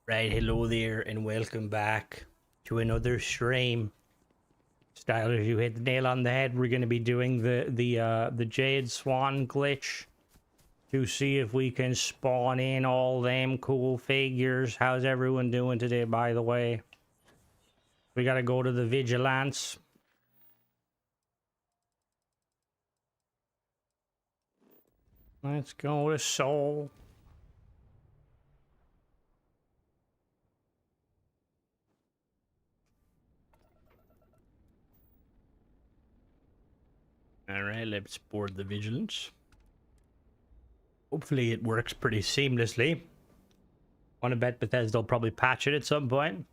Right, hello there, and welcome back to another stream. Stylers, you hit the nail on the head. We're going to be doing the Jade Swan glitch to see if we can spawn in all them cool figures. How's everyone doing today, by the way? We got to go to the Vigilance. Let's go to Seoul. Alright, let's board the Vigilance. Hopefully it works pretty seamlessly. Want to bet Bethesda will probably patch it at some point.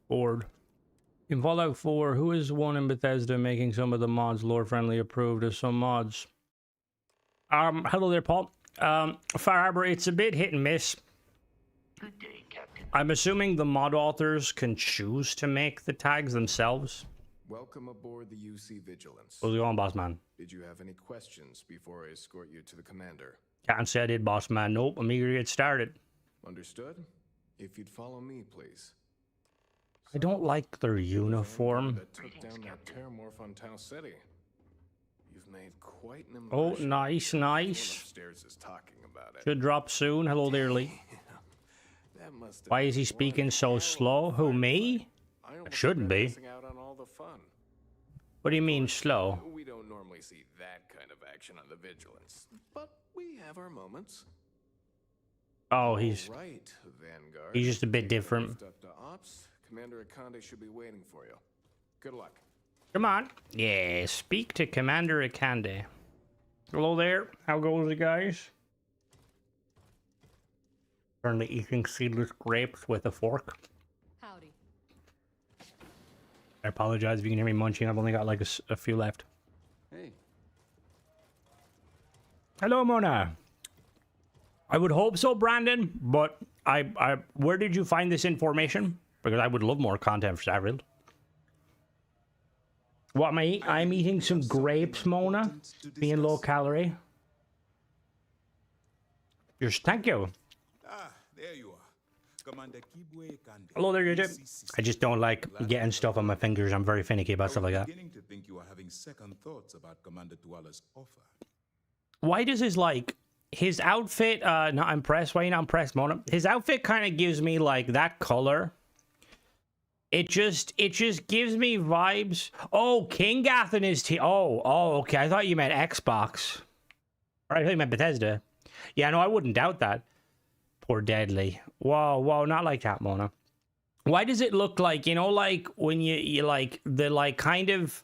Board. In Fallout 4, who is the one in Bethesda making some of the mods lore-friendly approved as some mods? Hello there, Paul. Fire Harbor, it's a bit hit and miss. Good day, Captain. I'm assuming the mod authors can choose to make the tags themselves. Welcome aboard the UC Vigilance. How's it going, boss man? Did you have any questions before I escort you to the commander? Can't say I did, boss man. Nope, I'm eager to get started. Understood? If you'd follow me, please. I don't like their uniform. That took down that terramorph on Tau City. You've made quite an Oh, impression. nice, Everyone nice. upstairs is talking about it. Should drop soon. Hello there, Lee. That must have Why been is he one speaking so hell of a slow? Who, fight. me? I almost shouldn't regret be. missing out on all the fun. What do you mean slow? We don't normally see that kind of action on the Vigilance, but we have our moments. Oh, he's Right, Vanguard. he's just a bit different. Lift up to Ops. Commander Ikande should be waiting for you. Good luck. Come on. Yeah, speak to Commander Ikande. Hello there. How goes it, guys? Currently eating seedless grapes with a fork. Howdy. I apologize if you can hear me munching. I've only got like a few left. Hey. Hello, Mona. I would hope so, Brandon, but I where did you find this information? Because I would love more content for Starfield. What am I eating? I'm eating some grapes, Mona. Being low calorie. Just thank you. Ah, there you are. Commander Kibwe Ikande. Hello there, YouTube. I just don't like getting stuff on my fingers. I'm very finicky about stuff like that. Beginning to think you are having second thoughts about Commander Tuala's offer. Why does his outfit, not impressed? Why are you not impressed, Mona? His outfit kind of gives me like that color. It just gives me vibes. Oh, Kingath and his team. Oh, okay. I thought you meant Xbox. Or I thought you meant Bethesda. Yeah, no, I wouldn't doubt that. Poor Deadly. Whoa, not like that, Mona. Why does it look like, you know, like when you like the like kind of,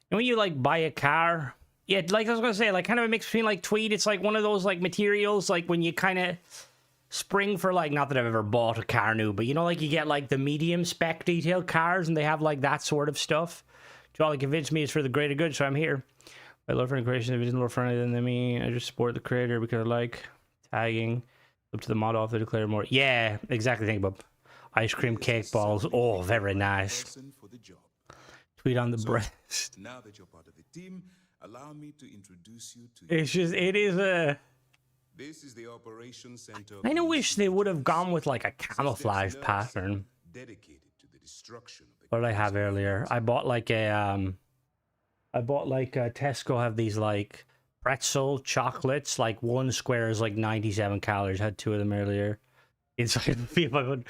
you know, when you like buy a car? Yeah, like I was gonna say, like kind of a mix between like tweed. It's like one of those like materials, like when you kind of spring for like, not that I've ever bought a car new, but you know, like you get like the medium spec detailed cars and they have like that sort of stuff. Jolly convinced me it's for the greater good, so I'm here. I love for creation, if it isn't more friendly than me, I just support the creator because I like tagging. Up to the mod off to declare more. Yeah, exactly. Think about ice cream cake balls. Oh, very nice. Person for the job. Tweet on the breast. Now that you're part of the team, allow me to introduce you to It's just, it is a. This is the operations center. I kind of wish they would have gone with like a camouflage pattern. Dedicated to the destruction of the What did I have earlier? I bought like a Tesco have these like pretzel chocolates. Like one square is like 97 calories. Had two of them earlier. Inside the FIFA,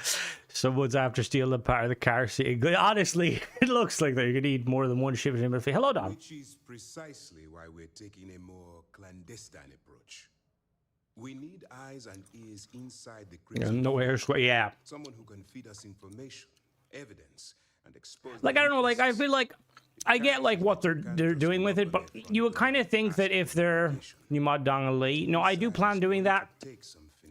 someone's after stealing a part of the car seat. Honestly, it looks like that you could eat more than one shipment in the fee. Hello, Don. which is precisely why we're taking a more clandestine approach. We need eyes and ears inside the crimson. No air sweat. Yeah. Someone who can feed us information, evidence, and expose. Like, I don't know, like, I feel like I get like what they're doing with it, but you would kind of think that if they're Nimad Dongali, no, I do plan doing that.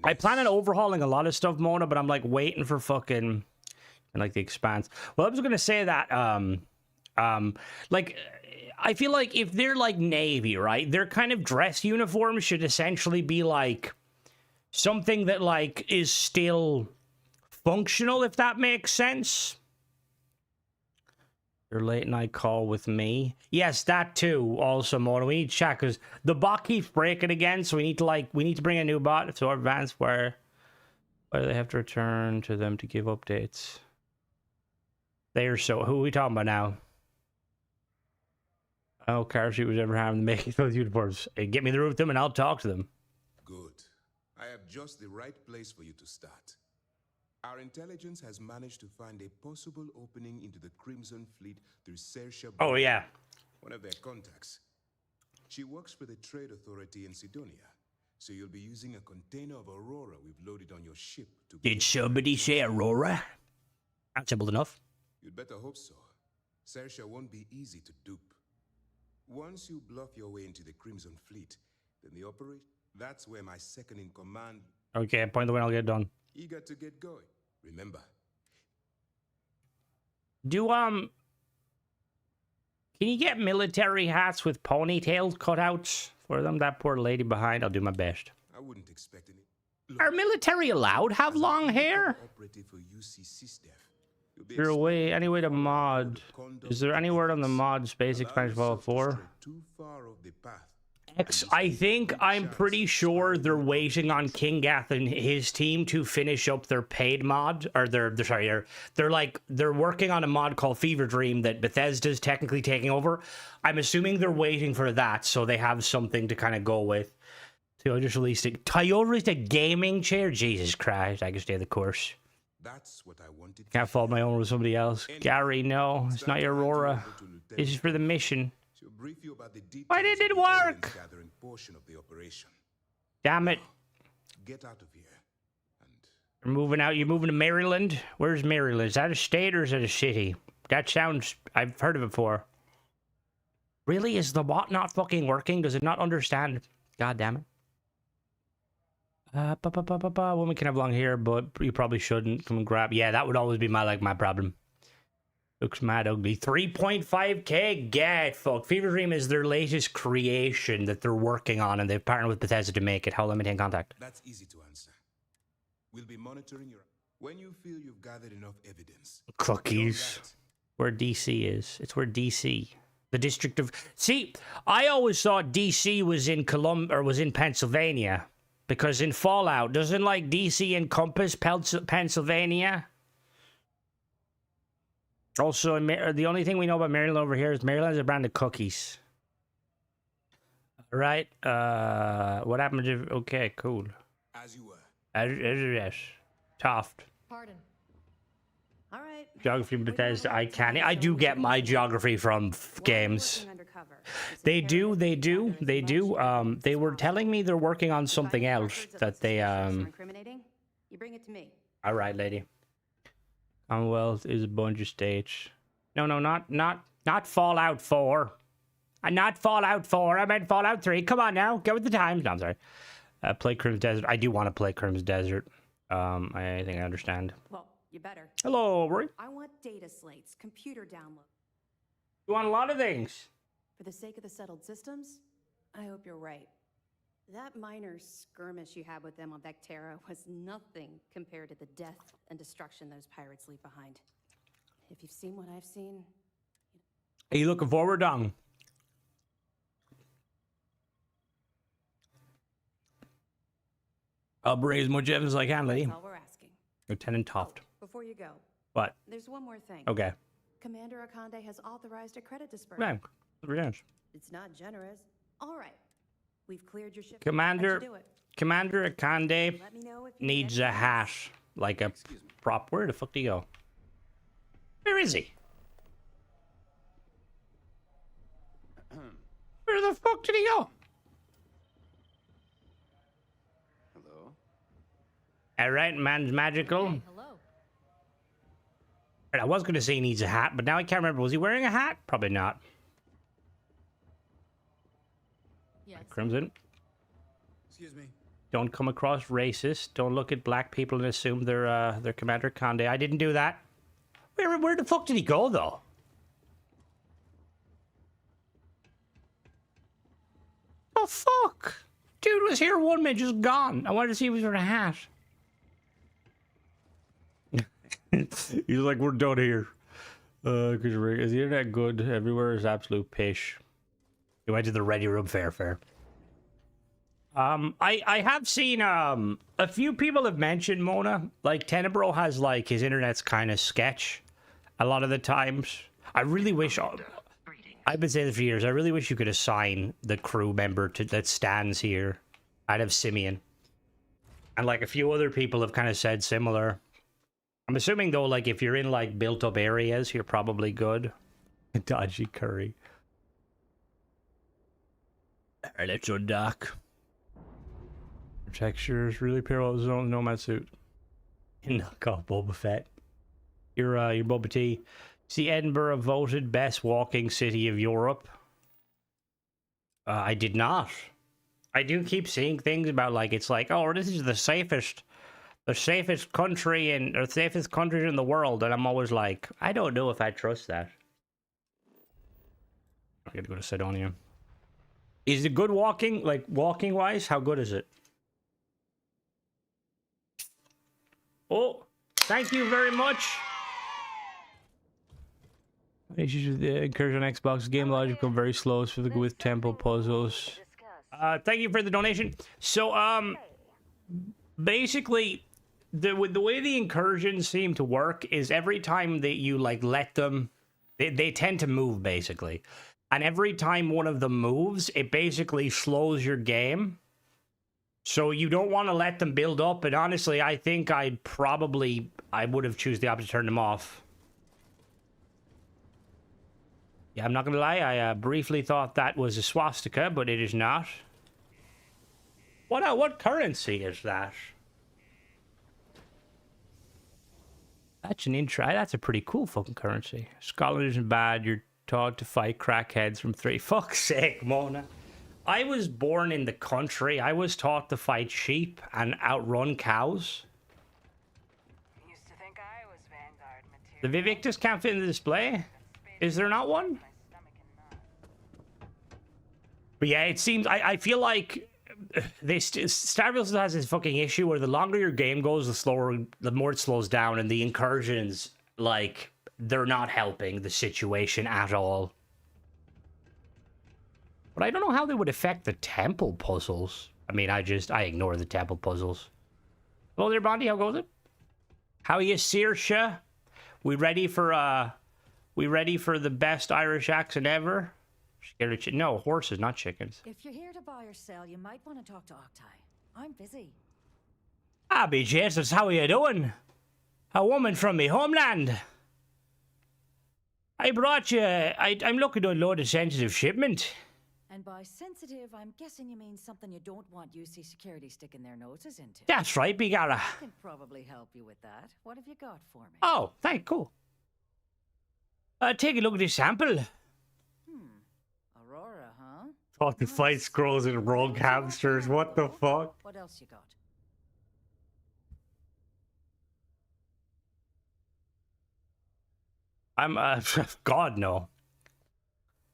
I plan on overhauling a lot of stuff, Mona, but I'm like waiting for fucking and like the Expanse. Well, I was gonna say that like I feel like if they're like Navy, right, their kind of dress uniform should essentially be like something that like is still functional, if that makes sense. Your late night call with me. Yes, that too. Also, Mona, we need to check because the bot keeps breaking again. So we need to bring a new bot to our advance where they have to return to them to give updates. They are so. Who are we talking about now? Oh, car shoot was ever having to make those uniforms. Hey, get me the room with them and I'll talk to them. Good. I have just the right place for you to start. Our intelligence has managed to find a possible opening into the Crimson Fleet through Saoirse. Oh, yeah. One of their contacts. She works for the Trade Authority in Sidonia, so you'll be using a container of Aurora we've loaded on your ship to... Did somebody say Aurora? That's simple enough. You'd better hope so. Saoirse won't be easy to dupe. Once you bluff your way into the Crimson Fleet, then the operation... That's where my second-in-command... Okay, point the way I'll get done. Eager to get going. Remember. Can you get military hats with ponytail cutouts for them? That poor lady behind. I'll do my best. I wouldn't expect any. Are military allowed have long hair? You're away. Any way to mod? Is there any word on the mod space expansion Fallout 4? I'm pretty sure they're waiting on King Gath and his team to finish up their paid mod, or they're working on a mod called Fever Dream that Bethesda's technically taking over. I'm assuming they're waiting for that, so they have something to kind of go with. So I just released it. Toyota's a gaming chair? Jesus Christ, I can stay the course. That's what I wanted. Can't fault my own with somebody else. Gary, no, it's not your Aurora. This is for the mission. Why didn't it work? Damn it. Get out of here. You're moving out. You're moving to Maryland? Where's Maryland? Is that a state or is it a city? That sounds... I've heard of it before. Really? Is the bot not fucking working? Does it not understand? God damn it. Woman can have long hair, but you probably shouldn't. Come and grab... Yeah, that would always be my problem. Looks mad ugly. 3.5k? Get fucked. Fever Dream is their latest creation that they're working on, and they've partnered with Bethesda to make it. How let me take contact? That's easy to answer. We'll be monitoring your... When you feel you've gathered enough evidence... Cookies. Where DC is. It's where DC. The District of... See, I always thought DC was in was in Pennsylvania. Because in Fallout, doesn't, like, DC encompass Pennsylvania? Also, the only thing we know about Maryland over here is Maryland's a brand of cookies. Right? What happened to... Okay, cool. As you were. Yes. Toft. Pardon. All right. Geography Bethesda, Ikande. I do get my geography from games. They do. They were telling me they're working on something else that they, You bring it to me. All right, lady. Commonwealth is a bunch of states. No, not Fallout 4. Not Fallout 4. I meant Fallout 3. Come on now. Get with the times. No, I'm sorry. Play Crimson Desert. I do want to play Crimson Desert. I think I understand. Well, you better. Hello, Rory. I want data slates, computer download. You want a lot of things. For the sake of the settled systems, I hope you're right. That minor skirmish you had with them on Vectera was nothing compared to the death and destruction those pirates leave behind. If you've seen what I've seen... Are you looking forward, Dong? I'll bring as much evidence as I can, lady. That's all we're asking. Lieutenant Toft. Oh, before you go. What? There's one more thing. Okay. Commander Ikande has authorized a credit disbursement. Yeah. It's not generous. All right. We've cleared your ship. Commander Ikande Let me know if you needs get a hash. Like a prop. Where the fuck do you go? Where is he? Where the fuck did he go? Hello? Alright, man's magical. Hey, hello. I was going to say he needs a hat, but now I can't remember. Was he wearing a hat? Probably not. Yes. Crimson. Excuse me. Don't come across racist. Don't look at black people and assume they're Commander Ikande. I didn't do that. Where the fuck did he go, though? Oh, fuck. Dude was here 1 minute, just gone. I wanted to see if he was wearing a hat. He's like, we're done here. Because is the internet good? Everywhere is absolute pish. You went to the Ready Room, fair. I have seen, a few people have mentioned, Mona, like, Tenebro has, like, his internet's kind of sketch a lot of the times. I really wish, I've been saying this for years, I really wish you could assign the crew member that stands here out of Simeon. And, like, a few other people have kind of said similar. I'm assuming, though, like, if you're in, like, built-up areas, you're probably good. Dodgy curry. Alright, let's undock. Textures, really parallel zone, nomad suit. Knock off Boba Fett. Your Boba T. See, Edinburgh voted best walking city of Europe. I did not. I do keep seeing things about, like, it's like, oh, this is the safest country or safest country in the world, and I'm always like, I don't know if I trust that. I gotta go to Sidonia. Is it good walking? Like, walking wise, how good is it? Oh, thank you very much. Issues with the incursion on Xbox game logic become very slow with temple puzzles. Thank you for the donation. So, basically, the way the incursions seem to work is every time that you, like, let them, they tend to move, basically. And every time one of them moves, it basically slows your game. So you don't want to let them build up. And honestly, I think I would have chosen the option to turn them off. Yeah, I'm not going to lie. I briefly thought that was a swastika, but it is not. What currency is that? That's a pretty cool fucking currency. Scotland isn't bad. You're taught to fight crackheads from 3. Fuck's sake, Mona. I was born in the country. I was taught to fight sheep and outrun cows. Used to think I was Vanguard material. The Vivictus can't fit in the display? Is there not one? But yeah, it seems... I feel like... Starfield has this fucking issue where the longer your game goes, the more it slows down, and the incursions, like, they're not helping the situation at all. But I don't know how they would affect the temple puzzles. I mean, I ignore the temple puzzles. Hello there, Bondi. How goes it? How are you, Saoirse? We ready for the best Irish accent ever? No, horses, not chickens. If you're here to buy or sell, you might want to talk to Octai. I'm busy. Abby Jesus, how are you doing? A woman from me homeland. I brought you... I'm looking to unload a sensitive shipment. And by sensitive, I'm guessing you mean something you don't want UC security sticking their noses into. That's right, Bigara. I can probably help you with that. What have you got for me? Oh, cool. Take a look at this sample. Aurora, huh? Thought the fight scrolls and rogue hamsters. What the fuck? What else you got? I'm God no.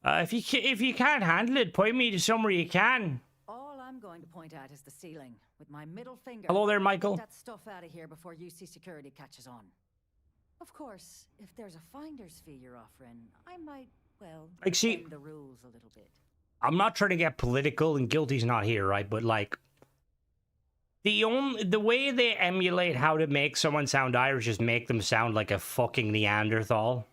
If you can't handle it, point me to somewhere you can. All I'm going to point at is the ceiling with my middle finger. Hello there, Michael. Get that stuff out of here before UC security catches on. Of course, if there's a finder's fee you're offering, I might, well, bend the rules a little bit. I'm not trying to get political, and Guilty's not here, right? But like, the way they emulate how to make someone sound Irish is make them sound like a fucking Neanderthal.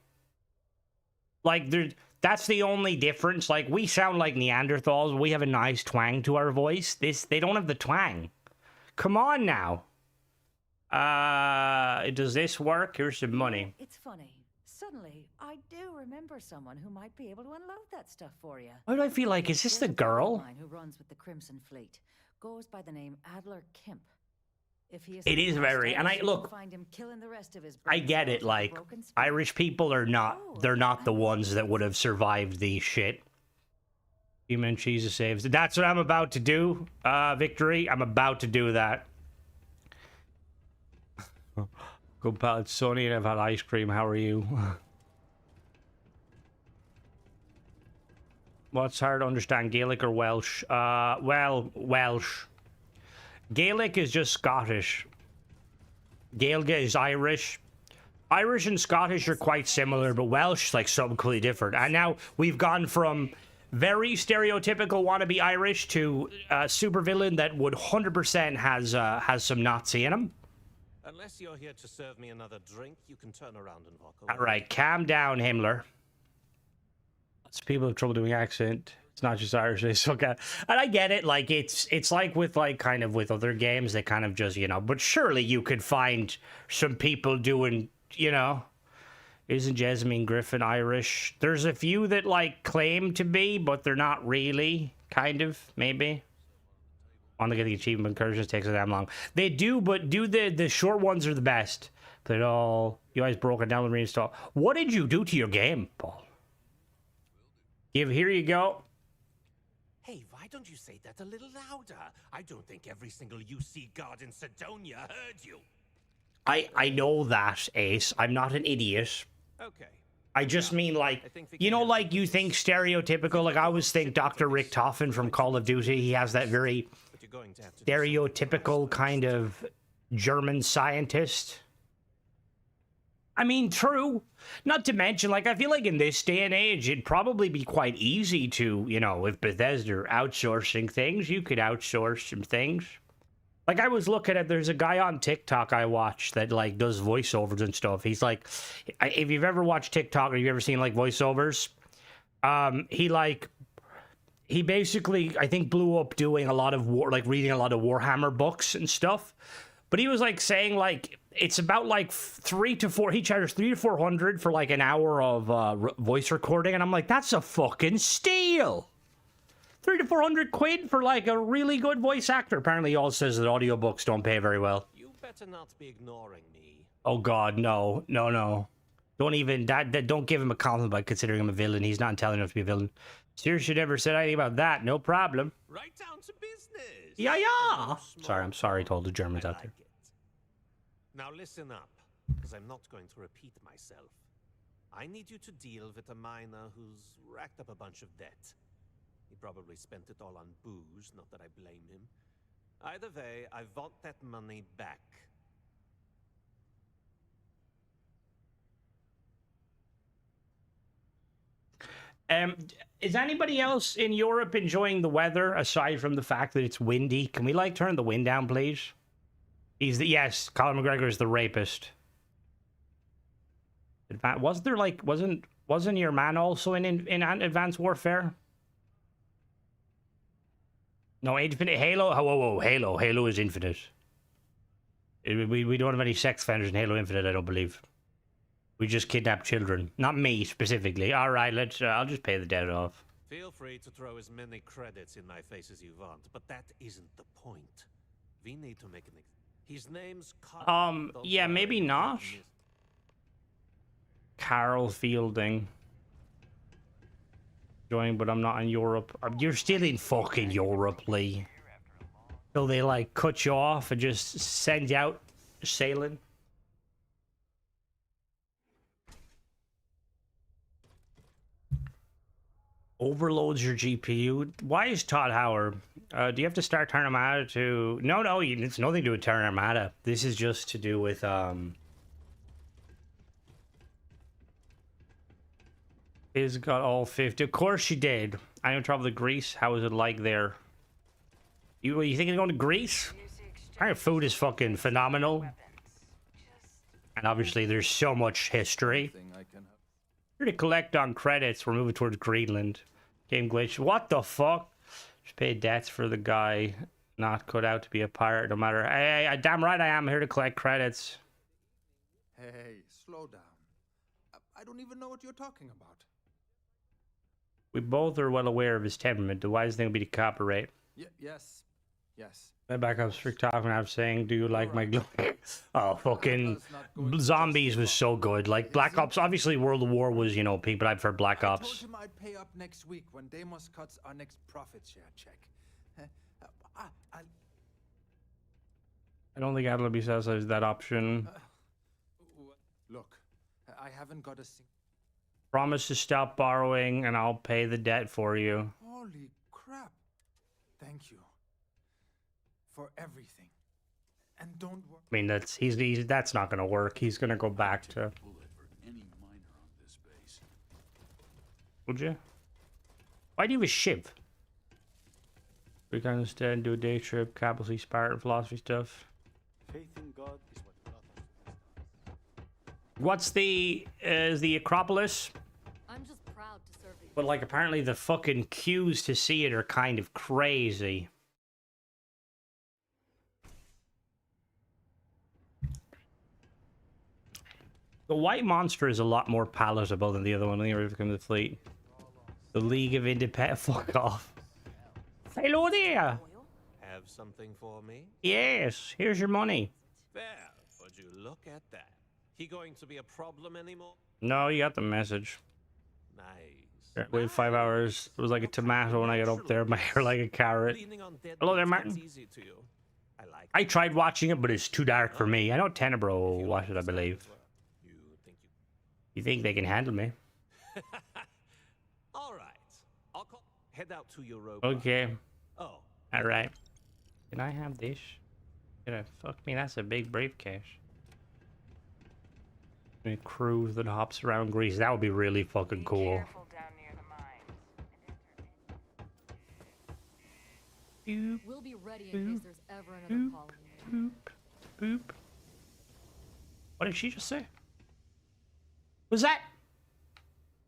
Like, that's the only difference. Like, we sound like Neanderthals. We have a nice twang to our voice. They don't have the twang. Come on now. Does this work? Here's some money. It's funny. Suddenly, I do remember someone who might be able to unload that stuff for you. Why do I feel like, is this the girl? Who runs with the Crimson Fleet goes by the name Adler Kemp. If he It is very, and I get it, like, Irish people are not, they're not the ones that would have survived the shit. Human cheese saves. That's what I'm about to do, Victory. I'm about to do that. Good pal, it's sunny and I've had ice cream. How are you? What's hard to understand, Gaelic or Welsh? Well, Welsh. Gaelic is just Scottish. Gaeilge is Irish. Irish and Scottish are quite similar, but Welsh like something completely different. And now we've gone from very stereotypical wannabe Irish to supervillain that would 100% has some Nazi in him. Unless you're here to serve me another drink, you can turn around and walk away. All right, calm down, Himmler. Lots of people have trouble doing accent. It's not just Irish, it's okay. And I get it, like it's like with like kind of with other games, they kind of just, you know, but surely you could find some people doing, you know, isn't Jasmine Griffin Irish? There's a few that like claim to be, but they're not really, kind of, maybe. Want to get the achievement incursions takes so damn long. They do, but do the short ones are the best. But it all, you guys broke it down and reinstall. What did you do to your game, Paul? Here you go. Hey, why don't you say that a little louder? I don't think every single UC guard in Sidonia heard you. I know that, Ace. I'm not an idiot. Okay. I just mean, like, you know, like, you think stereotypical, like, I always think Dr. Rick Toffin from Call of Duty, he has that very stereotypical kind of German scientist. I mean, true. Not to mention, like, I feel like in this day and age, it'd probably be quite easy to, you know, if Bethesda are outsourcing things, you could outsource some things. Like, I was looking at, there's a guy on TikTok I watch that, like, does voiceovers and stuff. He's like, if you've ever watched TikTok or you've ever seen, like, voiceovers, he basically, I think, blew up doing a lot of reading a lot of Warhammer books and stuff. But he was, like, saying, like, it's about, like, 3 to 4, he charges 300 to 400 for, like, an hour of voice recording. And I'm like, that's a fucking steal. 300 to 400 quid for like a really good voice actor. Apparently, he also says that audiobooks don't pay very well. You better not be ignoring me. Oh God, no. Don't even don't give him a compliment by considering him a villain. He's not intelligent enough to be a villain. Saoirse never said anything about that. No problem. Right down to business. Yeah. I'm sorry to all the Germans out there. Now listen up, because I'm not going to repeat myself. I need you to deal with a miner who's racked up a bunch of debt. He probably spent it all on booze, not that I blame him. Either way, I want that money back. Is anybody else in Europe enjoying the weather, aside from the fact that it's windy? Can we, like, turn the wind down, please? Yes, Colin McGregor is the rapist. Wasn't your man also in Advanced Warfare? No, Infinite Halo. Whoa, Halo is Infinite. We don't have any sex offenders in Halo Infinite, I don't believe. We just kidnap children, not me specifically. All right, I'll just pay the debt off. Feel free to throw as many credits in my face as you want, but that isn't the point. We need to make his name's Karl. Yeah, maybe not. Karl Fielding. Join, but I'm not in Europe. You're still in fucking Europe, Lee. So they like cut you off and just send you out sailing. Overloads your GPU. Why is Todd Howard? Do you have to start Terran Armada to? No, it's nothing to do with Terran Armada. This is just to do with Is got all 50. Of course she did. I know travel to Greece. How is it like there? You thinking of going to Greece? Our food is fucking phenomenal. And obviously there's so much history. Here to collect on credits. We're moving towards Greenland. Game glitch. What the fuck? Just pay debts for the guy not cut out to be a pirate no matter. Hey, damn right I am here to collect credits. Hey, slow down. I don't even know what you're talking about. We both are well aware of his temperament. The wisest thing would be to cooperate. Yes. My backup strict talk when I was saying, do you like my glow? Oh, fucking Zombies was so good. Like, Black Ops, obviously World of War was, you know, peak, but I prefer Black Ops. I told him I'd pay up next week when Deimos cuts our next profit share check. I don't think Adler be satisfied with that option. Look, I haven't got a single... Promise to stop borrowing and I'll pay the debt for you. Holy crap. Thank you. For everything. And don't worry. I mean, that's not gonna work. He's gonna go back to. Would you? Why do you have a shiv? We can instead do a day trip, capital C, Spartan, philosophy stuff. Faith in God is what got us. What's the Acropolis? I'm just proud to serve the But like, apparently the fucking queues to see it are kind of crazy. The White Monster is a lot more palatable than the other one. When they become the fleet. The League of Independent. Fuck off. Hello there. Have something for me? Yes. Here's your money. Well, would you look at that? He going to be a problem anymore? No, you got the message. Nice. Wait 5 hours. It was like a tomato when I got up there. My hair like a carrot. Hello there, Martin. Easy to you. I tried watching it, but it's too dark for me. I know Tenebro watched it, I believe. You think they can handle me? All right. I'll head out to your robot. Okay. Oh. All right. Can I have this? Fuck me, that's a big briefcase. A cruise that hops around Greece. That would be really fucking cool. Careful down near the mines. We'll be ready in case there's ever another colony. Boop. What did she just say? Was that?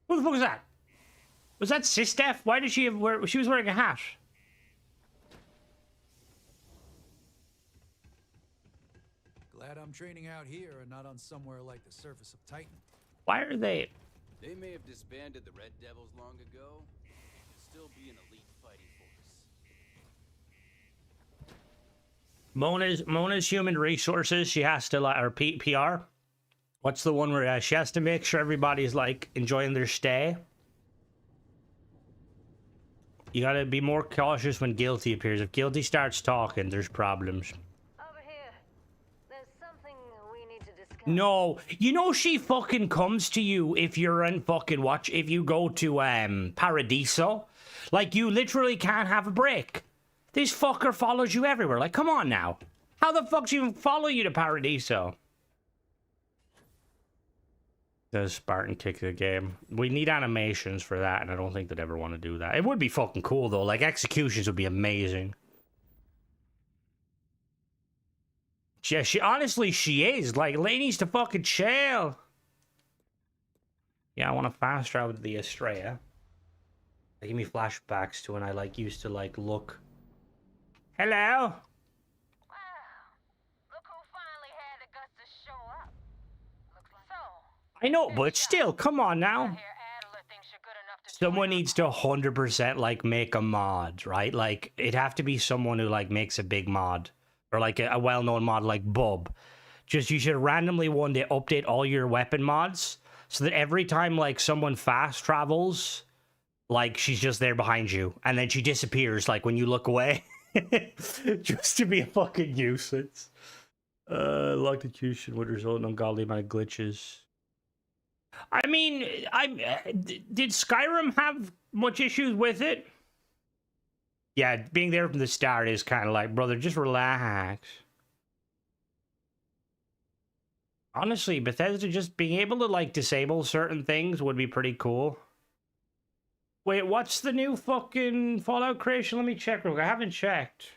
Who the fuck was that? Was that Sistef? Why did she have she was wearing a hat? Glad I'm training out here and not on somewhere like the surface of Titan. Why are they? They may have disbanded the Red Devils long ago, but still be an elite fighting force. Mona's human resources. She has to or PR. What's the one where she has to make sure everybody's like enjoying their stay? You gotta be more cautious when Guilty appears. If Guilty starts talking, there's problems. Over here. There's something we need to discuss. No, you know she fucking comes to you if you're in fucking if you go to Paradiso. Like, you literally can't have a break. This fucker follows you everywhere. Like, come on now. How the fuck does she even follow you to Paradiso? Does Spartan kick the game? We need animations for that, and I don't think they'd ever want to do that. It would be fucking cool, though. Like, executions would be amazing. Yeah, honestly, she is. Like, ladies to fucking chill. Yeah, I want to fast travel to the Estrella. They give me flashbacks to when I, like, used to, like, look. Hello? Wow. Look who finally had the guts to show up. Looks like so. I know, but still, come on now. Someone needs to 100% like make a mod, right? Like, it'd have to be someone who like makes a big mod, or like a well-known mod like Bub. Just you should randomly one day update all your weapon mods so that every time like someone fast travels, like she's just there behind you, and then she disappears like when you look away, just to be a fucking nuisance. Electrocution would result in ungodly amount of glitches. I mean, did Skyrim have much issues with it? Yeah, being there from the start is kind of like, brother, just relax. Honestly, Bethesda just being able to, like, disable certain things would be pretty cool. Wait, what's the new fucking Fallout creation? Let me check real quick. I haven't checked.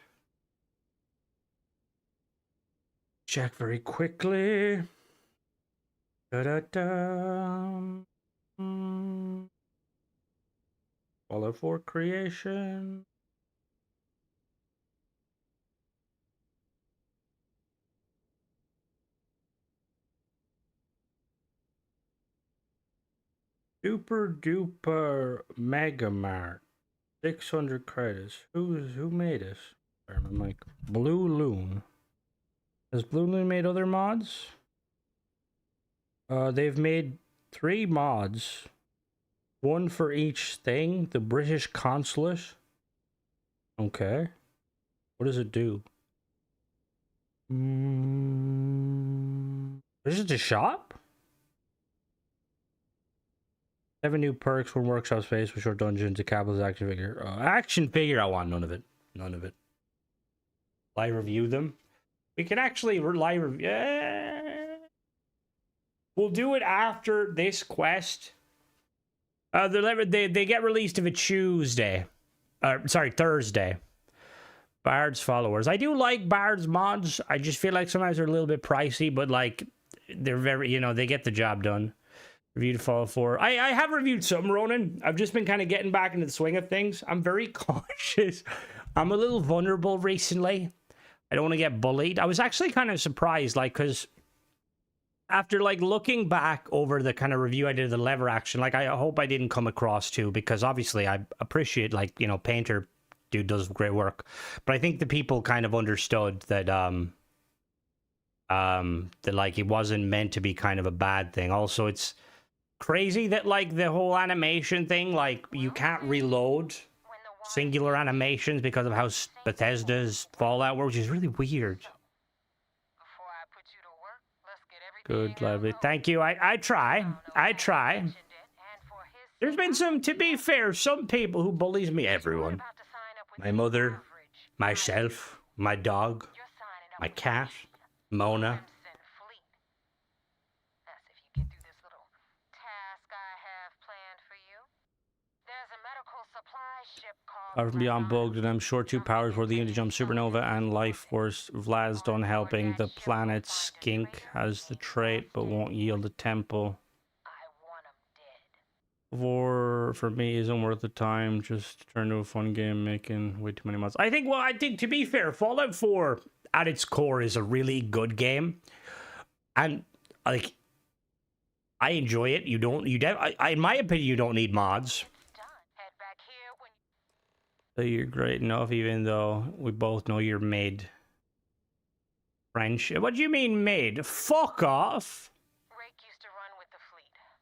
Check very quickly. Da-da-da. Fallout 4 creation. Super duper mega mart. 600 credits. Who made this? I'm like Blue Loon. Has Blue Loon made other mods? They've made 3 mods. One for each thing. The British consulate. Okay. What does it do? Is it a shop? 7 new perks, 1 workshop space with short dungeons, a capital's action figure. Action figure, I want none of it. None of it. Will I review them? We can actually live review. We'll do it after this quest. They get released of a Tuesday. Sorry, Thursday. Bard's followers. I do like Bard's mods. I just feel like sometimes they're a little bit pricey, but like they're very, you know, they get the job done. Reviewed Fallout 4. I have reviewed some, Ronan. I've just been kind of getting back into the swing of things. I'm very cautious. I'm a little vulnerable recently. I don't want to get bullied. I was actually kind of surprised, like, because after, like, looking back over the kind of review I did of the lever action, like, I hope I didn't come across too, because obviously I appreciate, like, you know, Painter dude does great work. But I think the people kind of understood that, that, like, it wasn't meant to be kind of a bad thing. Also, it's crazy that, like, the whole animation thing, like, you can't reload singular animations because of how Bethesda's Fallout works, which is really weird. Good, lovely. Thank you. I try. There's been some, to be fair, some people who bullies me. Everyone. My mother, myself, my dog, my cat, Mona. Far from beyond bugged, and I'm sure 2 powers were the unity jump supernova and life force. Vlad's done helping. The planet Skink has the trait but won't yield the temple. For me isn't worth the time. Just turn to a fun game making way too many mods. I think to be fair, Fallout 4 at its core is a really good game. And like I enjoy it. In my opinion, you don't need mods. So you're great enough, even though we both know you're mid. French. What do you mean mid? Fuck off.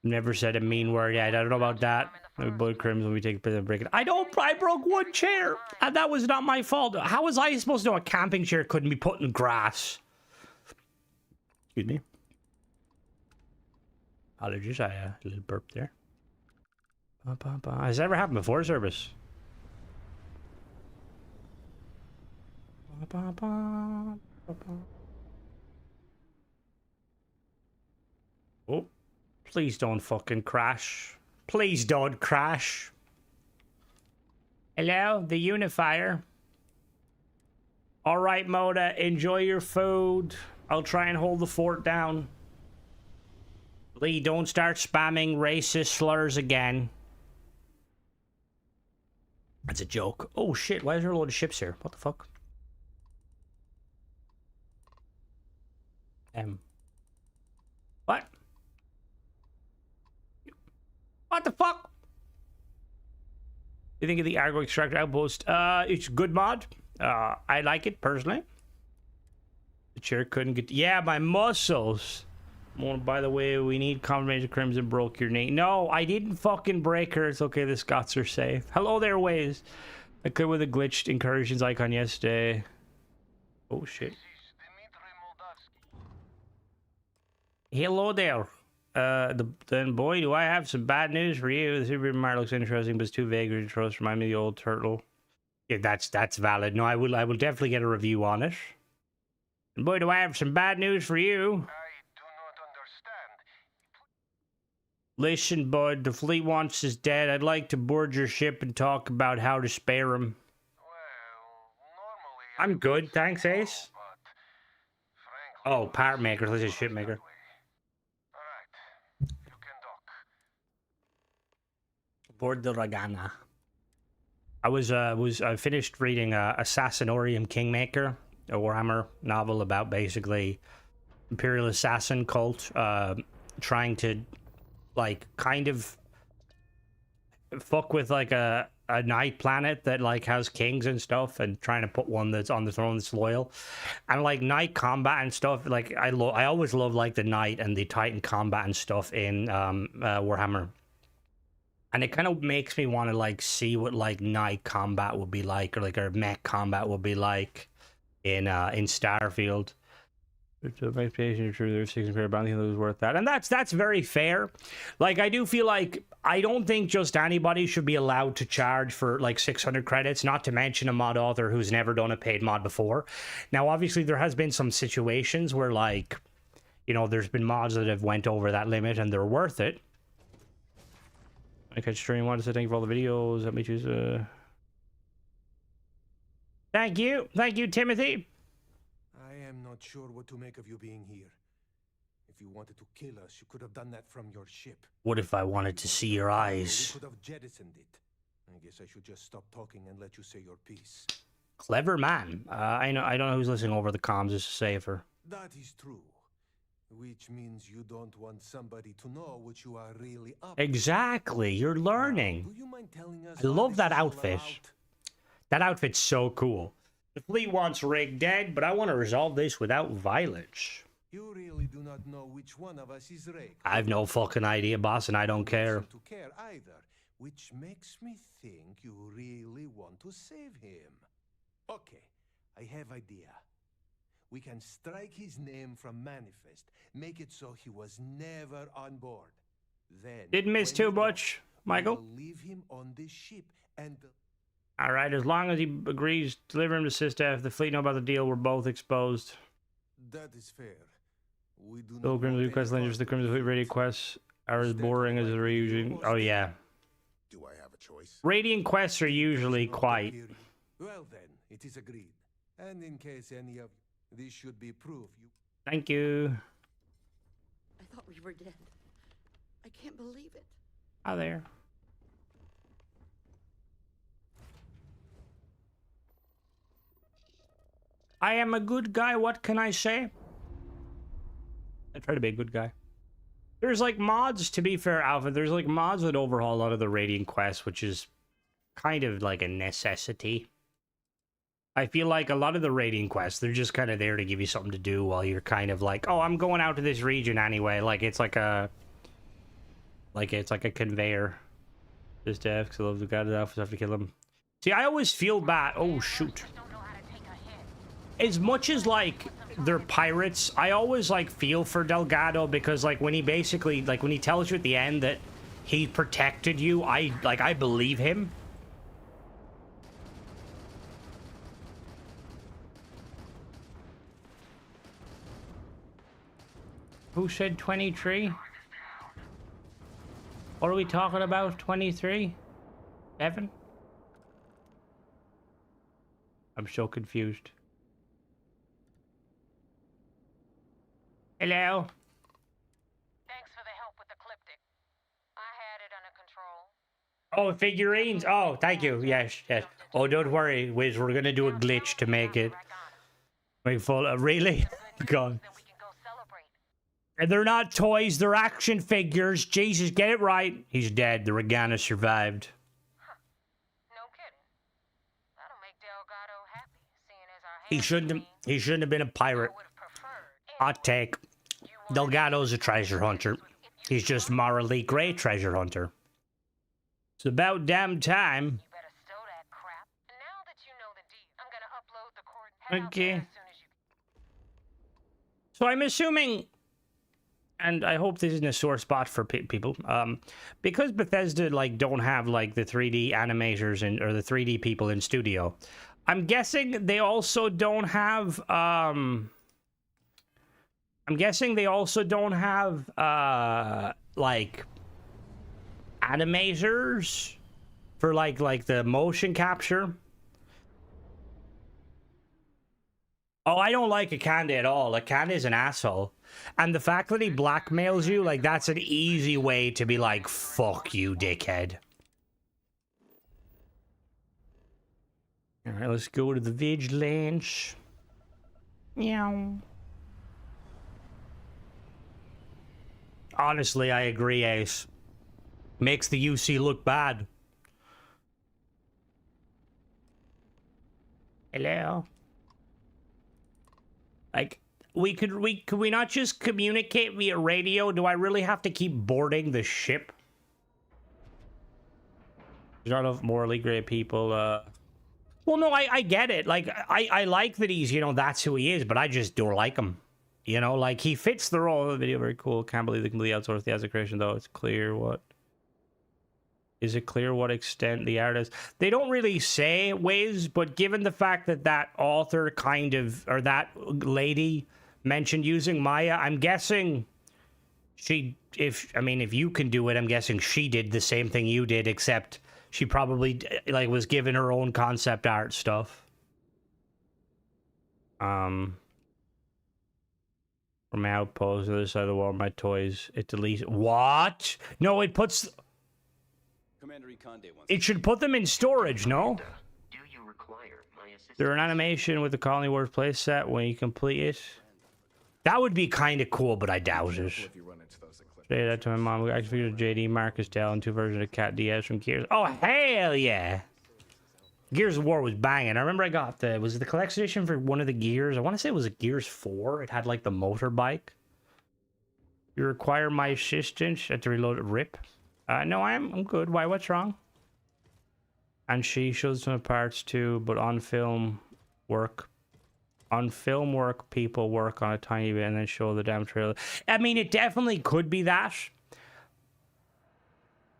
Never said a mean word yet. I don't know about that. We both crims when we take a break. I broke one chair, and that was not my fault. How was I supposed to know a camping chair couldn't be put in grass? Excuse me. Apologies, I a little burp there. Has that ever happened before, Service? Oh, please don't fucking crash. Please don't crash. Hello, the unifier. All right, Moda, enjoy your food. I'll try and hold the fort down. Lee, don't start spamming racist slurs again. That's a joke. Oh shit, why is there a load of ships here? What the fuck? What? What the fuck? You think of the Argo Extractor Outpost? It's a good mod. I like it personally. The chair couldn't get. Yeah, my muscles. Oh, by the way, we need confirmation Crimson broke your knee. No, I didn't fucking break her. It's okay. The Scots are safe. Hello there, Waze. I could with a glitched incursions icon yesterday. Oh shit. Hello there. Then boy, do I have some bad news for you. The Super Mario looks interesting, but it's too vague to trust. Remind me of the old turtle. Yeah, that's valid. No, I will definitely get a review on it. And boy, do I have some bad news for you. I do not understand. Listen, bud, the fleet wants his dead. I'd like to board your ship and talk about how to spare him. Well, normally I'm good, thanks, Ace. Oh, part maker. Let's say ship maker. Alright, you can dock. Board the Ragana. I finished reading Assassinorium Kingmaker, a Warhammer novel about basically Imperial Assassin cult trying to like kind of fuck with like a night planet that like has kings and stuff and trying to put one that's on the throne that's loyal. And like night combat and stuff, like I always love like the night and the Titan combat and stuff in Warhammer. And it kind of makes me want to like see what like night combat would be like, or like our mech combat would be like in Starfield. To my patient, true, there's 6 pair bounty was worth that, and that's very fair. Like, I do feel like I don't think just anybody should be allowed to charge for like 600 credits. Not to mention a mod author who's never done a paid mod before. Now, obviously, there has been some situations where, like, you know, there's been mods that have went over that limit and they're worth it. I catch stream. Wanted to say thank you for all the videos. Let me choose. Thank you, Timothy. I am not sure what to make of you being here. If you wanted to kill us, you could have done that from your ship. What if I wanted to see your eyes? You could have jettisoned it. I guess I should just stop talking and let you say your piece. Clever man. I don't know who's listening over the comms. Just safer. That is true. Which means you don't want somebody to know what you are really up to. Exactly. You're learning. Do you mind telling us I love that what this is all outfit. about? That outfit's so cool. The fleet wants Rig dead, but I want to resolve this without violence. You really do not know which one of us is Rig. I have no fucking idea, boss, and I don't care. To care either, which makes me think you really want to save him. Okay, I have idea. We can strike his name from Manifest, make it so he was never on board. Then Didn't miss too much, Michael. we'll leave him on this ship and All right, as long as he agrees to deliver him to Sistaf, the fleet know about the deal. We're both exposed. that is fair. We do not Pilgrims, want request any langers, the Crimson Fleet radio quests are as boring as they're usually. Oh, yeah. Do I have a choice? Radiant quests are usually quite. Well then, it is agreed. And in case any of this should be proof, you Thank you. I thought we were dead. I can't believe it. Hi there. I am a good guy, what can I say? I try to be a good guy. There's like mods, to be fair, Alpha, there's like mods that overhaul a lot of the Radiant quests, which is kind of like a necessity. I feel like a lot of the Radiant quests, they're just kind of there to give you something to do while you're kind of like, oh, I'm going out to this region anyway. Like, it's like a... it's like a conveyor. This death, because I love the guy that Alphas have to kill him. See, I always feel bad. Oh, shoot. As much as, like, they're pirates, I always, like, feel for Delgado because, like, when he basically, like, when he tells you at the end that he protected you, I believe him. Who said 23? What are we talking about? 23? Evan? I'm so confused. Hello? Thanks for the help with the Ecliptic. I had it under control. Oh, figurines. Oh, thank you. Yes, yes. Oh, don't worry, Wiz. We're gonna do a glitch to make it. Make full. Really? God. And they're not toys. They're action figures. Jesus, get it right. He's dead. The Ragana survived. No kidding. That'll make Delgado happy, seeing as our He shouldn't have been a pirate. Hot take. Delgado's a treasure hunter. He's just morally great treasure hunter. It's about damn time. Okay. So I'm assuming, and I hope this isn't a sore spot for people, because Bethesda like don't have like the 3D animators or the 3D people in studio. I'm guessing they also don't have like animators for like the motion capture. Oh, I don't like Ikande at all. Ikande is an asshole. And the fact that he blackmails you, like, that's an easy way to be like, fuck you, dickhead. Alright, let's go to the Vigilance. Meow. Honestly, I agree, Ace. Makes the UC look bad. Hello? Like, could we not just communicate via radio? Do I really have to keep boarding the ship? There's not enough morally great people, Well, no, I get it. Like, I like that he's, you know, that's who he is, but I just don't like him. You know, like, he fits the role of the video. Very cool. Can't believe they completely outsourced the as a creation, though. It's clear what... Is it clear what extent the art is? They don't really say, Wiz, but given the fact that that author kind of... Or that lady mentioned using Maya, I'm guessing she... I mean, if you can do it, I'm guessing she did the same thing you did, except she probably, like, was given her own concept art stuff. From my outpost, the other side of the wall, my toys, it deletes... What? No, it puts... Commander Ikande wants It should put them in storage, no? Do you require my assistance? They're an animation with the Colony Wars playset when you complete it. That would be kind of cool, but I doubt it. Say that to my mom. We actually figured JD, Marcus Dell, and 2 versions of Cat DS from Gears. Oh, hell yeah! Gears of War was banging. I remember I got the... Was it the collection edition for one of the Gears? I want to say it was a Gears 4. It had, like, the motorbike. You require my assistance at the reload rip. No, I'm good. Why? What's wrong? And she shows some parts too, but on film work, people work on a tiny bit and then show the damn trailer. I mean, it definitely could be that.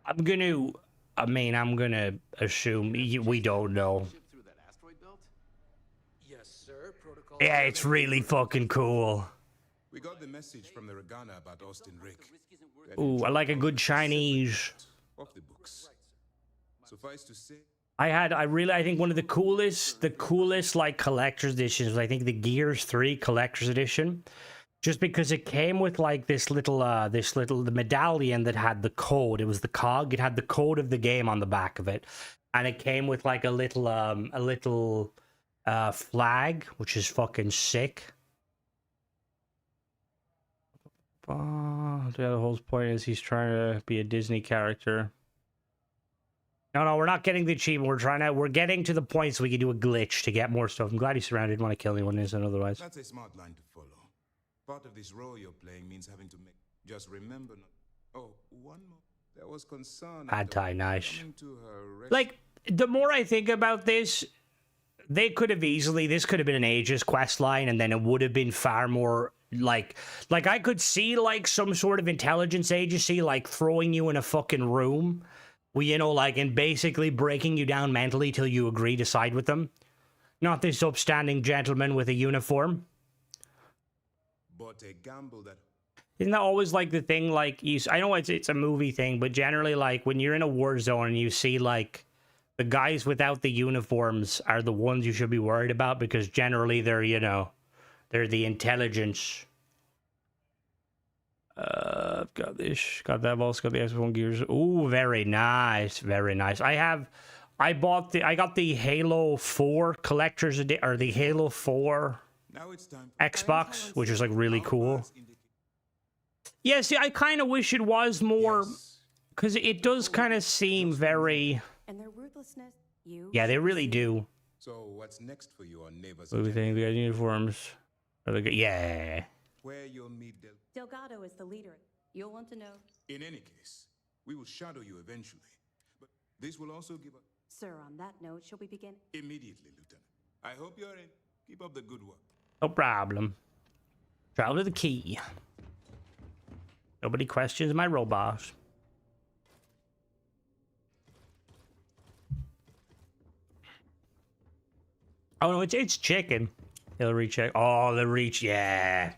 I'm gonna assume we don't know. Yes, sir. Protocol. Yeah, it's really fucking cool. We got the message from the Ragana about Austin Rick. Ooh, I like a good Chinese. Off the books. Suffice to say, I think one of the coolest like collector's editions was, I think, the Gears 3 collector's edition. Just because it came with like this little the medallion that had the code. It was the cog. It had the code of the game on the back of it. And it came with like a little flag, which is fucking sick. The whole point is he's trying to be a Disney character. No, we're not getting the achievement. We're getting to the point so we can do a glitch to get more stuff. I'm glad he's surrounded. Didn't want to kill anyone innocent otherwise. That's a smart line to follow. Part of this role you're playing means having to make... Just remember... Oh, one more. There was concern... Nice. Like, the more I think about this, they could have easily... This could have been an Aegis quest line, and then it would have been far more... Like I could see, like, some sort of intelligence agency, like, throwing you in a fucking room, you know, like, and basically breaking you down mentally till you agree to side with them. Not this upstanding gentleman with a uniform. But a gamble that... Isn't that always, like, the thing, like, I know it's a movie thing, but generally, like, when you're in a war zone and you see, like, the guys without the uniforms are the ones you should be worried about, because generally they're, you know... They're the intelligence. I've got this. Got that. I've also got the X1 Gears. Ooh, very nice. Very nice. I got the Halo 4 collector's edition, or the Halo 4 Xbox, which is like really cool. Yeah, see, I kind of wish it was more, because it does kind of seem very... And their ruthlessness, Yeah, they really do. So what's next for you on neighbors? What do we think? We got uniforms. Yeah. Where you'll meet Delgado is the leader. You'll want to know. In any case, we will shadow you eventually. But this will also give us... Sir, on that note, shall we begin? Immediately, Lieutenant. I hope you're in. Keep up the good work. No problem. Travel to the key. Nobody questions my robot. Oh no, it's chicken. Hillary check. Oh, the reach, yeah.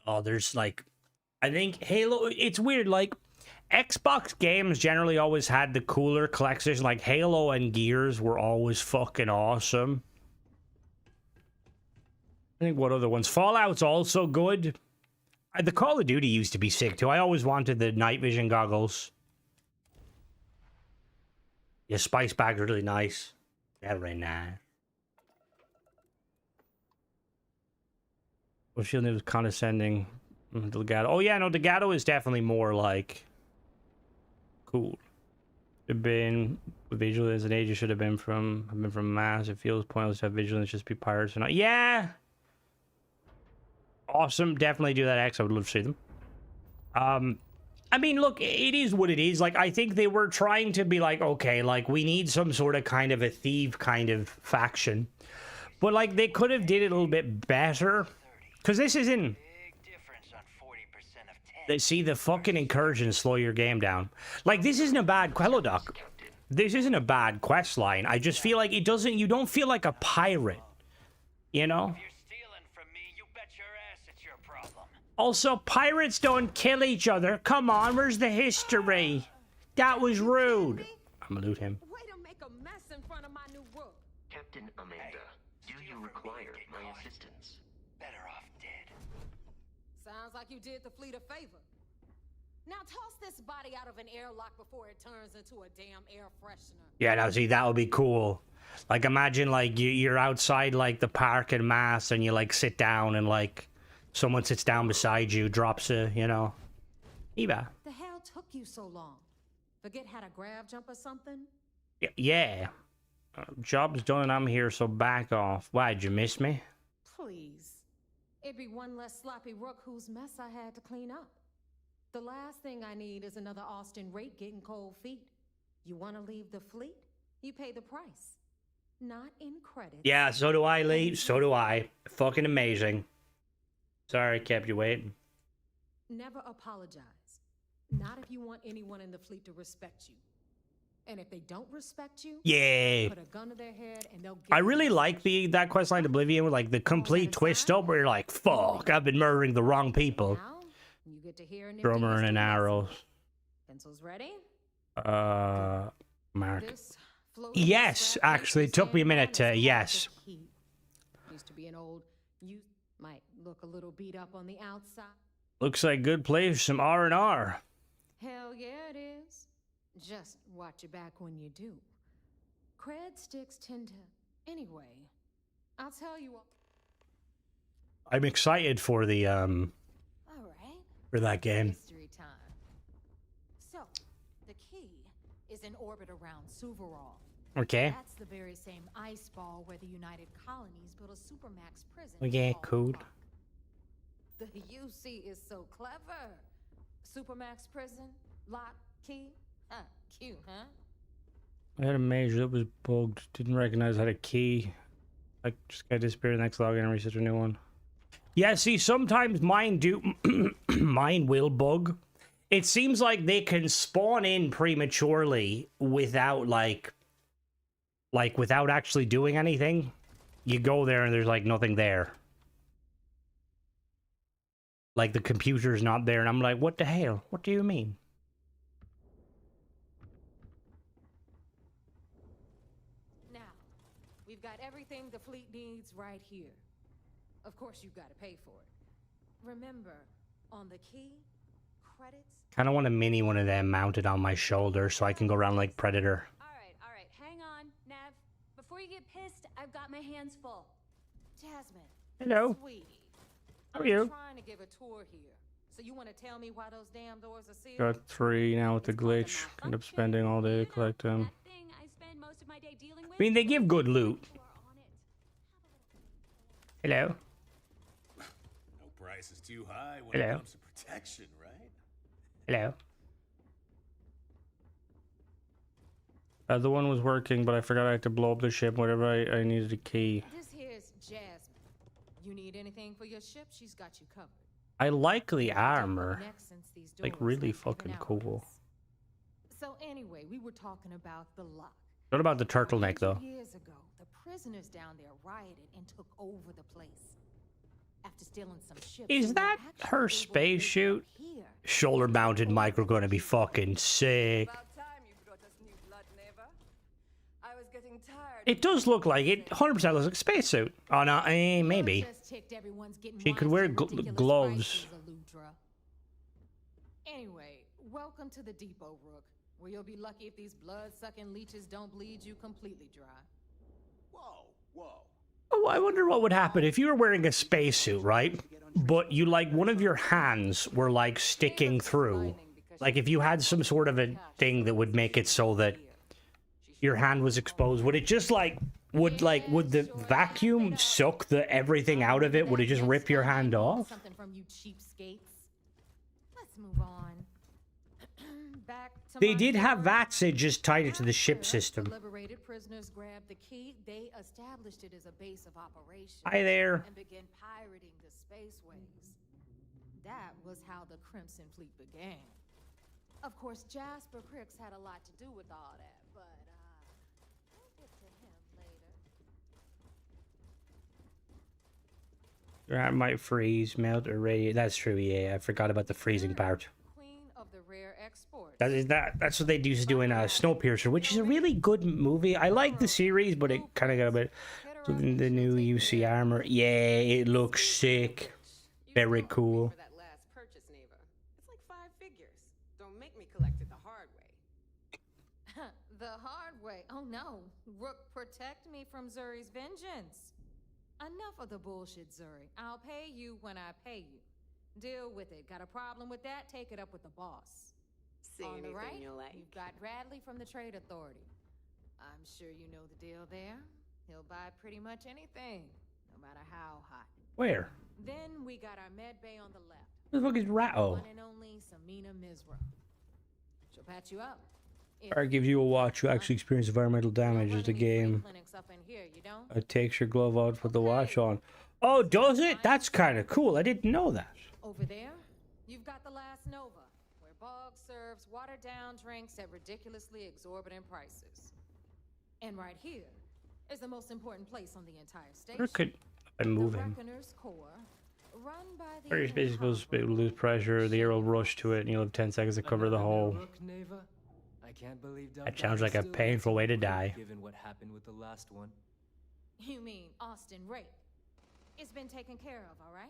Oh, there's like, I think Halo. It's weird. Like, Xbox games generally always had the cooler collections. Like Halo and Gears were always fucking awesome. I think what other ones? Fallout's also good. The Call of Duty used to be sick too. I always wanted the night vision goggles. Yeah, Spice Bag's really nice. Very nice. Well, Fielding was condescending. Delgado. Oh yeah, no, Delgado is definitely more like cool. Should have been with Vigilance and Aegis should have been from Mass. It feels pointless to have Vigilance just be pirates or not. Yeah. Awesome. Definitely do that X. I would love to see them. I mean, look, it is what it is. Like, I think they were trying to be like, okay, like, we need some sort of kind of a thief kind of faction. But like they could have did it a little bit better, because this isn't. See, the fucking incursions slow your game down. Like this isn't a bad Hello, Doc. This isn't a bad quest line. I just feel like it doesn't. You don't feel like a pirate, you know. Also, pirates don't kill each other. Come on, where's the history? That was rude. I'm gonna loot him. Way to make a mess in front of my new rook. Captain Amanda, do you require my assistance? Better off dead. Sounds like you did the fleet a favor. Now toss this body out of an airlock before it turns into a damn air freshener. Yeah, now see, that would be cool. Like, imagine, like, you're outside, like, the park in Mass, and you, like, sit down, and, like, someone sits down beside you, drops a, you know, Eva. The hell took you so long? Forget how to grav jump or something? Yeah. Job's done and I'm here, so back off. Why'd you miss me? Please. It'd be one less sloppy rook whose mess I had to clean up. The last thing I need is another Austin rate getting cold feet. You want to leave the fleet? You pay the price. Not in credits. Yeah, so do I, Lee. So do I. Fucking amazing. Sorry I kept you waiting. Never apologize. Not if you want anyone in the fleet to respect you. And if they don't respect you, yeah. Put a gun to their head and they'll get I really like that quest line Oblivion with like the complete twist up where you're like, fuck, I've been murdering the wrong people. Now, you get to hear Drummer and arrows. Pencils ready? Mark. Yes, actually, it took me a minute to yes. Used to be an old, you might look a little beat up on the outside. Looks like good place for some R&R. Hell yeah, it is. Just watch your back when you do. Cred sticks tend to... Anyway, I'll tell you what... I'm excited for the, All right. for that game. History time. So, the key is in orbit around Suvarall. Okay. That's the very same ice ball where the United Colonies built a supermax prison. Okay, cool. The UC is so clever. Supermax prison, lock, key. Huh, cute, huh? I had a major that was bugged. Didn't recognize I had a key. I just got disappeared. Next login and reset a new one. Yeah, see, sometimes mine will bug. It seems like they can spawn in prematurely without like without actually doing anything. You go there and there's like nothing there. Like the computer's not there and I'm like, what the hell? What do you mean? Now, we've got everything the fleet needs right here. Of course, you've got to pay for it. Remember, on the key, credits... Kind of want a mini one of them mounted on my shoulder so I can go around like Predator. All right, hang on, Nev. Before you get pissed, I've got my hands full. Jasmine. Hello. Sweetie. How are you? I'm trying to give a tour here. So you want to tell me why those damn doors are sealed? Got 3 now with the glitch. End up spending all day to collect them. I mean, they give good loot. Hello. No price is too high when Hello. it comes to protection, right? Hello. The one was working, but I forgot I had to blow up the ship. Whatever, I needed a key. This here's Jasmine. You need anything for your ship, she's got you covered. I like the armor. Like, really fucking cool. So anyway, we were talking about the lock. What about the turtleneck, though? Years ago, the prisoners down there rioted and took over the place. After stealing some ships. Is that her spacesuit? Shoulder-mounted micro gonna be fucking sick. It does look like it. 100% looks like a spacesuit. Oh no, maybe. She could wear gloves. Anyway, welcome to the depot, Rook, where you'll be lucky if these blood-sucking leeches don't bleed you completely dry. Whoa. Oh, I wonder what would happen if you were wearing a spacesuit, right? But you, like, one of your hands were, like, sticking through. Like, if you had some sort of a thing that would make it so that your hand was exposed, would it just, like, would the vacuum suck the everything out of it? Would it just rip your hand off? Something from you cheapskates. Let's move on. They did have VATS, they just tied it to the ship system. Liberated prisoners grabbed the key. They established it as a base of operations. Hi there. And began pirating the spaceways. That was how the Crimson Fleet began. Of course, Jasper Cricks had a lot to do with all that, but we'll get to him later. That might freeze, melt, or radiate. That's true, yeah. I forgot about the freezing part. Queen of the rare exports. That's what they used to do in Snowpiercer, which is a really good movie. I like the series, but it kind of got a bit. The new UC armor, yeah, it looks sick. Very cool. It's like 5 figures. Don't make me collect it the hard way. The hard way? Oh no. Rook, protect me from Zuri's vengeance. Enough of the bullshit, Zuri. I'll pay you when I pay you. Deal with it. Got a problem with that? Take it up with the boss. See On the anything right, you like? you've got Bradley from the Trade Authority. I'm sure you know the deal there. He'll buy pretty much anything, no matter how hot. Where? Then we got our med bay on the left. Who the fuck is Rat-O? One and only Samina Mizra. She'll patch you up. Or give you a watch. You actually experience environmental damage as the game. Up in here, you don't? It takes your glove out, put the watch on. Oh, does it? That's kind of cool. I didn't know that. Over there, you've got the Last Nova, where Bog serves watered-down drinks at ridiculously exorbitant prices. And right here is the most important place on the entire station. Where could I move him? Where you're basically supposed to lose pressure, the air will rush to it, and you'll have 10 seconds to cover the hole. That sounds like a painful way to die. Given what happened with the last one. You mean Austin Rake? It's been taken care of, all right?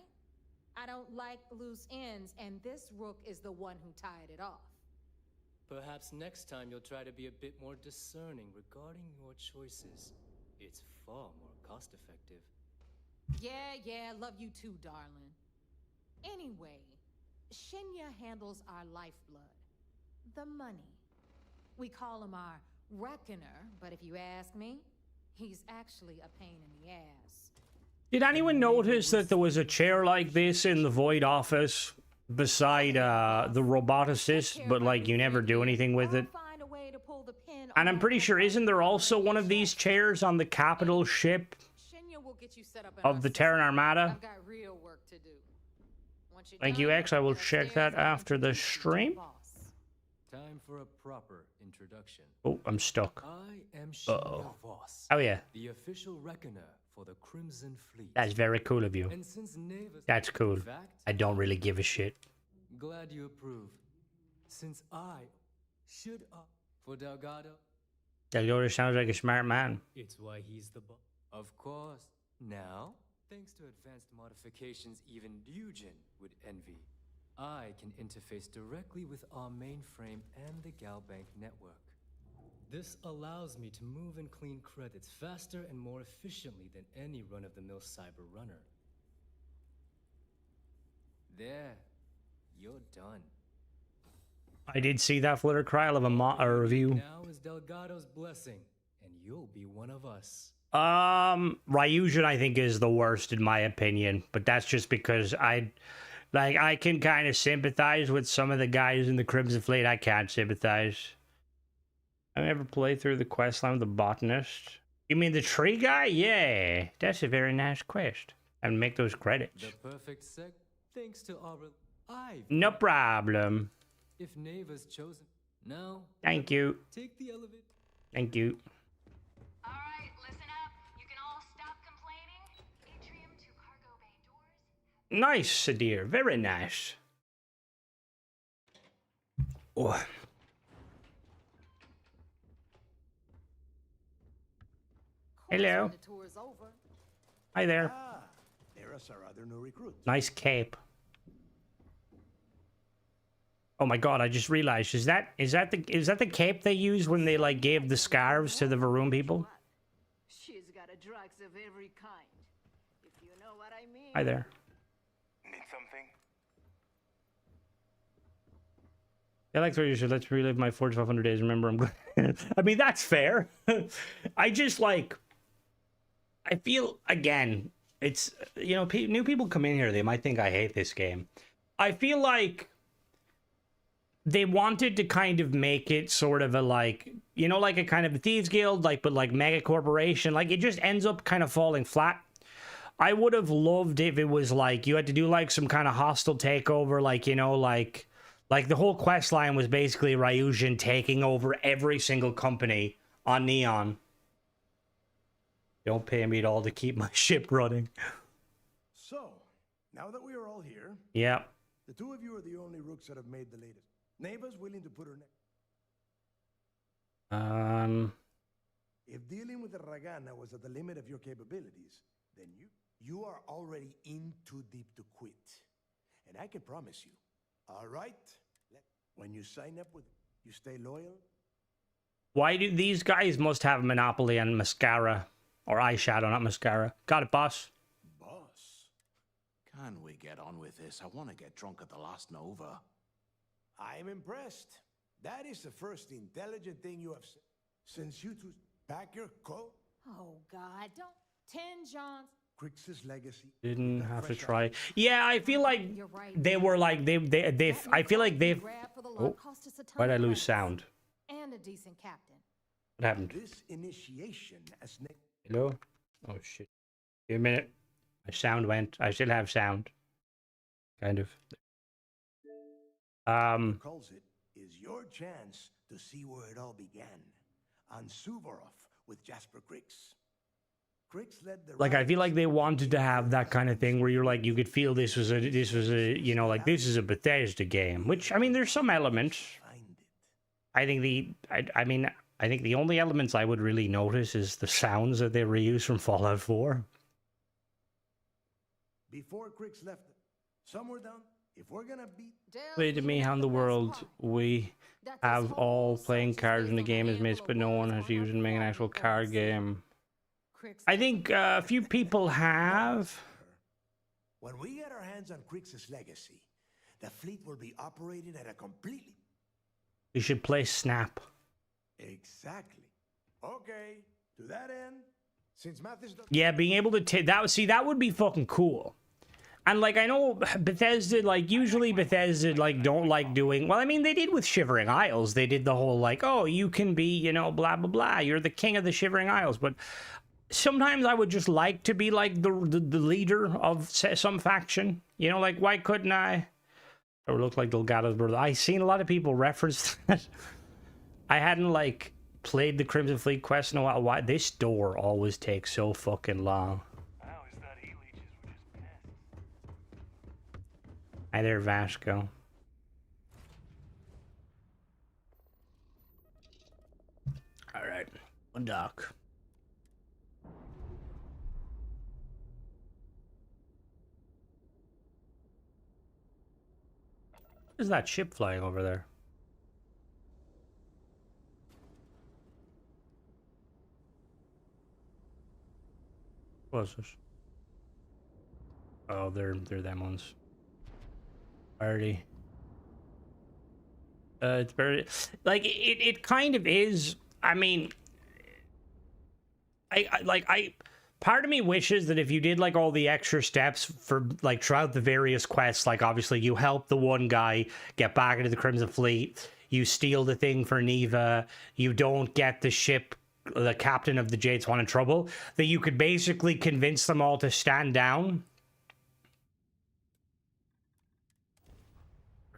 I don't like loose ends, and this Rook is the one who tied it off. Perhaps next time you'll try to be a bit more discerning regarding your choices. It's far more cost-effective. Yeah, love you too, darling. Anyway, Shinya handles our lifeblood. The money. We call him our reckoner, but if you ask me, he's actually a pain in the ass. Did anyone notice that there was a chair like this in the Void office beside the roboticist, but like you never do anything with it? And I'm pretty sure, isn't there also one of these chairs on the capital ship of the Terran Armada? Thank you, X. I will check that after the stream. Time for a proper introduction. Oh, I'm stuck. I am Shinya Voss, Oh yeah. the official reckoner for the Crimson Fleet. That's very cool of you. And since Neva's That's cool. in fact, I don't really give a shit. glad you approve. Since I should for Delgado. Delgado sounds like a smart man. It's why he's the boss. Of course. Now, thanks to advanced modifications even Bugin would envy, I can interface directly with our mainframe and the Galbank network. This allows me to move and clean credits faster and more efficiently than any run-of-the-mill cyber runner. There, you're done. I did see that flitter cry of a review. Now is Delgado's blessing, and you'll be one of us. Ryujin I think is the worst in my opinion, but that's just because I can kind of sympathize with some of the guys in the Crimson Fleet. I can't sympathize. I never played through the quest line with the botanist. You mean the tree guy? Yeah, that's a very nice quest. And make those credits. The perfect sec, thanks to our no problem. If Neva's chosen. Now. Thank you. Take the elevator. Thank you. All right, listen up. You can all stop complaining. Atrium to cargo bay doors. Nice, Sadir. Very nice. Oh. Hello. Hi there. There's our other new recruit. Nice cape. Oh my god, I just realized, is that the cape they use when they like gave the scarves to the Varun people? She's got a drugs of every kind. If you know what I mean. Hi there. Need something? I like to say, let's relive my 4,500 days. Remember, I'm glad. I mean, that's fair. I just like, I feel, again, it's, you know, new people come in here, they might think I hate this game. I feel like they wanted to kind of make it sort of a like, you know, like a kind of a thieves guild, like, but like mega corporation. Like it just ends up kind of falling flat. I would have loved if it was like you had to do like some kind of hostile takeover, like, you know, like the whole quest line was basically Ryujin taking over every single company on Neon. Don't pay me at all to keep my ship running. So, now that we are all here, Yeah. the two of you are the only rooks that have made the latest. Neighbors willing to put her neck. If dealing with the Ragana was at the limit of your capabilities, then you are already in too deep to quit. And I can promise you, all right? When you sign up with, you stay loyal. Why do these guys must have a monopoly on mascara or eyeshadow, not mascara? Got it, boss. Boss, can we get on with this? I want to get drunk at the last Nova. I'm impressed. That is the first intelligent thing you have said since you two pack your coat. Oh, God, don't. 10 Johns. Crix's legacy. Didn't have to try. Yeah, I feel like they were like they I feel like they've. Oh, why did I lose sound? And a decent captain. What happened? This initiation as Hello? Oh shit. Give me a minute. My sound went. I still have sound. Kind of. Calls it is your chance to see where it all began on Suvorov with Jasper Crix. Crix led the Like I feel like they wanted to have that kind of thing where you're like you could feel this was a you know, like this is a Bethesda game, which I mean there's some elements. I think I think the only elements I would really notice is the sounds that they reuse from Fallout 4. Before Crix left, somewhere down. If we're gonna beat, Way to me how in the world we have all playing cards in the game is missed, but no one has used it to make an actual card game. I think a few people have. When we get our hands on Crix's legacy, the fleet will be operating at a completely. You should play Snap. Exactly. Okay. To that end, since Mathis doesn't. Yeah, being able to take that. See, that would be fucking cool. And like I know Bethesda, like usually Bethesda like don't like doing. Well, I mean they did with Shivering Isles. They did the whole like, oh, you can be, you know, blah blah blah. You're the king of the Shivering Isles. But sometimes I would just like to be like the leader of some faction. You know, like why couldn't I? Or look like Delgado's brother. I seen a lot of people reference that. I hadn't like played the Crimson Fleet quest in a while. Why this door always takes so fucking long. Hi there, Vasco. All right, one dock. What is that ship flying over there? What was this? Oh, they're them ones. Already. It's very like it kind of is. I mean, I part of me wishes that if you did like all the extra steps for like throughout the various quests, like obviously you help the one guy get back into the Crimson Fleet, you steal the thing for Neva, you don't get the ship, the captain of the Jade Swan in trouble, that you could basically convince them all to stand down.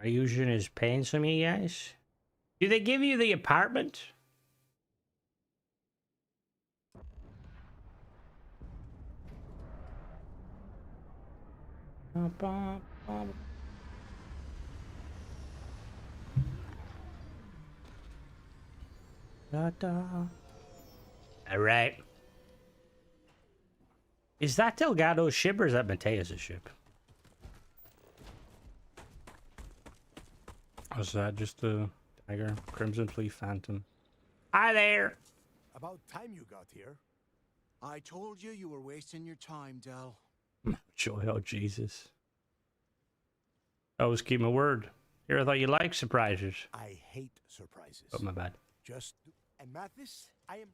Ryujin is paying some of you guys. Do they give you the apartment? All right. Is that Delgado's ship or is that Mateus' ship? Was that just a Tiger? Crimson Fleet Phantom. Hi there. About time you got here. I told you you were wasting your time, Del. Joy, oh Jesus. I always keep my word. Here, I thought you liked surprises. I hate surprises. Oh, my bad. Just and Mathis, I am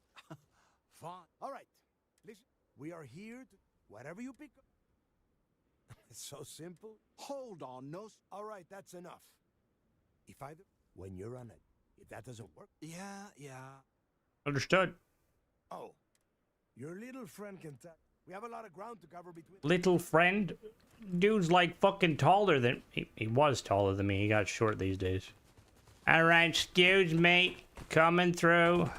fine. All right, listen. We are here to whatever you pick up. It's so simple. Hold on, no. All right, that's enough. If I when you're on it. If that doesn't work... Yeah. Understood. Oh, your little friend can tell. We have a lot of ground to cover between... Little friend? Dude's like fucking taller than... He was taller than me. He got short these days. Alright, excuse me. Coming through.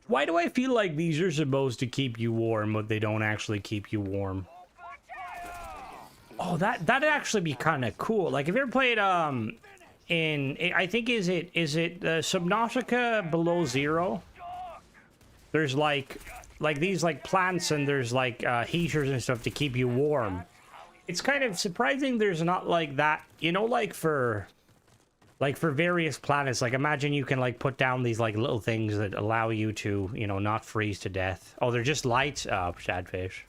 Why do I feel like these are supposed to keep you warm, but they don't actually keep you warm? Oh, that'd actually be kind of cool. Like, if you ever played I think is it Subnautica Below Zero? There's like these like plants, and there's like heaters and stuff to keep you warm. It's kind of surprising there's not like that, you know, like for various planets. Like, imagine you can like put down these like little things that allow you to, you know, not freeze to death. Oh, they're just lights. Oh, shadfish.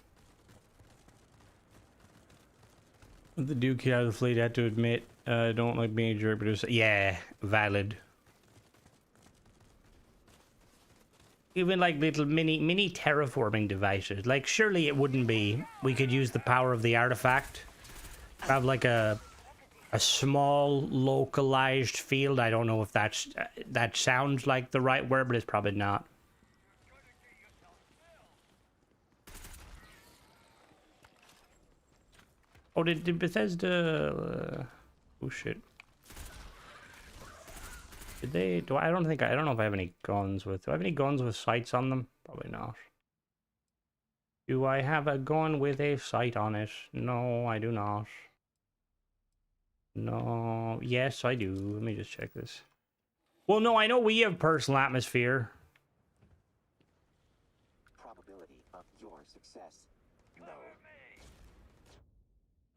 The Duke out of the fleet had to admit, don't like being a jerk, but it was, yeah, valid. Even like little mini terraforming devices. Like, surely it wouldn't be. We could use the power of the artifact. Have like a small localized field. I don't know if that sounds like the right word, but it's probably not. Oh, did Bethesda? Oh shit! Did they? I don't know if I have any guns with. Do I have any guns with sights on them? Probably not. Do I have a gun with a sight on it? No, I do not. No. Yes, I do. Let me just check this. Well, no, I know we have personal atmosphere. Probability of your success. No.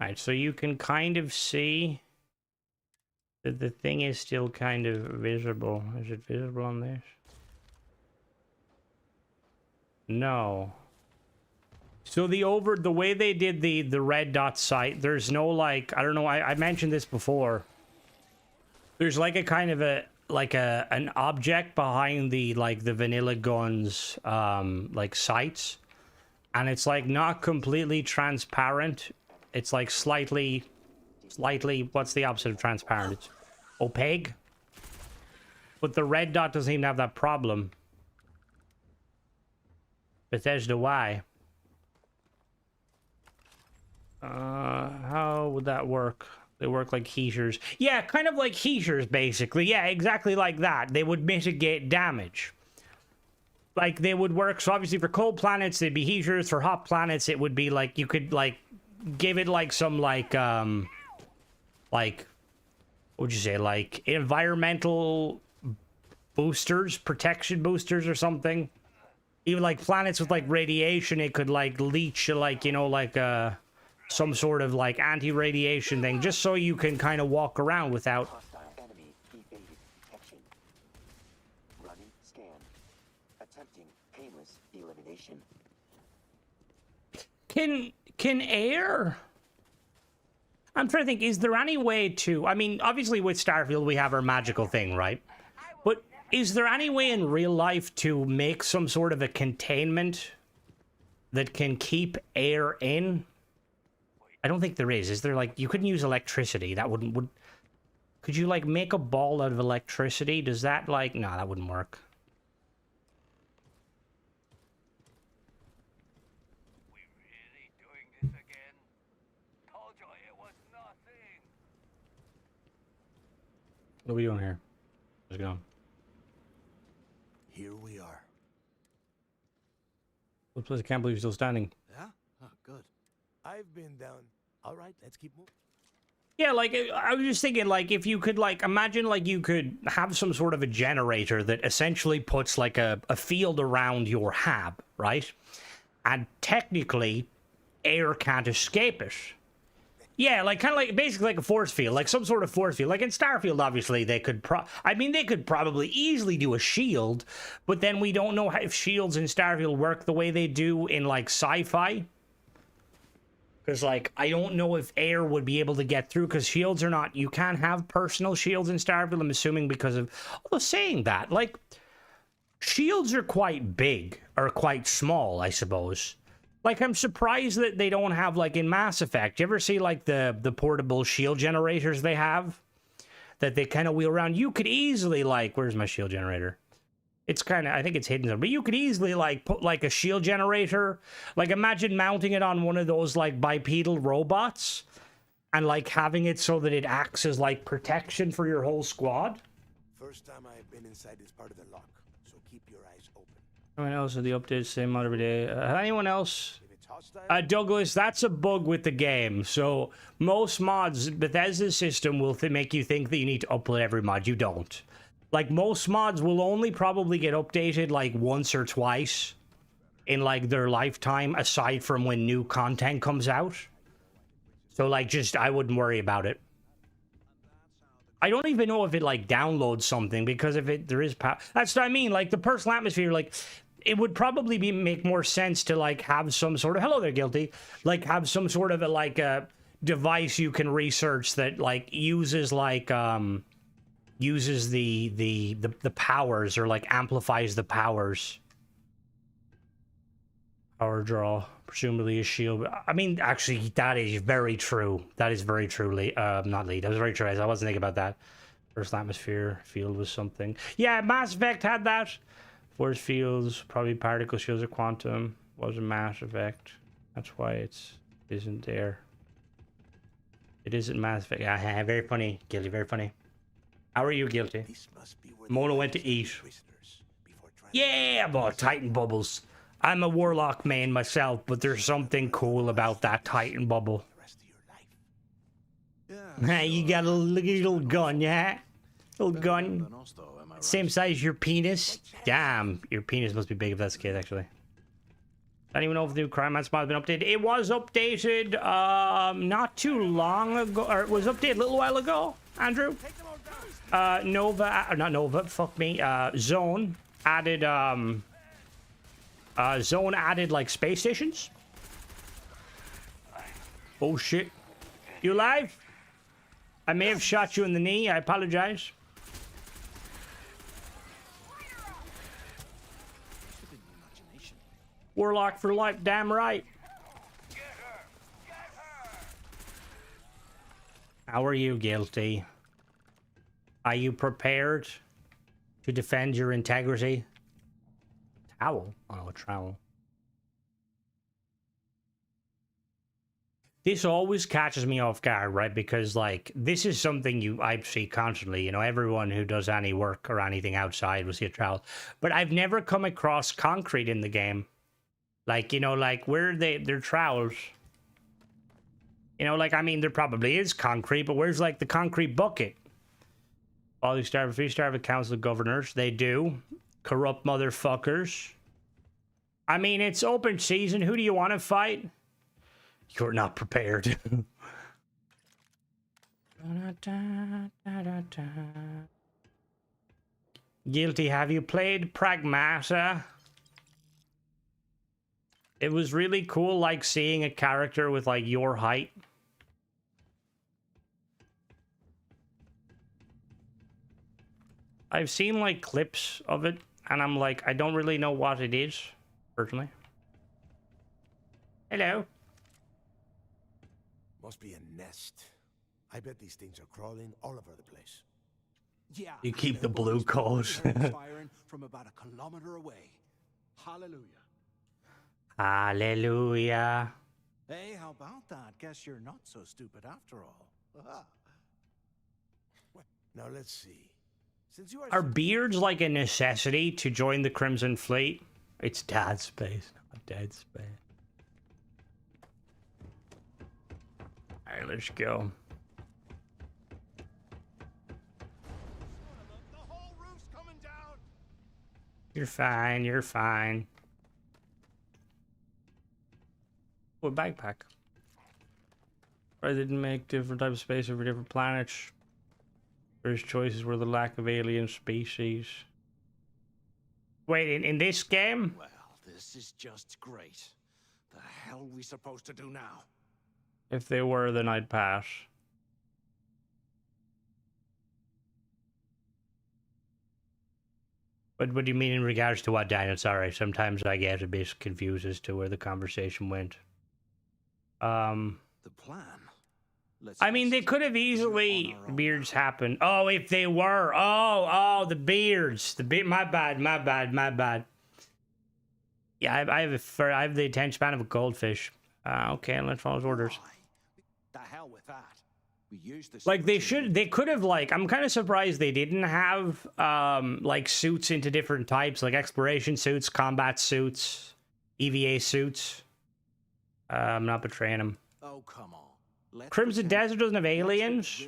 Alright, so you can kind of see that the thing is still kind of visible. Is it visible on this? No. So the way they did the red dot sight, there's no like, I don't know, I mentioned this before. There's like a kind of an object behind the vanilla guns like sights, and it's like not completely transparent. It's like slightly, what's the opposite of transparent? It's opaque. But the red dot doesn't even have that problem. Bethesda, why? How would that work? They work like heaters. Yeah, kind of like heaters, basically. Yeah, exactly like that. They would mitigate damage. Like, they would work, so obviously for cold planets, they'd be heaters. For hot planets, it would be like, you could, like, give it, like, some, like, what would you say, like, environmental boosters, protection boosters or something. Even, like, planets with, like, radiation, it could, like, leach, like, you know, like, some sort of, like, anti-radiation thing, just so you can kind of walk around without... Hostile enemy evaded detection. Running scan. Attempting painless elimination. Can air... I'm trying to think, is there any way to... I mean, obviously with Starfield we have our magical thing, right? But is there any way in real life to make some sort of a containment that can keep air in? I don't think there is. Is there, like... You couldn't use electricity. That wouldn't... Could you, like, make a ball out of electricity? Does that, like... No, that wouldn't work. What are we doing here? Let's go. Here we are. This place, I can't believe you're still standing. Yeah? Oh, good. I've been down. All right, let's keep moving. Yeah, like, I was just thinking, like, if you could, like, imagine, like, you could have some sort of a generator that essentially puts, like, a field around your hab, right? And technically, air can't escape it. Yeah, like, kind of like, basically like a force field, like some sort of force field. Like in Starfield, obviously, they could they could probably easily do a shield, but then we don't know if shields in Starfield work the way they do in, like, sci-fi. Because, like, I don't know if air would be able to get through, because shields are not... You can't have personal shields in Starfield, I'm assuming, because of... Although, saying that, like... shields are quite big, or quite small, I suppose. Like, I'm surprised that they don't have, like, in Mass Effect. You ever see, like, the portable shield generators they have? That they kind of wheel around? You could easily, like... Where's my shield generator? It's kind of... I think it's hidden somewhere. But you could easily, like, put, like, a shield generator. Like, imagine mounting it on one of those, like, bipedal robots. And, like, having it so that it acts as, like, protection for your whole squad. First time I've been inside this part of the lock, so keep your eyes open. Anyone else with the updates? Same mod every day. Anyone else? Douglas, that's a bug with the game. So most mods, Bethesda's system will make you think that you need to upload every mod. You don't. Like, most mods will only probably get updated like once or twice in like their lifetime, aside from when new content comes out. So like, just, I wouldn't worry about it. I don't even know if it like downloads something, because if it, there is power. That's what I mean. Like, the personal atmosphere, like, it would probably make more sense to like have some sort of, hello there, Guilty, like have some sort of a like a device you can research that like uses like uses the powers, or like amplifies the powers. Power draw, presumably a shield. I mean, actually, that is very true. That is very true. Not Lee. That was very true. I wasn't thinking about that. First atmosphere field was something. Yeah, Mass Effect had that. Force fields, probably particle shields or quantum. Wasn't Mass Effect. That's why it's isn't there. It isn't Mass Effect. Yeah, very funny, Guilty. Very funny. How are you, Guilty? Mona went to eat. Yeah, boy, Titan bubbles. I'm a warlock main myself, but there's something cool about that Titan bubble. You got a little gun, yeah? Little gun. Same size as your penis. Damn, your penis must be big if that's the case, actually. I don't even know if the new Crime Match mod has been updated. It was updated not too long ago, or it was updated a little while ago, Andrew. Zone added like space stations. Oh shit. You alive? I may have shot you in the knee. I apologize. Warlock for life, damn right. How are you, Guilty? Are you prepared to defend your integrity? Towel? Oh, a trowel. This always catches me off guard, right? Because, like, this is something I see constantly. You know, everyone who does any work or anything outside will see a trowel. But I've never come across concrete in the game. Like, you know, like, where are their trowels? You know, like, I mean, there probably is concrete, but where's, like, the concrete bucket? All these Starfield, free Starfield Council of Governors. They do. Corrupt motherfuckers. I mean, it's open season. Who do you want to fight? You're not prepared. Guilty, have you played Pragmata? It was really cool, like, seeing a character with, like, your height. I've seen, like, clips of it, and I'm like, I don't really know what it is, personally. Hello. Must be a nest. I bet these things are crawling all over the place. Yeah. You keep the blue code. Firing from about a kilometer away. Hallelujah. Hallelujah. Hey, how about that? Guess you're not so stupid after all. Now let's see. Since you Are beards like a necessity to join the Crimson Fleet? It's Dead Space, not Dead Space. Alright, let's go. You're fine, you're fine. Oh, a backpack. I didn't make different types of space over different planets. First choices were the lack of alien species. Wait, in this game? Well, this is just great. The hell are we supposed to do now? If they were, then I'd pass. What do you mean in regards to what, Daniel? Sorry, sometimes I get a bit confused as to where the conversation went. The plan. I mean, they could have easily beards happened. Oh, if they were. Oh, the beards. My bad. Yeah, I have the attention span of a goldfish. Okay, let's follow his orders. The hell with that. We use this. Like they could have like. I'm kind of surprised they didn't have like suits into different types, like exploration suits, combat suits, EVA suits. I'm not betraying him. Oh come on. Crimson Desert doesn't have aliens.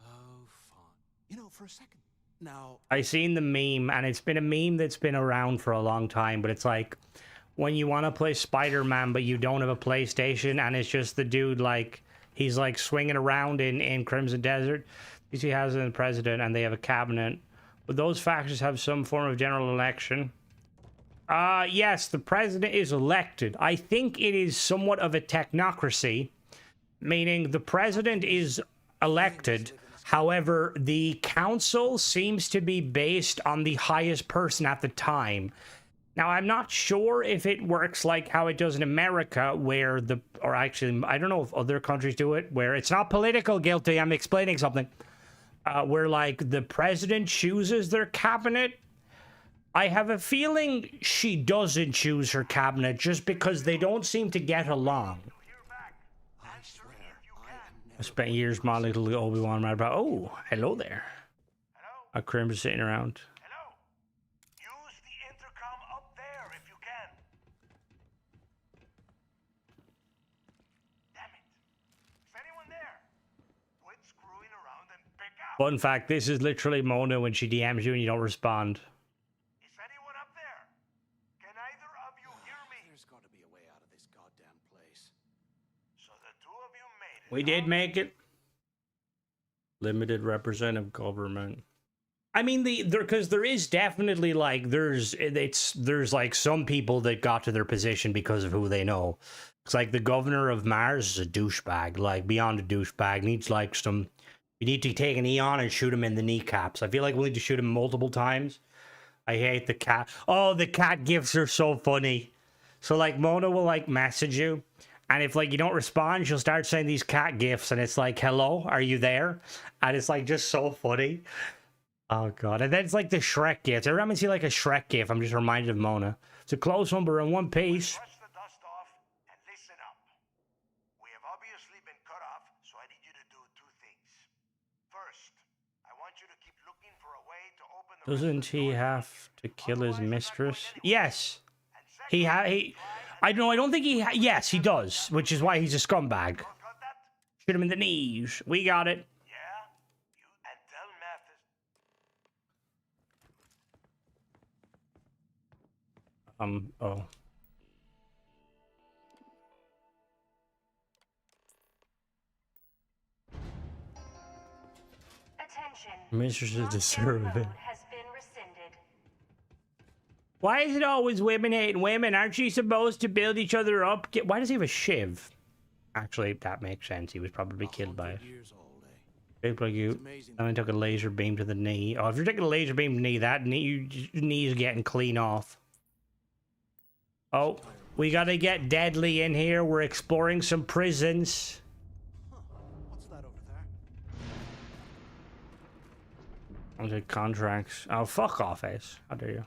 Oh fine. You know, for a second. Now I seen the meme, and it's been a meme that's been around for a long time. But it's like when you want to play Spider-Man, but you don't have a PlayStation, and it's just the dude like. He's like swinging around in Crimson Desert. DC has a president and they have a cabinet. But those factions have some form of general election. Yes, the president is elected. I think it is somewhat of a technocracy, meaning the president is elected. However, the council seems to be based on the highest person at the time. Now, I'm not sure if it works like how it does in America, where or actually, I don't know if other countries do it, where it's not political, guilty, I'm explaining something, where, like, the president chooses their cabinet. I have a feeling she doesn't choose her cabinet just because they don't seem to get along. I spent years modeling little Obi-Wan right about, oh, hello there. A Crimson sitting around. Fun fact, this is literally Mona when she DMs you and you don't respond. Is anyone up there? Can either of you hear me? There's got to be a way out of this goddamn place. So the two of you made it. We did make it. Limited representative government. I mean, because there is definitely like there's like some people that got to their position because of who they know. It's like the governor of Mars is a douchebag, like beyond a douchebag. Needs like some. You need to take an Eon and shoot him in the kneecaps. I feel like we need to shoot him multiple times. I hate the cat. Oh, the cat gifs are so funny. So like Mona will like message you, and if like you don't respond, she'll start saying these cat gifs, and it's like, "Hello, are you there?" And it's like just so funny. Oh god! And then it's like the Shrek gifs. Every time I see like a Shrek gif, I'm just reminded of Mona. It's a close number in one piece. Doesn't he have to kill his mistress? Yes. I don't think he yes, he does, which is why he's a scumbag. Shoot him in the knees. We got it. Oh. Mistresses deserve it. Why is it always women hating women? Aren't you supposed to build each other up? Why does he have a shiv? Actually, that makes sense. He was probably killed by it. People like you. And then took a laser beam to the knee. Oh, if you're taking a laser beam to the knee, that knee is getting clean off. Oh, we gotta get deadly in here. We're exploring some prisons. What's that over there? I'll take contracts. Oh, fuck off, Ace. How dare you?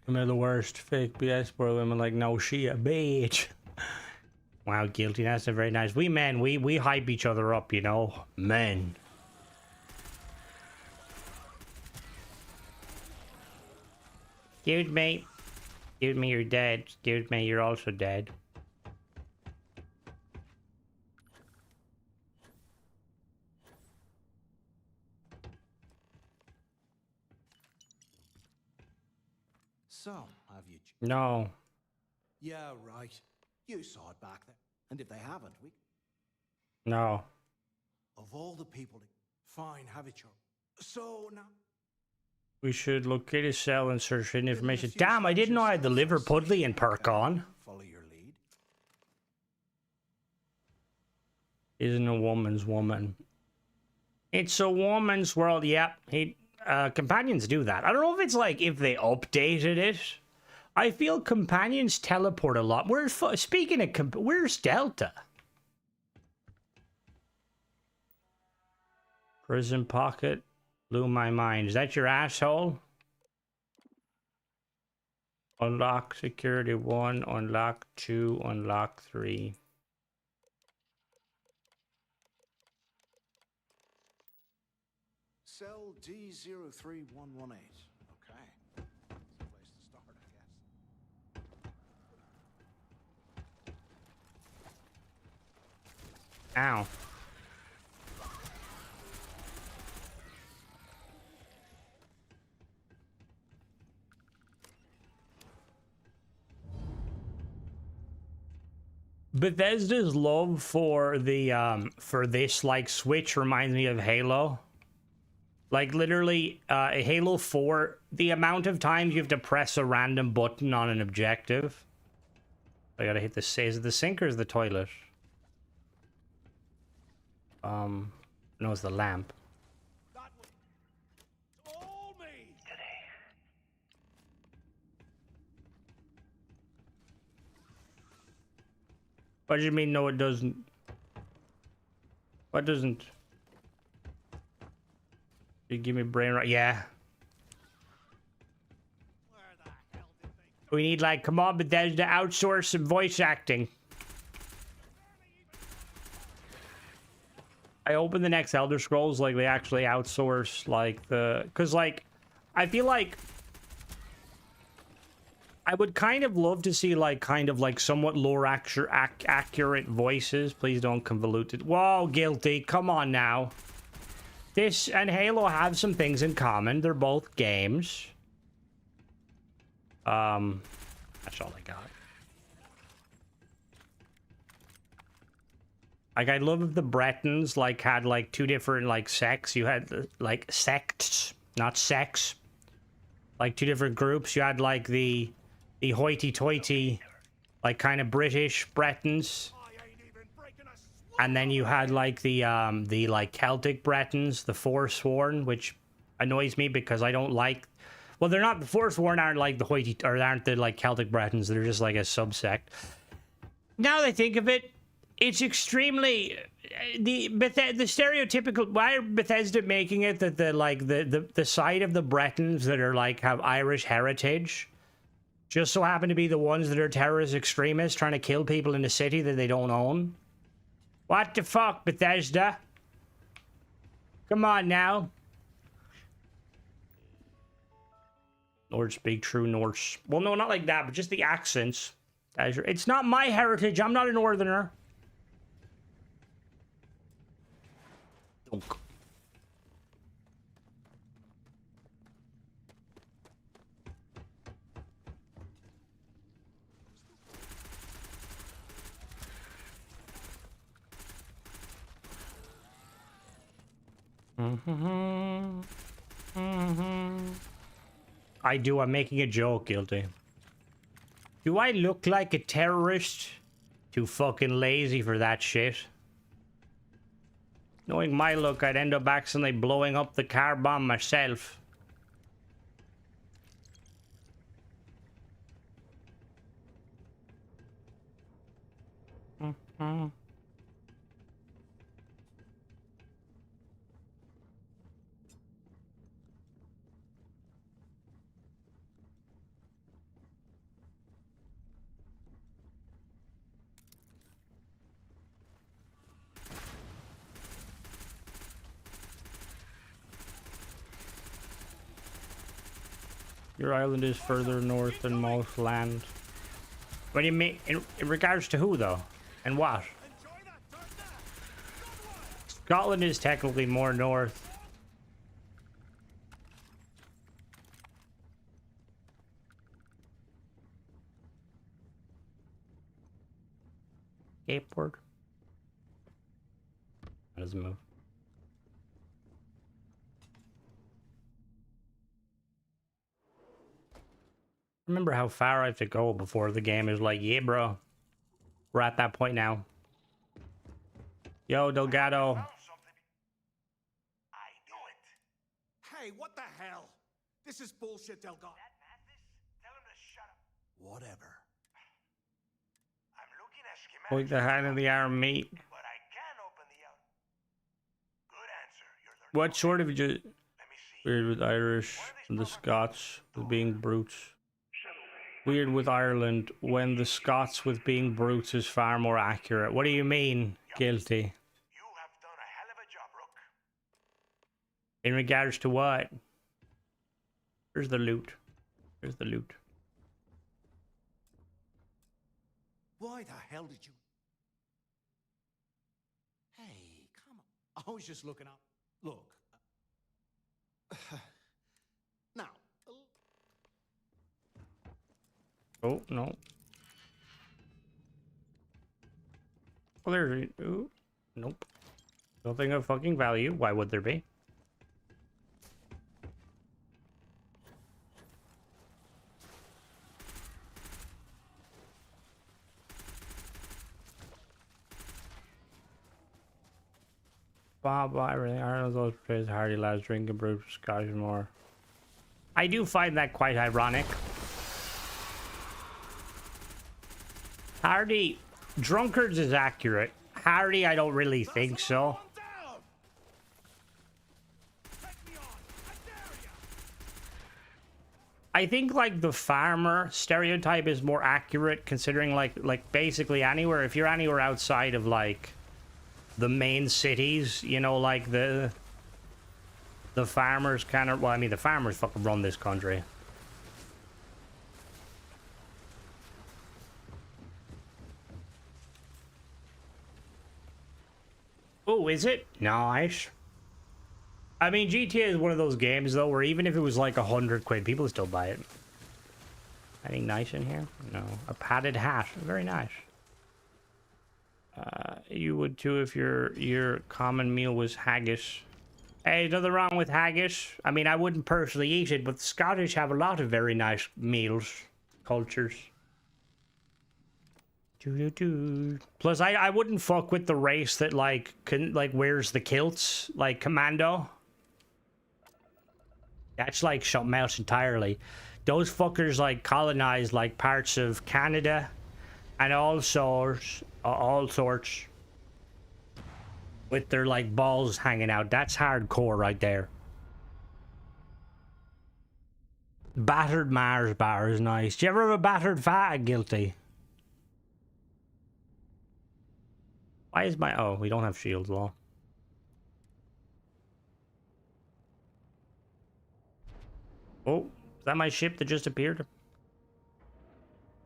Women are the worst. Fake BS spoil women like, no, she a bitch. Wow, guilty. That's a very nice. We men, we hype each other up, you know? Men. Excuse me. Excuse me, you're dead. Excuse me, you're also dead. So, have you... No. Yeah, right. You saw it back there. And if they haven't, we... No. Of all the people... Fine, have it your... So, now... We should locate a cell and search for information. Damn, I didn't know I had the liver puddly and perk on. Follow your lead. Isn't a woman's woman. It's a woman's world. Yep. Companions do that. I don't know if it's like if they updated it. I feel companions teleport a lot. Speaking of where's Delta? Prison pocket blew my mind. Is that your asshole? Unlock security 1, unlock 2, unlock 3. Cell D03118. Okay. That's a place to start, I guess. Ow. Bethesda's love for the for this like Switch reminds me of Halo. Like literally Halo 4, the amount of times you have to press a random button on an objective. I gotta hit the is it the sink or is the toilet? No, it's the lamp. What do you mean, no, it doesn't? What doesn't? You give me brain right? Yeah. We need, like, come on, Bethesda, outsource some voice acting. I open the next Elder Scrolls, like, they actually outsource, like, the... Because, like, I feel like... I would kind of love to see, like, kind of, like, somewhat lore accurate voices. Please don't convolute it. Whoa, guilty. Come on now. This and Halo have some things in common. They're both games. That's all I got. Like, I love if the Bretons, like, had, like, two different, like, sects. You had, like, sects, not sex. Like, two different groups. You had, like, the hoity-toity, like, kind of British Bretons. And then you had, like, the like, Celtic Bretons, the Forsworn, which annoys me because I don't like... Well, they're not... The Forsworn aren't, like, the hoity... Or aren't the, like, Celtic Bretons. They're just, like, a subsect. Now that I think of it, it's extremely... The stereotypical... Why are Bethesda making it that the side of the Bretons that are, like, have Irish heritage... just so happen to be the ones that are terrorist extremists trying to kill people in a city that they don't own? What the fuck, Bethesda? Come on now. Nords speak true Norse. Well, no, not like that, but just the accents. It's not my heritage. I'm not a northerner. Dunk. I do. I'm making a joke, guilty. Do I look like a terrorist? Too fucking lazy for that shit. Knowing my look, I'd end up accidentally blowing up the car bomb myself. Your island is further north than most land. What do you mean? In regards to who, though? And what? Scotland is technically more north. Skateboard. That doesn't move. Remember how far I have to go before the game is like, yeah, bro. We're at that point now. Yo, Delgado. Hey, what the hell? This is bullshit, Delgado. Whatever. Point the hand in the arm, meat. What sort of just weird with Irish and the Scots with being brutes? Weird with Ireland when the Scots with being brutes is far more accurate. What do you mean, guilty? In regards to what? Where's the loot? Where's the loot? Why the hell did you... Hey, come on. I was just looking up. Look. Now. Oh, no. Oh, there's... Ooh. Nope. Nothing of fucking value. Why would there be? Bob, everything. Ireland's those portrays hardy lads drinking brew for Scottish and more. I do find that quite ironic. Hardy, drunkards is accurate. Hardy, I don't really think so. I think like the farmer stereotype is more accurate, considering like basically anywhere, if you're anywhere outside of like the main cities, you know, like the farmers kind of, well, I mean, the farmers fucking run this country. Oh, is it? Nice. I mean, GTA is one of those games, though, where even if it was like 100 quid, people would still buy it. Anything nice in here? No. A padded hat. Very nice. You would too if your common meal was haggis. Hey, nothing wrong with haggis. I mean, I wouldn't personally eat it, but the Scottish have a lot of very nice meals, cultures. Plus, I wouldn't fuck with the race that like wears the kilts, like Commando. That's like something else entirely. Those fuckers like colonized like parts of Canada and all sorts with their like balls hanging out. That's hardcore right there. Battered Mars bar is nice. Do you ever have a battered fag, guilty? Why is my... Oh, we don't have shields, law. Oh, is that my ship that just appeared?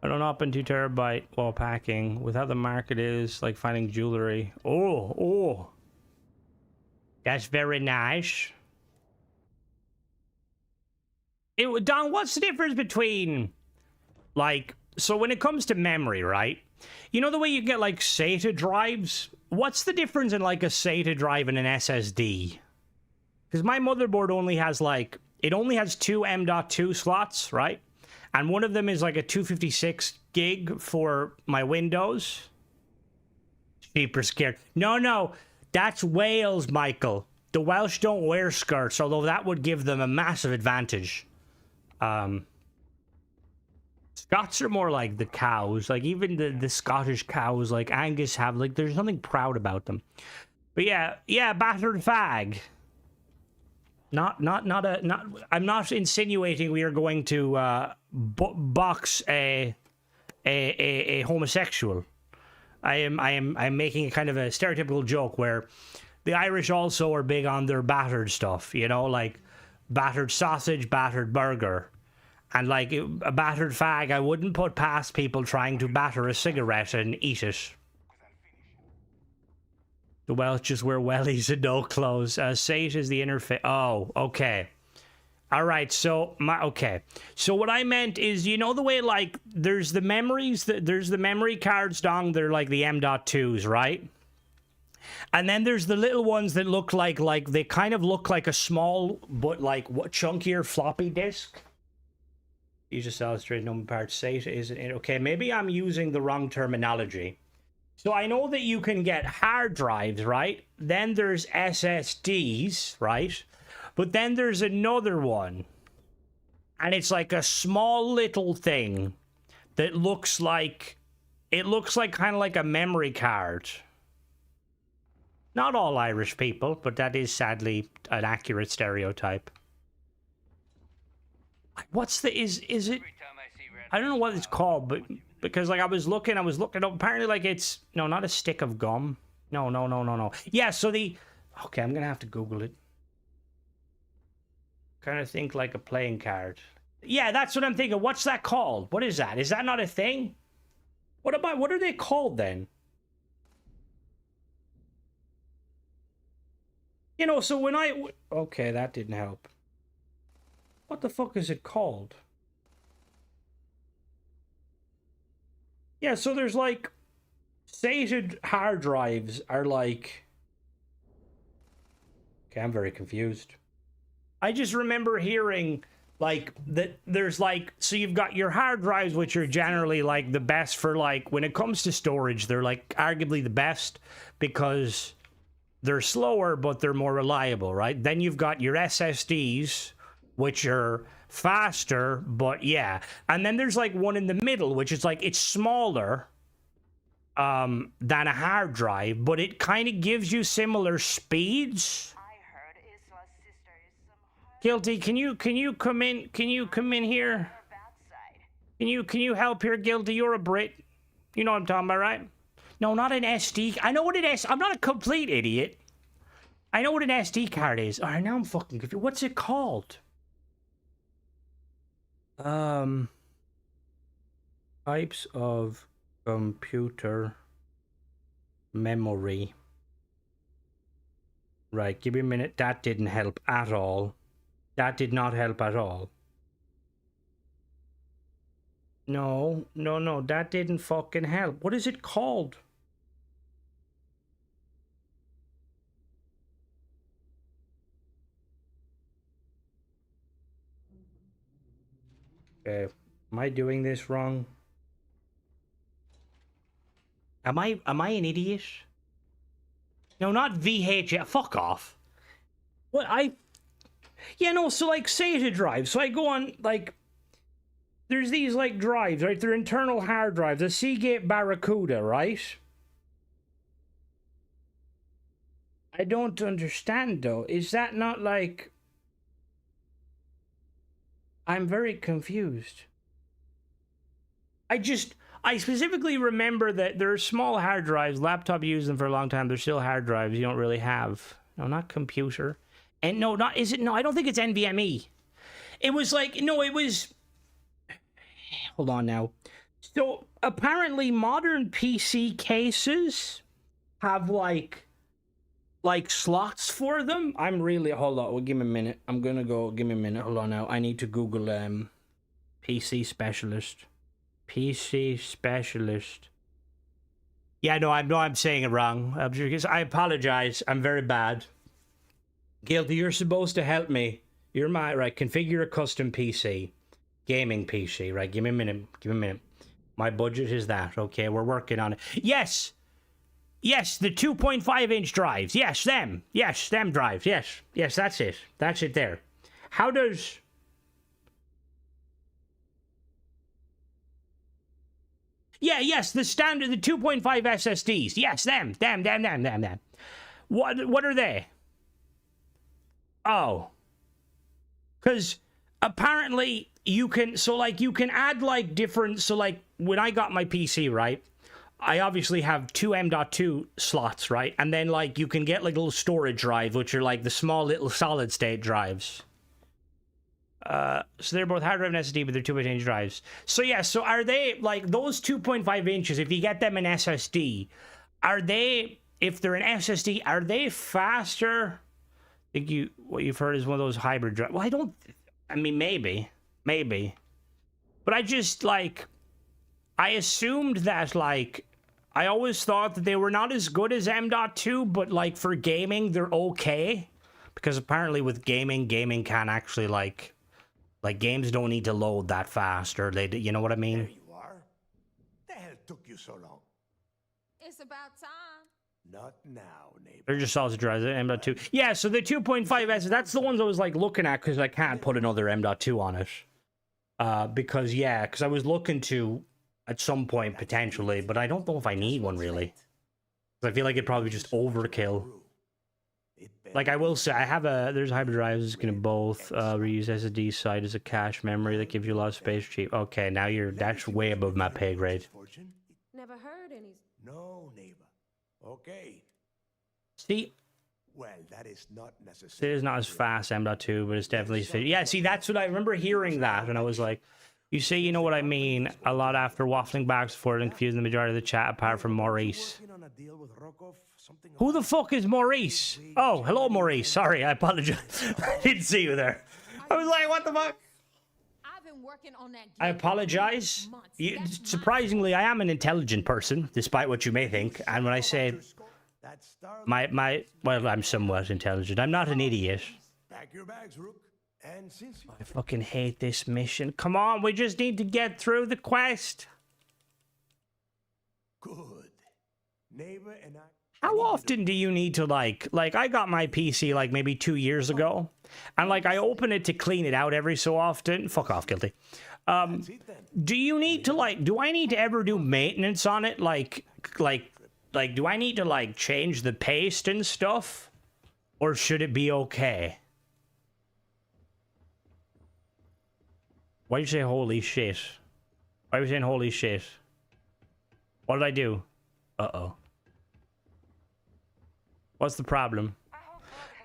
I don't open 2 terabyte while packing. With how the market is, like finding jewelry. Oh. That's very nice. Don, what's the difference between... Like, so when it comes to memory, right? You know the way you get like SATA drives? What's the difference in like a SATA drive and an SSD? Because my motherboard only has like, it only has 2 M.2 slots, right? And one of them is like a 256 gig for my Windows. Super scared. No, that's Wales, Michael. The Welsh don't wear skirts, although that would give them a massive advantage. Scots are more like the cows. Like even the Scottish cows, like Angus have, like there's something proud about them. But yeah, battered fag. I'm not insinuating we are going to box a homosexual. I'm making a kind of a stereotypical joke where the Irish also are big on their battered stuff, you know, like battered sausage, battered burger. And like a battered fag, I wouldn't put past people trying to batter a cigarette and eat it. The Welsh just wear wellies and no clothes. Sate is the interface. Oh, okay. All right, so So what I meant is, you know the way like there's the memories, there's the memory cards down, they're like the M.2s, right? And then there's the little ones that look like they kind of look like a small but like chunkier floppy disk. You just solid straight number parts. SATA isn't it? Okay, maybe I'm using the wrong terminology. So I know that you can get hard drives, right? Then there's SSDs, right? But then there's another one. And it's like a small little thing that looks like... It looks like kind of like a memory card. Not all Irish people, but that is sadly an accurate stereotype. What's the... Is it... I don't know what it's called, but... Because, like, I was looking up, apparently, like, it's... No, not a stick of gum. No. Yeah, so the... Okay, I'm gonna have to Google it. Kind of think like a playing card. Yeah, that's what I'm thinking. What's that called? What is that? Is that not a thing? What are they called, then? You know, so when I... Okay, that didn't help. What the fuck is it called? Yeah, so there's like SATA hard drives are like... Okay, I'm very confused. I just remember hearing like that there's like, so you've got your hard drives, which are generally like the best for like, when it comes to storage, they're like arguably the best because they're slower, but they're more reliable, right? Then you've got your SSDs, which are faster, but yeah. And then there's like one in the middle, which is like, it's smaller than a hard drive, but it kind of gives you similar speeds. Guilty, can you come in? Can you come in here? Can you help here, Guilty? You're a Brit. You know what I'm talking about, right? No, not an SD. I know what it is. I'm not a complete idiot. I know what an SD card is. All right, now I'm fucking confused. What's it called? Types of computer memory. Right, give me a minute. That didn't help at all. That did not help at all. No, that didn't fucking help. What is it called? Okay, am I doing this wrong? Am I an idiot? No, not VHS. Fuck off. What Yeah, no, so like SATA drives. So I go on like there's these like drives, right? They're internal hard drives, a Seagate Barracuda, right? I don't understand though. Is that not like... I'm very confused. I specifically remember that there are small hard drives. Laptop used them for a long time. They're still hard drives you don't really have. No, not computer. And no, not... Is it? No, I don't think it's NVMe. It was like... No, it was... Hold on now. So, apparently modern PC cases have like slots for them. I'm really... Hold on. Well, give me a minute. I'm gonna go... Give me a minute. Hold on now. I need to Google PC specialist. PC specialist. Yeah, no, I'm saying it wrong. I apologize. I'm very bad. Guilty, you're supposed to help me. You're my... Right, configure a custom PC. Gaming PC, right? Give me a minute. My budget is that. Okay, we're working on it. Yes, the 2.5-inch drives. Yes, them. Yes, them drives. Yes, that's it. That's it there. How does... Yeah, yes, the standard, the 2.5 SSDs. Yes, them. What are they? Oh. Because apparently you can, so like you can add like different, so like when I got my PC, right, I obviously have two M.2 slots, right? And then like you can get like little storage drives, which are like the small little solid state drives. So they're both hard drive and SSD, but they're 2.5-inch drives. So yeah, so are they like those 2.5 inches, if you get them in SSD, are they, if they're an SSD, are they faster? I think what you've heard is one of those hybrid drives. Well, I mean, maybe. But I just, like, I assumed that, like, I always thought that they were not as good as M.2, but, like, for gaming, they're okay. Because apparently with gaming can actually, like games don't need to load that fast, or you know what I mean? There you are. The hell took you so long? It's about time. Not now, neighbor. They're just sausage dries at M.2. Yeah, so the 2.5S, that's the ones I was like looking at because I can't put another M.2 on it. Because I was looking to at some point potentially, but I don't know if I need one really. I feel like it'd probably just overkill. Like I will say, there's hybrid drives that can both reuse SSD side as a cache memory that gives you a lot of space cheap. Okay, now that's way above my pay grade. Never heard any. No, neighbor. Okay. See? Well, that is not necessary. It is not as fast M.2, but it's definitely... Yeah, see, that's what I remember hearing that, and I was like, you say you know what I mean a lot after waffling back and forth and confusing the majority of the chat apart from Maurice. Who the fuck is Maurice? Oh, hello, Maurice. Sorry, I apologize. I didn't see you there. I was like, what the fuck? I've been working on that. I apologize. Surprisingly, I am an intelligent person, despite what you may think. And when I say well, I'm somewhat intelligent. I'm not an idiot. Pack your bags, Rook. And since I fucking hate this mission. Come on, we just need to get through the quest. Good. Neighbor and I. How often do you need to like I got my PC like maybe 2 years ago, and like I open it to clean it out every so often. Fuck off, guilty. Do you need to do I need to ever do maintenance on it? Like do I need to like change the paste and stuff, or should it be okay? Why you say holy shit? Why are you saying holy shit? What did I do? Uh-oh. What's the problem?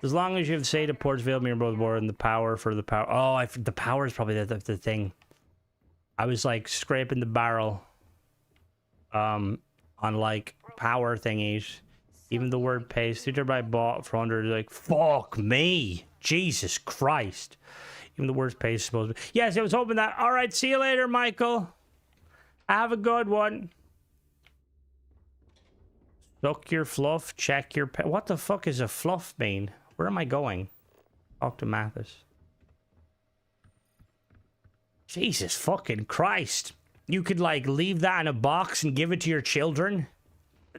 As long as you have SATA ports available on both board and the power for the power. Oh, the power is probably the thing. I was like scraping the barrel on like power thingies. Even the word paste. 2 TB bought for 100 like fuck me. Jesus Christ. Even the word paste is supposed to be. Yes, I was hoping that. All right, see you later, Michael. Have a good one. Suck your fluff, check your... What the fuck is a fluff mean? Where am I going? Talk to Mathis. Jesus fucking Christ. You could, like, leave that in a box and give it to your children?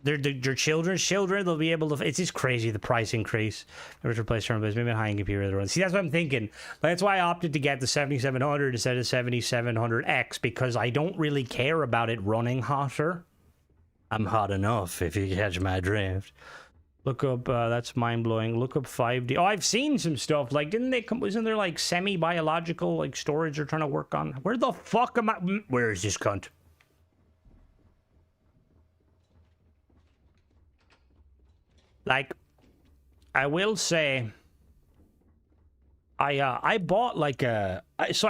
Your children's children, they'll be able to... It's just crazy, the price increase. Never to replace term base, maybe a high-end computer. See, that's what I'm thinking. That's why I opted to get the 7700 instead of 7700X, because I don't really care about it running hotter. I'm hot enough, if you catch my drift. Look up, that's mind-blowing. Look up 5D. Oh, I've seen some stuff. Like, wasn't there, like, semi-biological, like, storage they're trying to work on? Where the fuck am I? Where is this cunt? Like, I will say, I bought, like, I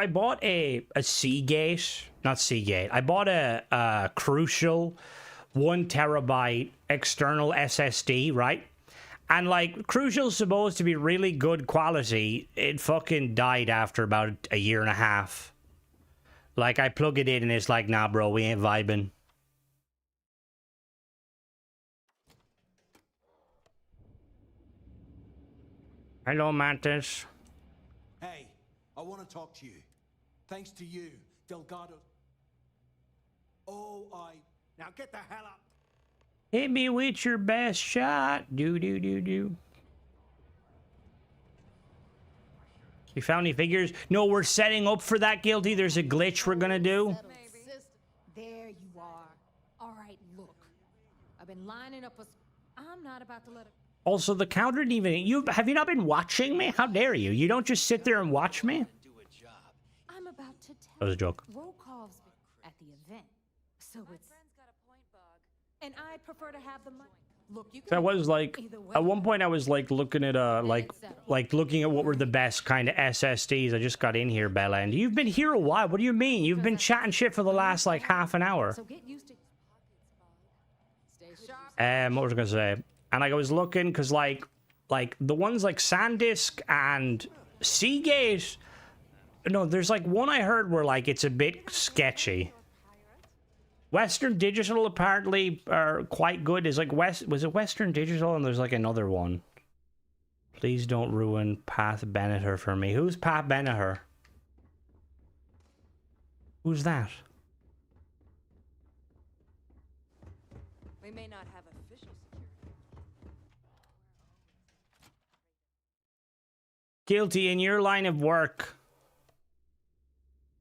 bought a Seagate, not Seagate. I bought a Crucial 1 terabyte external SSD, right? And like Crucial's supposed to be really good quality. It fucking died after about a year and a half. Like I plug it in and it's like, nah bro, we ain't vibing. Hello, Mantis. Hey, I want to talk to you. Thanks to you, Delgado. Now get the hell up. Hit me with your best shot. Do. You found any figures? No, we're setting up for that, Guilty. There's a glitch we're gonna do. There you are. All right, look. I've been lining up a... I'm not about to let it... Also, the counter didn't even... Have you not been watching me? How dare you? You don't just sit there and watch me? I'm about to tell... That was a joke. Roll calls at the event. So it's... And I'd prefer to have the money. Look, you can... So I was like... At one point, I was like looking at, like looking at what were the best kind of SSDs. I just got in here, Bella. And you've been here a while. What do you mean? You've been chatting shit for the last, like, half an hour. So get used to... Stay sharp. What was I gonna say? And like I was looking because like the ones like SanDisk and Seagate. No, there's like one I heard where like it's a bit sketchy. Western Digital apparently are quite good. Is like was it Western Digital? And there's like another one. Please don't ruin Pat Benatar for me. Who's Pat Benatar? Who's that? We may not have a Guilty, in your line of work,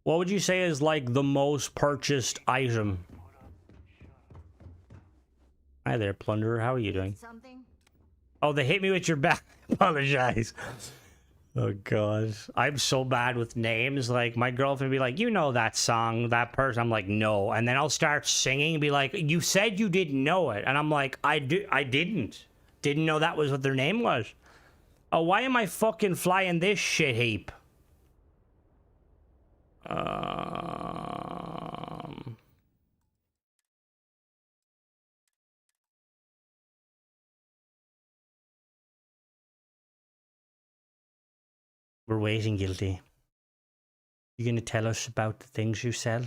what would you say is like the most purchased item? Hi there, Plunderer. How are you doing? Something? Oh, they hit me with your back. Apologize. Oh, God. I'm so bad with names. Like, my girlfriend would be like, you know that song, that person. I'm like, no. And then I'll start singing and be like, you said you didn't know it. And I'm like, I didn't. Didn't know that was what their name was. Oh, why am I fucking flying this shit heap? We're waiting, Guilty. You gonna tell us about the things you sell?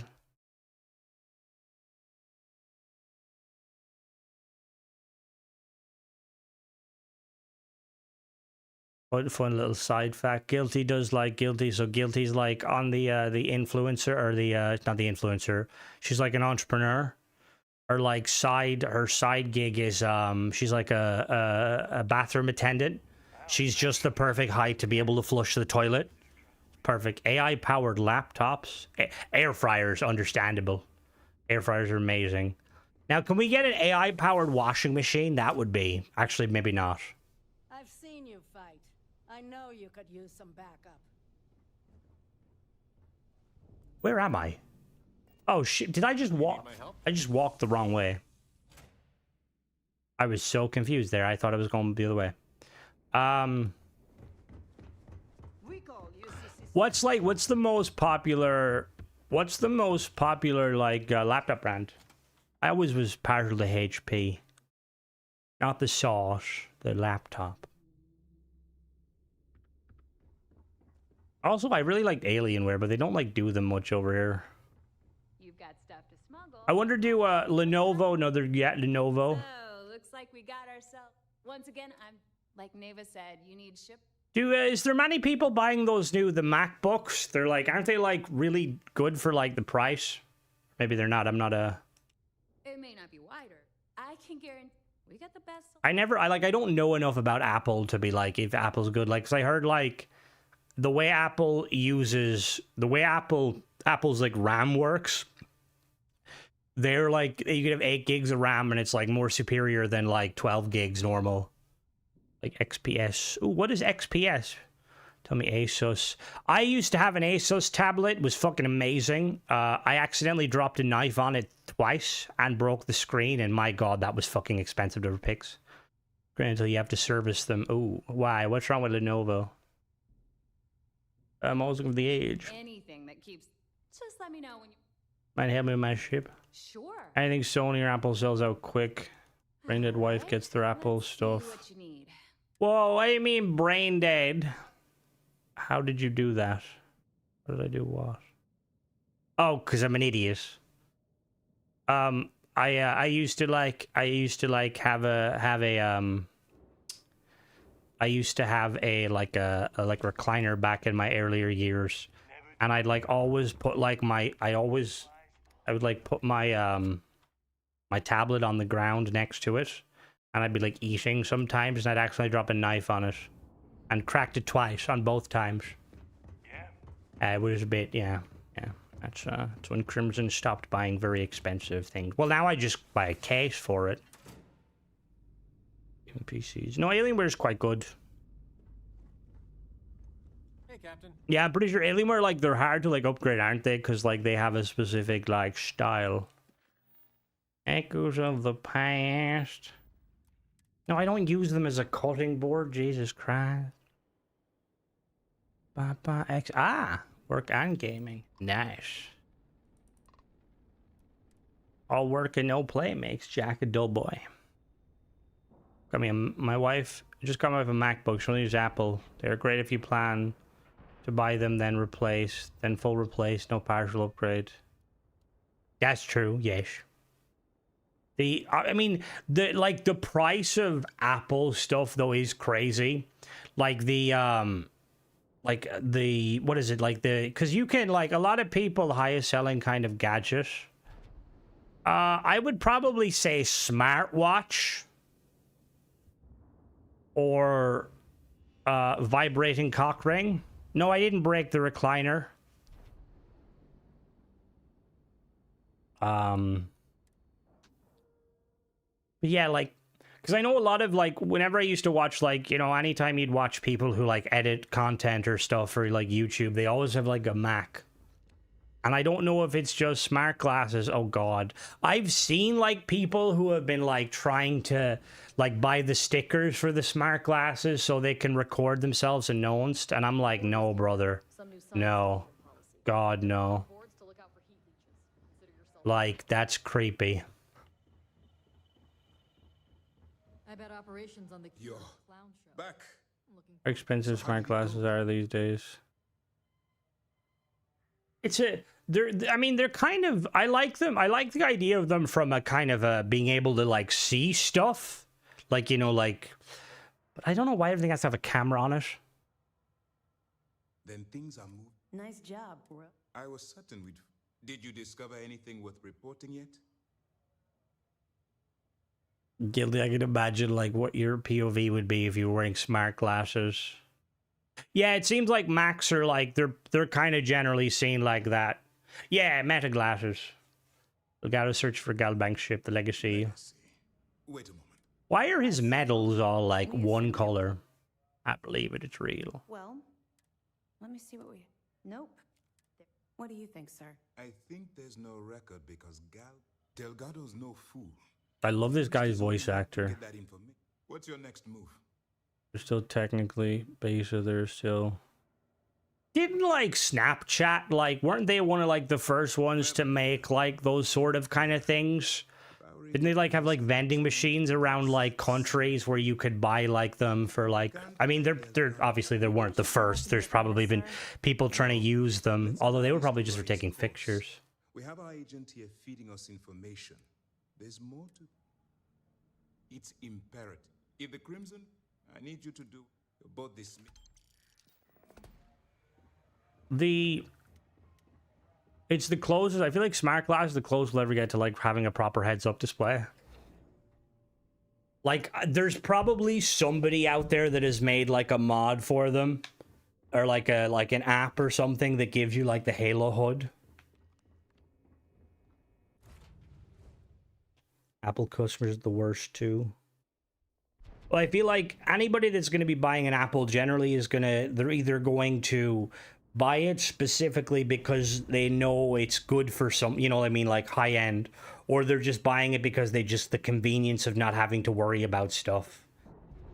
What fun little side fact. Guilty does like Guilty, so Guilty's like on the influencer, or the not the influencer. She's like an entrepreneur. Her like her side gig is she's like a bathroom attendant. She's just the perfect height to be able to flush the toilet. Perfect. AI powered laptops. Air fryers, understandable. Air fryers are amazing. Now, can we get an AI powered washing machine? That would be actually maybe not. I've seen you fight. I know you could use some backup. Where am I? Oh shit, did I just walk? I just walked the wrong way. I was so confused there. I thought I was going the other way. What's the most popular like laptop brand? I always was part of the HP. Not the sauce, the laptop. Also, I really liked Alienware, but they don't like do them much over here. You've got stuff to smuggle. I wonder, do Lenovo, another Lenovo. Oh, looks like we got ourselves. Once again, I'm like Neva said, you need ship. Is there many people buying the MacBooks? They're like, aren't they like really good for like the price? Maybe they're not. I'm not a. It may not be wider. I can guarantee we got the best. I don't know enough about Apple to be like if Apple's good. Like, 'cause I heard like the way Apple's like RAM works. They're like, you can have 8 gigs of RAM and it's like more superior than like 12 gigs normal. Like XPS. Ooh, what is XPS? Tell me Asus. I used to have an Asus tablet. It was fucking amazing. I accidentally dropped a knife on it twice and broke the screen. And my God, that was fucking expensive to fix. Granted, until you have to service them. Ooh, why? What's wrong with Lenovo? I'm always looking for the age. Anything that keeps. Just let me know when you. Might help me with my ship. Sure. Anything Sony or Apple sells out quick. Brain dead wife gets their Apple stuff. What you need. Whoa, what do you mean brain dead? How did you do that? What did I do? What? Oh, because I'm an idiot. I used to have a recliner back in my earlier years, and I'd like always put like I would like put my my tablet on the ground next to it, and I'd be like eating sometimes, and I'd accidentally drop a knife on it, and cracked it twice on both times. Yeah. It was a bit, yeah. That's when Crimson stopped buying very expensive things. Well, now I just buy a case for it. PCs. No, Alienware is quite good. Hey, Captain. Yeah, I'm pretty sure Alienware, like, they're hard to like upgrade, aren't they? Because like they have a specific like style. Echoes of the past. No, I don't use them as a cutting board. Jesus Christ. Papa X. Work and gaming. Nice. All work and no play makes Jack a dull boy. I mean, my wife just got me with a MacBook. She only uses Apple. They're great if you plan to buy them, then replace, then full replace, no partial upgrade. That's true, yes. The price of Apple stuff though is crazy. Like what is it? Because you can, like, a lot of people, the highest selling kind of gadget. I would probably say smartwatch. Or Vibrating cock ring. No, I didn't break the recliner. Yeah, like, because I know a lot of, like, whenever I used to watch, like, you know, anytime you'd watch people who, like, edit content or stuff for, like, YouTube, they always have, like, a Mac. And I don't know if it's just smart glasses. Oh, God. I've seen, like, people who have been, like, trying to, like, buy the stickers for the smart glasses so they can record themselves announced. And I'm like, no, brother. No. God, no. Like, that's creepy. I bet operations on the clown show. Back. How expensive smart glasses are these days? It's a... I mean, they're kind of... I like them. I like the idea of them from a kind of a being able to, like, see stuff. Like, you know, like... But I don't know why everything has to have a camera on it. Then things are moving. Nice job, bro. I was certain we'd... Did you discover anything worth reporting yet? Guilty, I can imagine, like, what your POV would be if you were wearing smart glasses. Yeah, it seems like Macs are, like, they're kind of generally seen like that. Yeah, meta glasses. We gotta search for Galbank's ship, the Legacy. Wait a moment. Why are his medals all, like, one color? I believe it, it's real. Well, let me see what we... Nope. What do you think, sir? I think there's no record because Delgado's no fool. I love this guy's voice actor. Get that information. What's your next move? They're still technically beta, they're still... Didn't, like, Snapchat, like, weren't they one of, like, the first ones to make, like, those sort of kind of things? Didn't they, like, have, like, vending machines around, like, countries where you could buy, like, them for, like... I mean, they're obviously they weren't the first. There's probably been people trying to use them, although they were probably just for taking pictures. We have our agent here feeding us information. There's more to... It's imperative. If the Crimson, I need you to do both this... It's the closest. I feel like smart glass is the closest we'll ever get to, like, having a proper heads-up display. Like, there's probably somebody out there that has made, like, a mod for them. Or, like, an app or something that gives you, like, the Halo HUD. Apple customers are the worst, too. Well, I feel like anybody that's going to be buying an Apple generally is going to... They're either going to... buy it specifically because they know it's good for some, you know what I mean, like high end, or they're just buying it because they just the convenience of not having to worry about stuff.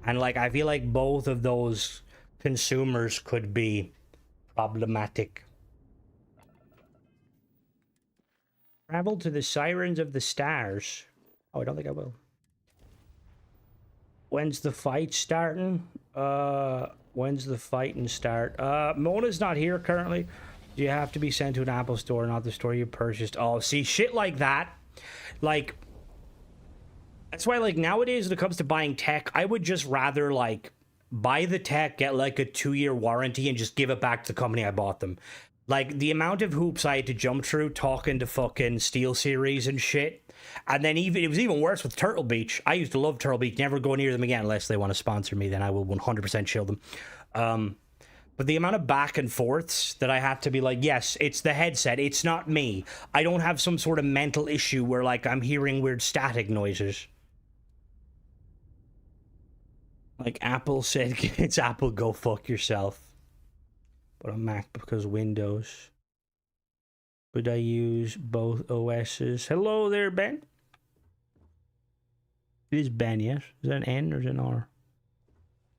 And like I feel like both of those consumers could be problematic. Travel to the Sirens of the Stars. Oh, I don't think I will. When's the fight starting? When's the fighting start? Mona's not here currently. You have to be sent to an Apple store, not the store you purchased. Oh, see, shit like that. Like, that's why, like, nowadays when it comes to buying tech, I would just rather, like, buy the tech, get, like, a 2-year warranty, and just give it back to the company I bought them. Like, the amount of hoops I had to jump through talking to fucking SteelSeries and shit. And then it was even worse with Turtle Beach. I used to love Turtle Beach. Never go near them again unless they want to sponsor me. Then I will 100% shield them. But the amount of back and forths that I had to be like, yes, it's the headset. It's not me. I don't have some sort of mental issue where, like, I'm hearing weird static noises. Like Apple said, it's Apple, go fuck yourself. But on Mac because Windows. Would I use both OSs? Hello there, Ben. It is Ben, yes? Is that an N or is it an R?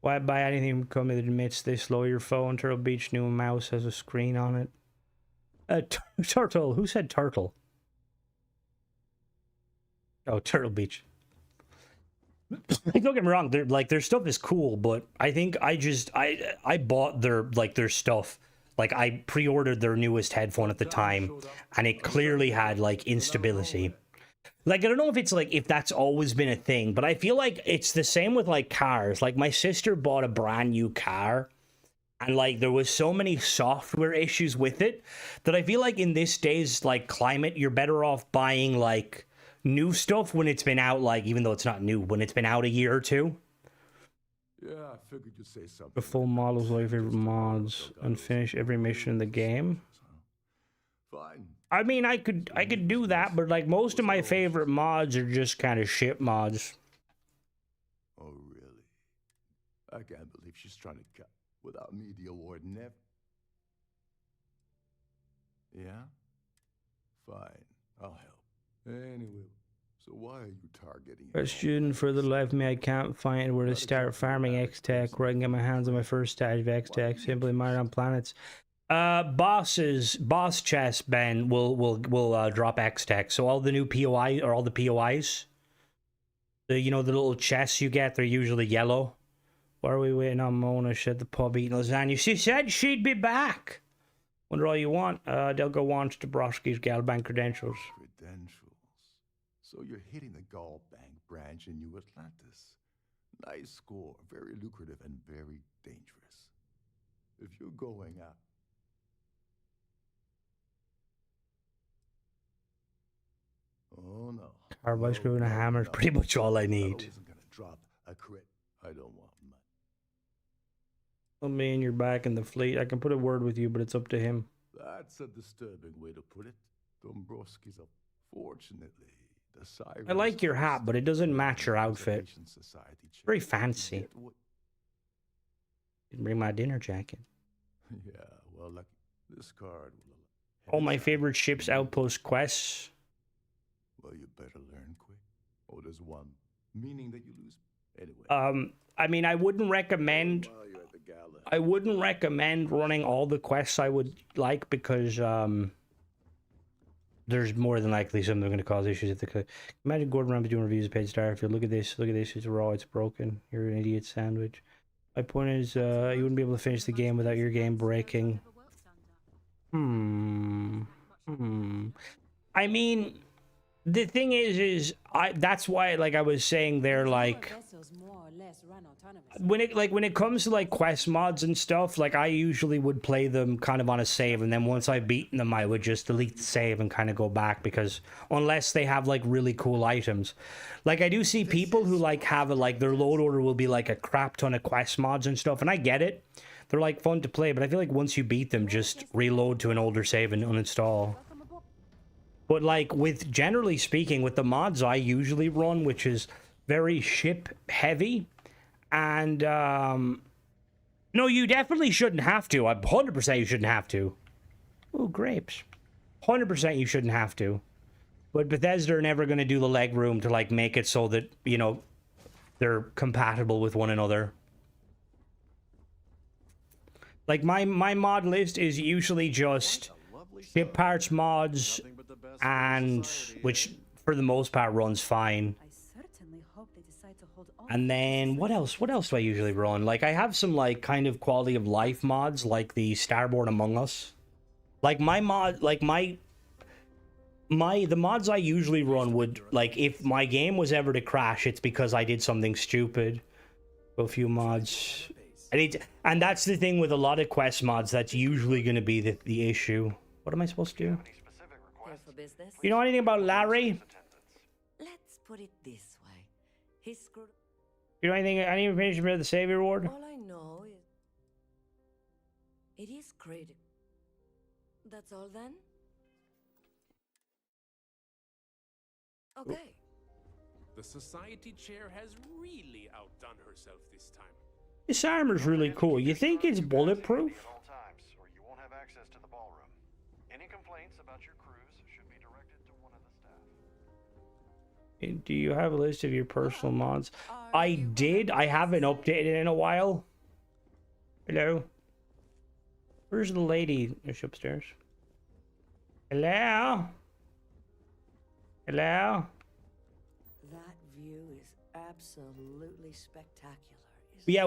Why buy anything from a company that admits they slow your phone? Turtle Beach new mouse has a screen on it. Turtle. Who said turtle? Oh, Turtle Beach. Don't get me wrong. Their stuff is cool, but I think I bought their stuff. Like, I pre-ordered their newest headphone at the time, and it clearly had, like, instability. Like, I don't know if it's, like, if that's always been a thing, but I feel like it's the same with, like, cars. Like, my sister bought a brand new car, and, like, there was so many software issues with it that I feel like in this day's, like, climate, you're better off buying, like, new stuff when it's been out, like, even though it's not new, when it's been out a year or two. Yeah, I figured you'd say something. The full models of your favorite mods and finish every mission in the game. Fine. I mean, I could do that, but like most of my favorite mods are just kind of shit mods. Oh, really? I can't believe she's trying to cut without me, the award never. Yeah? Fine, I'll help. Anyway, so why are you targeting? Question further left me, I can't find where to start farming X-Tech, where I can get my hands on my first stage of X-Tech, simply mine on planets. Boss chest, Ben, will drop X-Tech. So all the new POI, or all the POIs, the little chests you get, they're usually yellow. Why are we waiting on Mona? Shed the pub eating lasagna. She said she'd be back. Wonder all you want. Delgo wants Dabrowski's Galbank credentials. Credentials. So you're hitting the Galbank branch in New Atlantis. Nice score, very lucrative and very dangerous. If you're going out. Oh no. Carbide screw and a hammer is pretty much all I need. I wasn't gonna drop a crit. I don't want much. Let me in your back in the fleet. I can put a word with you, but it's up to him. That's a disturbing way to put it. Dombrowski's up. Fortunately, the Cyrus. I like your hat, but it doesn't match your outfit. It's very fancy. Didn't bring my dinner jacket. Yeah, well, like this card will. All my favorite ships, outpost quests. Well, you better learn quick. Oh, there's one. Meaning that you lose. Anyway. I mean, I wouldn't recommend running all the quests I would like, because there's more than likely something going to cause issues if they could. Imagine Gordon Ramsay doing reviews of Page Starfield. Look at this, it's raw, it's broken. You're an idiot sandwich. My point is, you wouldn't be able to finish the game without your game breaking. I mean, the thing is that's why, like I was saying there, like when it comes to like quest mods and stuff, like I usually would play them kind of on a save, and then once I've beaten them I would just delete the save and kind of go back, because unless they have like really cool items, like I do see people who like have a, like their load order will be like a crap ton of quest mods and stuff, and I get it, they're like fun to play, but I feel like once you beat them, just reload to an older save and uninstall. But like with, generally speaking, with the mods I usually run, which is very ship heavy, and no, you definitely shouldn't have to. 100% you shouldn't have to. Ooh, grapes. 100% you shouldn't have to. But Bethesda are never going to do the leg room to like make it so that, you know, they're compatible with one another. Like my mod list is usually just ship parts mods, and which for the most part runs fine. And then what else do I usually run? Like I have some like kind of quality of life mods, like the Starboard Among Us. Like my mod, like the mods I usually run would, like, if my game was ever to crash, it's because I did something stupid. A few mods. And that's the thing with a lot of quest mods, that's usually going to be the issue. What am I supposed to do? You know anything about Larry? Let's put it this way. He's screwed. You know anything, any information about the Savior Award? All I know is it is critical. That's all then? Okay. The society chair has really outdone herself this time. This armor's really cool. You think it's bulletproof? Do you have a list of your personal mods? I did. I haven't updated in a while. Hello? Where's the lady? Is she upstairs? Hello? Hello? That view is absolutely spectacular. Yeah,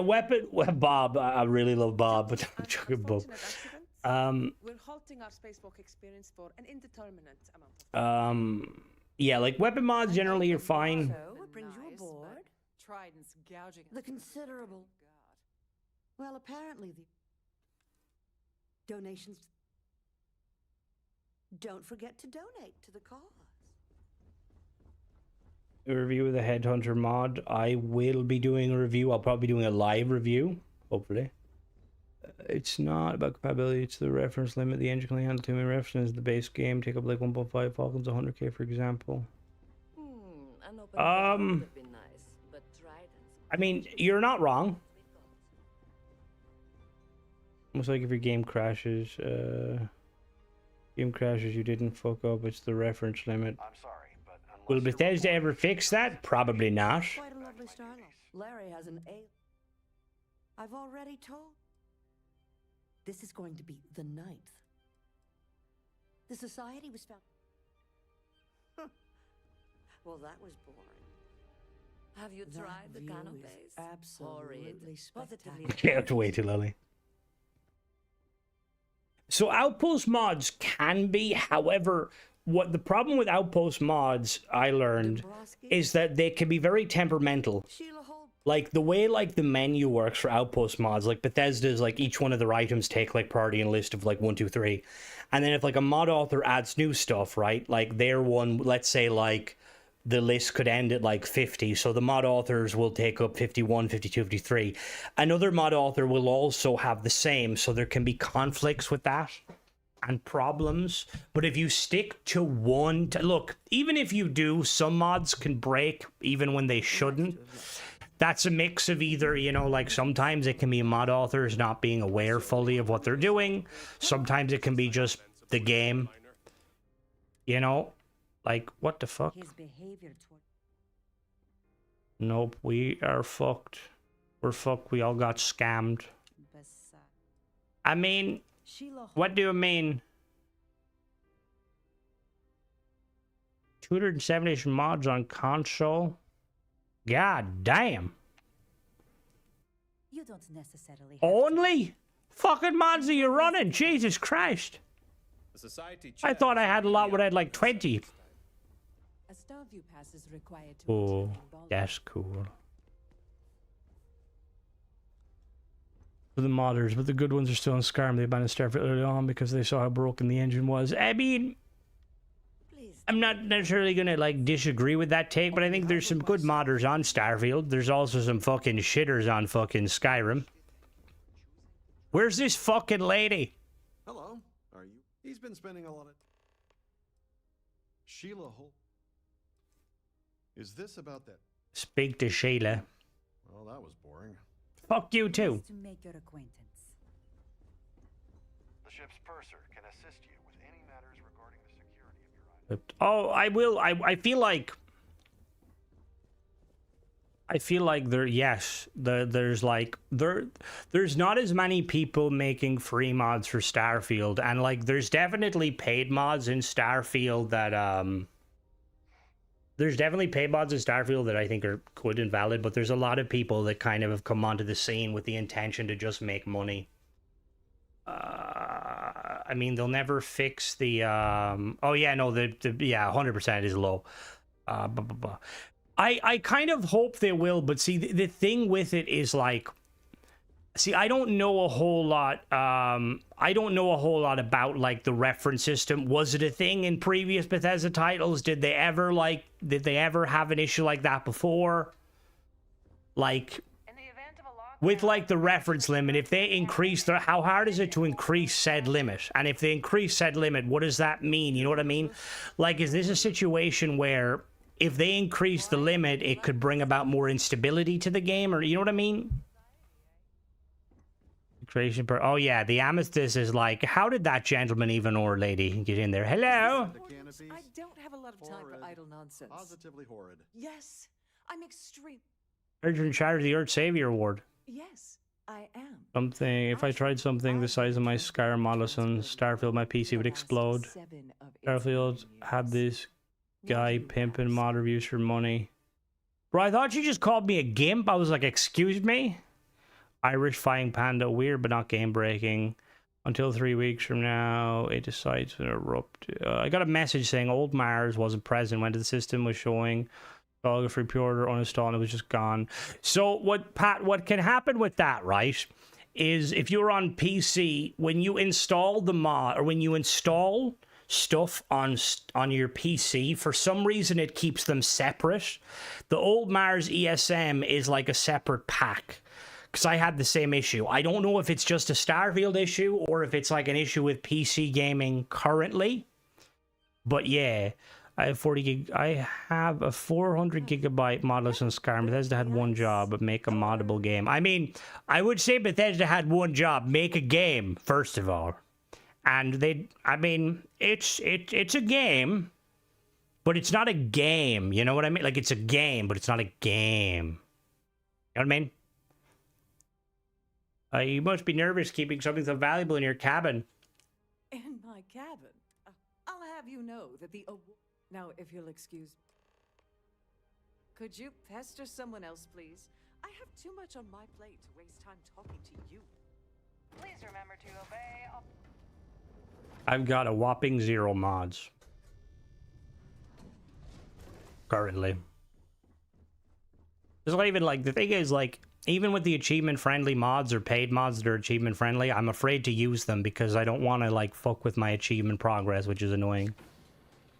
Bob. I really love Bob, but I'm joking, Bob. We're halting our spacewalk experience for an indeterminate amount of time. Yeah, like weapon mods generally are fine. So, what brings you aboard? Trident's gouging The considerable. Well, apparently the donations. Don't forget to donate to the cause. A review of the Headhunter mod. I will be doing a review. I'll probably be doing a live review, hopefully. It's not about compatibility, it's the reference limit. The engine can only handle too many references. The base game take up like 1.5 Falcons, 100k for example. I mean, you're not wrong. Almost like if your game crashes, you didn't fuck up, it's the reference limit. I'm sorry, but Will Bethesda ever fix that? Probably not. Quite a lovely startup. Larry has an A. I've already told. This is going to be the 9th. The society was found. Well, that was boring. Have you tried the canapes? Absolutely spectacular. I can't have to wait till Lily. So Outpost mods can be, however, what the problem with Outpost mods I learned is that they can be very temperamental. Like the way like the menu works for Outpost mods, like Bethesda's, like each one of their items take like priority in a list of like 1, 2, 3, and then if like a mod author adds new stuff, right? Like their one, let's say like the list could end at like 50, so the mod authors will take up 51, 52, 53. Another mod author will also have the same, so there can be conflicts with that and problems. But if you stick to one, look, even if you do, some mods can break even when they shouldn't. That's a mix of either, you know, like sometimes it can be mod authors not being aware fully of what they're doing. Sometimes it can be just the game, you know. Like, what the fuck? His behavior toward... Nope, we are fucked. We're fucked. We all got scammed. I mean, what do you mean? 270 mods on console? God damn. You don't necessarily Only? Fucking mods are you running? Jesus Christ. I thought I had a lot when I had like 20. A Starview pass is required to Oh, that's cool. For the modders, but the good ones are still in Skyrim. They abandoned Starfield early on because they saw how broken the engine was. I mean, I'm not necessarily gonna like disagree with that take, but I think there's some good modders on Starfield. There's also some fucking shitters on fucking Skyrim. Where's this fucking lady? Hello, are you? He's been spending a lot of... Sheila Holt. Is this about that? Speak to Sheila. Well, that was boring. Fuck you too. To make your acquaintance. The ship's purser can assist you with any matters regarding the security of your But, oh, I will. I feel like there, yes, there's like there's not as many people making free mods for Starfield, and like there's definitely paid mods in Starfield that there's definitely paid mods in Starfield that I think are good and valid, but there's a lot of people that kind of have come onto the scene with the intention to just make money. I mean, they'll never fix the oh yeah, no, the yeah, 100% is low. I kind of hope they will, but see, the thing with it is like, see, I don't know a whole lot. I don't know a whole lot about like the reference system. Was it a thing in previous Bethesda titles? Did they ever have an issue like that before? Like, with like the reference limit, if they increase the, how hard is it to increase said limit? And if they increase said limit, what does that mean? You know what I mean? Like, is this a situation where if they increase the limit, it could bring about more instability to the game, or you know what I mean? Creation per, oh yeah, the amethyst is like, how did that gentleman even or lady get in there? Hello? I don't have a lot of time for idle nonsense. Positively horrid. Yes, I'm extreme. You're in charge of the Earth Savior Award. Yes, I am. Something, if I tried something the size of my Skyrim model on Starfield, my PC would explode. Starfield had this guy pimping mod reviews for money. Bro, I thought you just called me a gimp. I was like, excuse me? Irish Flying Panda, weird but not game breaking. Until 3 weeks from now, it decides to erupt. I got a message saying old Mars wasn't present when the system was showing. Install a free pre-order, uninstall, and it was just gone. So what can happen with that, right, is if you're on PC, when you install the mod, or when you install stuff on your PC, for some reason it keeps them separate. The old Mars ESM is like a separate pack. Because I had the same issue. I don't know if it's just a Starfield issue or if it's like an issue with PC gaming currently. But yeah, I have 40 gig. I have a 400 gigabyte model on Skyrim. Bethesda had one job, but make a moddable game. I mean, I would say Bethesda had one job, make a game, first of all. And I mean, it's a game, but it's not a game. You know what I mean? Like, it's a game, but it's not a game. You know what I mean? You must be nervous keeping something so valuable in your cabin. In my cabin? I'll have you know that the... Now, if you'll excuse... Could you pester someone else, please? I have too much on my plate to waste time talking to you. Please remember to obey all... I've got a whopping 0 mods. Currently. It's not even like... The thing is, like... Even with the achievement-friendly mods or paid mods that are achievement-friendly, I'm afraid to use them because I don't want to, like, fuck with my achievement progress, which is annoying.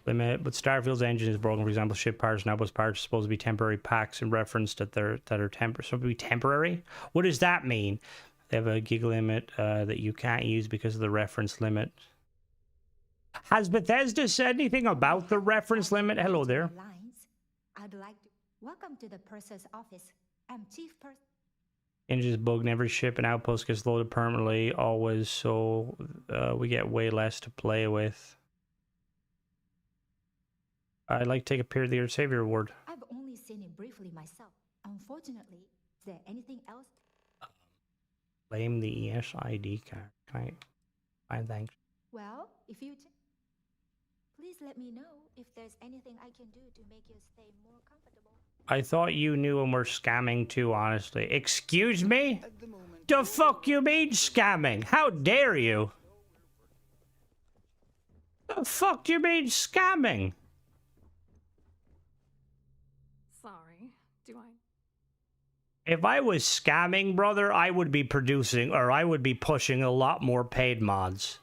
But Starfield's engine is broken. For example, ship parts and outpost parts are supposed to be temporary packs in reference that are supposed to be temporary. What does that mean? They have a gig limit that you can't use because of the reference limit. Has Bethesda said anything about the reference limit? Hello there. I'd like to welcome to the purser's office. I'm Chief Purser. Engines bugged and every ship and outpost gets loaded permanently always, so we get way less to play with. I'd like to take a Peer of the Year Savior Award. I've only seen it briefly myself. Unfortunately, is there anything else? Claim the ESID card. Right. Fine, thanks. Well, if you... Please let me know if there's anything I can do to make your stay more comfortable. I thought you knew and were scamming too, honestly. Excuse me? The fuck you mean scamming? How dare you? The fuck do you mean scamming? Sorry, do I? If I was scamming, brother, I would be producing, or I would be pushing a lot more paid mods.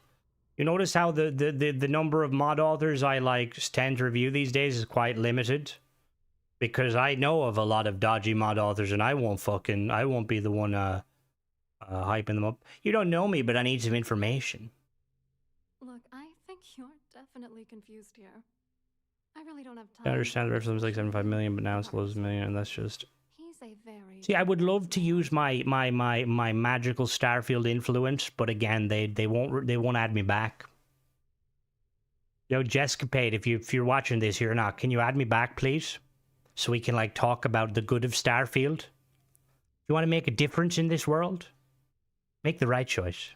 You notice how the number of mod authors I, like, tend to review these days is quite limited? Because I know of a lot of dodgy mod authors, and I won't be the one hyping them up. You don't know me, but I need some information. Look, I think you're definitely confused here. I really don't have time. I understand the reference was like 75 million, but now it's close to a million, and that's just... He's a very... See, I would love to use my magical Starfield influence, but again, they won't add me back. Yo, Jesscapade, if you're watching this here or not, can you add me back, please? So we can, like, talk about the good of Starfield. You want to make a difference in this world? Make the right choice.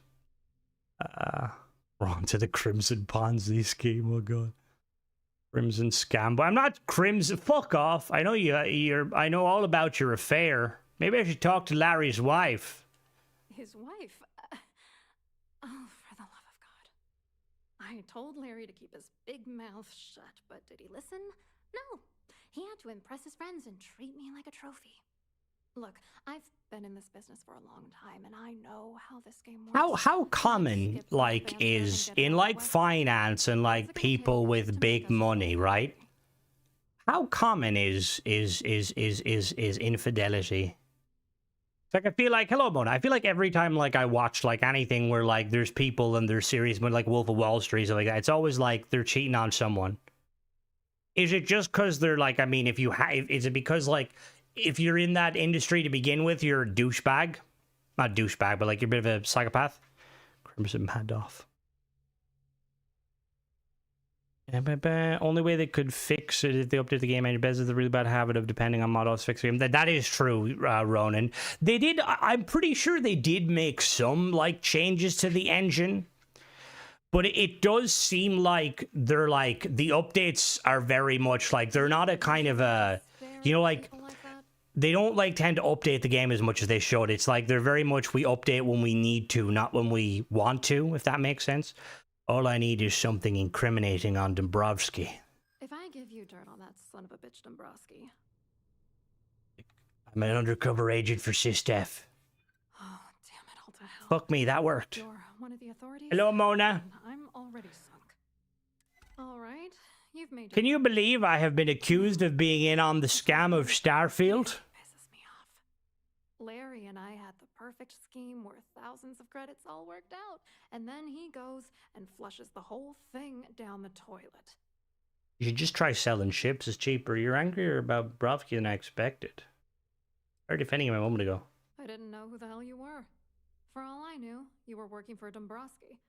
We're on to the Crimson Ponzi scheme, oh god. Crimson scam. But I'm not Crimson. Fuck off. I know I know all about your affair. Maybe I should talk to Larry's wife. His wife? Oh, for the love of God. I told Larry to keep his big mouth shut, but did he listen? No. He had to impress his friends and treat me like a trophy. Look, I've been in this business for a long time, and I know how this game works. How common, like, is in, like, finance and, like, people with big money, right? How common is infidelity? It's like, I feel like, hello, Mona. I feel like every time, like, I watch, like, anything where, like, there's people and there's serious, like Wolf of Wall Street, stuff like that, it's always like they're cheating on someone. Is it just because they're, like, I mean, is it because, like, if you're in that industry to begin with, you're a douchebag? Not douchebag, but, like, you're a bit of a psychopath? Crimson Madoff. Only way they could fix it if they update the game engine. Bez is a really bad habit of depending on models fixing them. That is true, Ronan. They did, I'm pretty sure they did make some, like, changes to the engine. But it does seem like they're, like, the updates are very much, like, they're not a kind of a, you know, like, they don't, like, tend to update the game as much as they should. It's like they're very much, we update when we need to, not when we want to, if that makes sense. All I need is something incriminating on Dombrowski. If I give you dirt on that son of a bitch Dombrowski. I'm an undercover agent for SysDef. Oh, damn it, all to hell. Fuck me, that worked. You're one of the authorities? Hello, Mona. I'm already sunk. All right, you've made. Can you believe I have been accused of being in on the scam of Starfield? Larry and I had the perfect scheme worth thousands of credits all worked out, and then he goes and flushes the whole thing down the toilet. You should just try selling ships. It's cheaper. You're angrier about Brovsky than I expected. I heard defending him a moment ago. I didn't know who the hell you were. For all I knew, you were working for Dombrowski.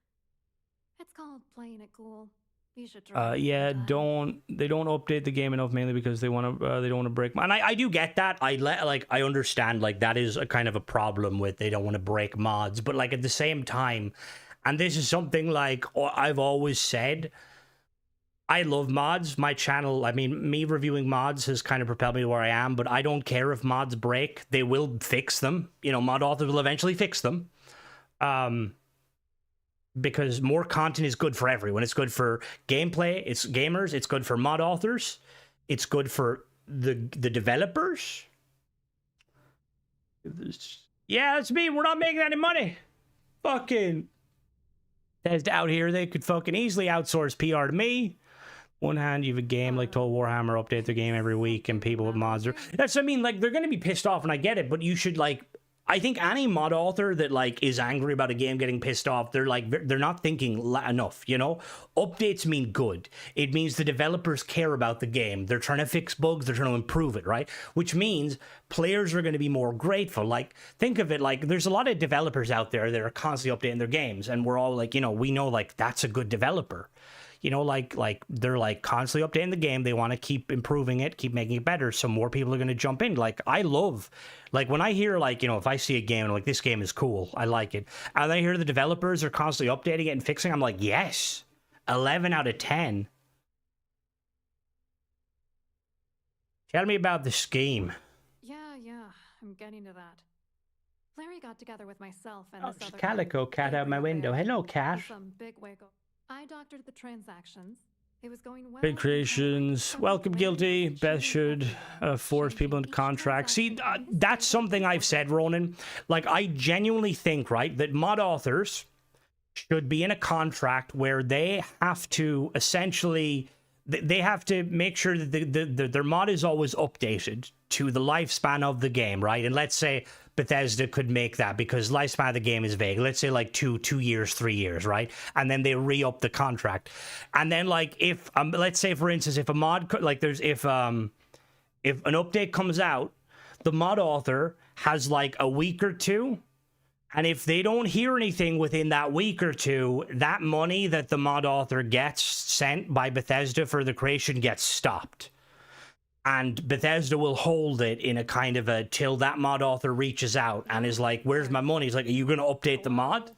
It's called playing it cool. You should try. Yeah, they don't update the game enough, mainly because they don't want to break. And I do get that. I understand, like, that is a kind of a problem with they don't want to break mods, but like at the same time, and this is something like I've always said, I love mods. My channel, I mean, me reviewing mods has kind of propelled me to where I am, but I don't care if mods break. They will fix them. You know, mod authors will eventually fix them. Because more content is good for everyone. It's good for gameplay, it's gamers, it's good for mod authors, it's good for the developers. Yeah, that's me. We're not making any money. Fucking Bethesda out here, they could fucking easily outsource PR to me. One hand, you have a game like Total Warhammer update their game every week, and people with mods are. That's what I mean. Like, they're gonna be pissed off, and I get it, but you should like. I think any mod author that like is angry about a game getting pissed off, they're not thinking enough, you know? Updates mean good. It means the developers care about the game. They're trying to fix bugs, they're trying to improve it, right? Which means players are going to be more grateful. Like, think of it like there's a lot of developers out there that are constantly updating their games, and we're all like, you know, we know like that's a good developer. You know, like they're like constantly updating the game. They want to keep improving it, keep making it better. So more people are going to jump in. Like, I love, like when I hear like, you know, if I see a game and I'm like, this game is cool, I like it. And I hear the developers are constantly updating it and fixing, I'm like, yes, 11 out of 10. Tell me about the scheme. Yeah, I'm getting to that. Larry got together with myself and this other Calico cat out my window. Hello, cat. Some big wiggle. I doctored the transactions. It was going well. Big creations. Welcome, guilty. Beth should force people into contracts. See, that's something I've said, Ronan. Like, I genuinely think, right, that mod authors should be in a contract where they have to essentially, they have to make sure that their mod is always updated to the lifespan of the game, right? And let's say Bethesda could make that because lifespan of the game is vague. Let's say like 2 years, 3 years, right? And then they re-up the contract. And then like if let's say for instance, if a mod like there's if an update comes out, the mod author has like a week or two, and if they don't hear anything within that week or two, that money that the mod author gets sent by Bethesda for the creation gets stopped. And Bethesda will hold it in a kind of a till that mod author reaches out and is like, where's my money? He's like, are you going to update the mod?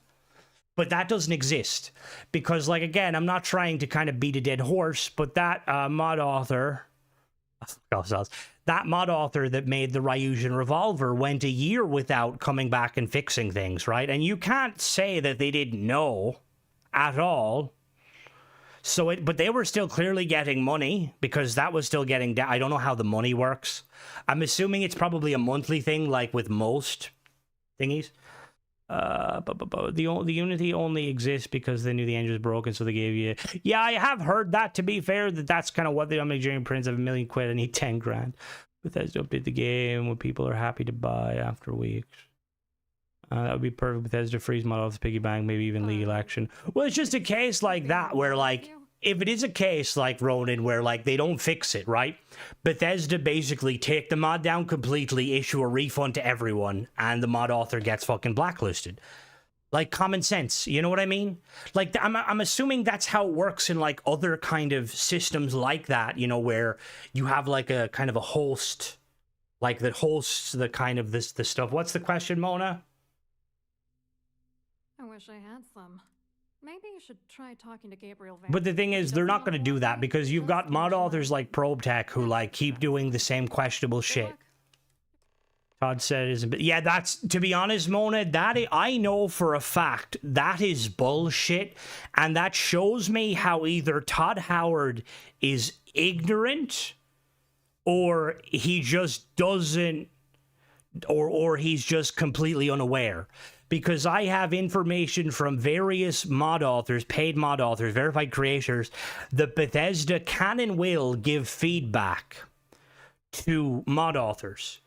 But that doesn't exist. Because, like, again, I'm not trying to kind of beat a dead horse, but that mod author... that mod author that made the Ryujan Revolver went a year without coming back and fixing things, right? And you can't say that they didn't know at all. So but they were still clearly getting money because that was still getting down. I don't know how the money works. I'm assuming it's probably a monthly thing, like with most thingies. The Unity only exists because they knew the engine was broken, so they gave you. Yeah, I have heard that. To be fair, that's kind of what the Nigerian prints of $1 million. I need 10 grand. Bethesda update the game when people are happy to buy after weeks. That would be perfect. Bethesda freeze mod off the piggy bank, maybe even legal action. Well, it's just a case like that where, like, if it is a case like Ronan where, like, they don't fix it, right? Bethesda basically take the mod down completely, issue a refund to everyone, and the mod author gets fucking blacklisted. Like, common sense, you know what I mean? Like, I'm assuming that's how it works in, like, other kind of systems like that, you know, where you have, like, a kind of a host, like, that hosts the kind of the stuff. What's the question, Mona? I wish I had some. Maybe you should try talking to Gabriel. But the thing is, they're not going to do that because you've got mod authors like Probe Tech who like keep doing the same questionable shit. Todd said, "Isn't yeah, that's to be honest, Mona. I know for a fact that is bullshit, and that shows me how either Todd Howard is ignorant, or he just doesn't, or he's just completely unaware." because I have information from various mod authors, paid mod authors, verified creators, that Bethesda can and will give feedback to mod authors.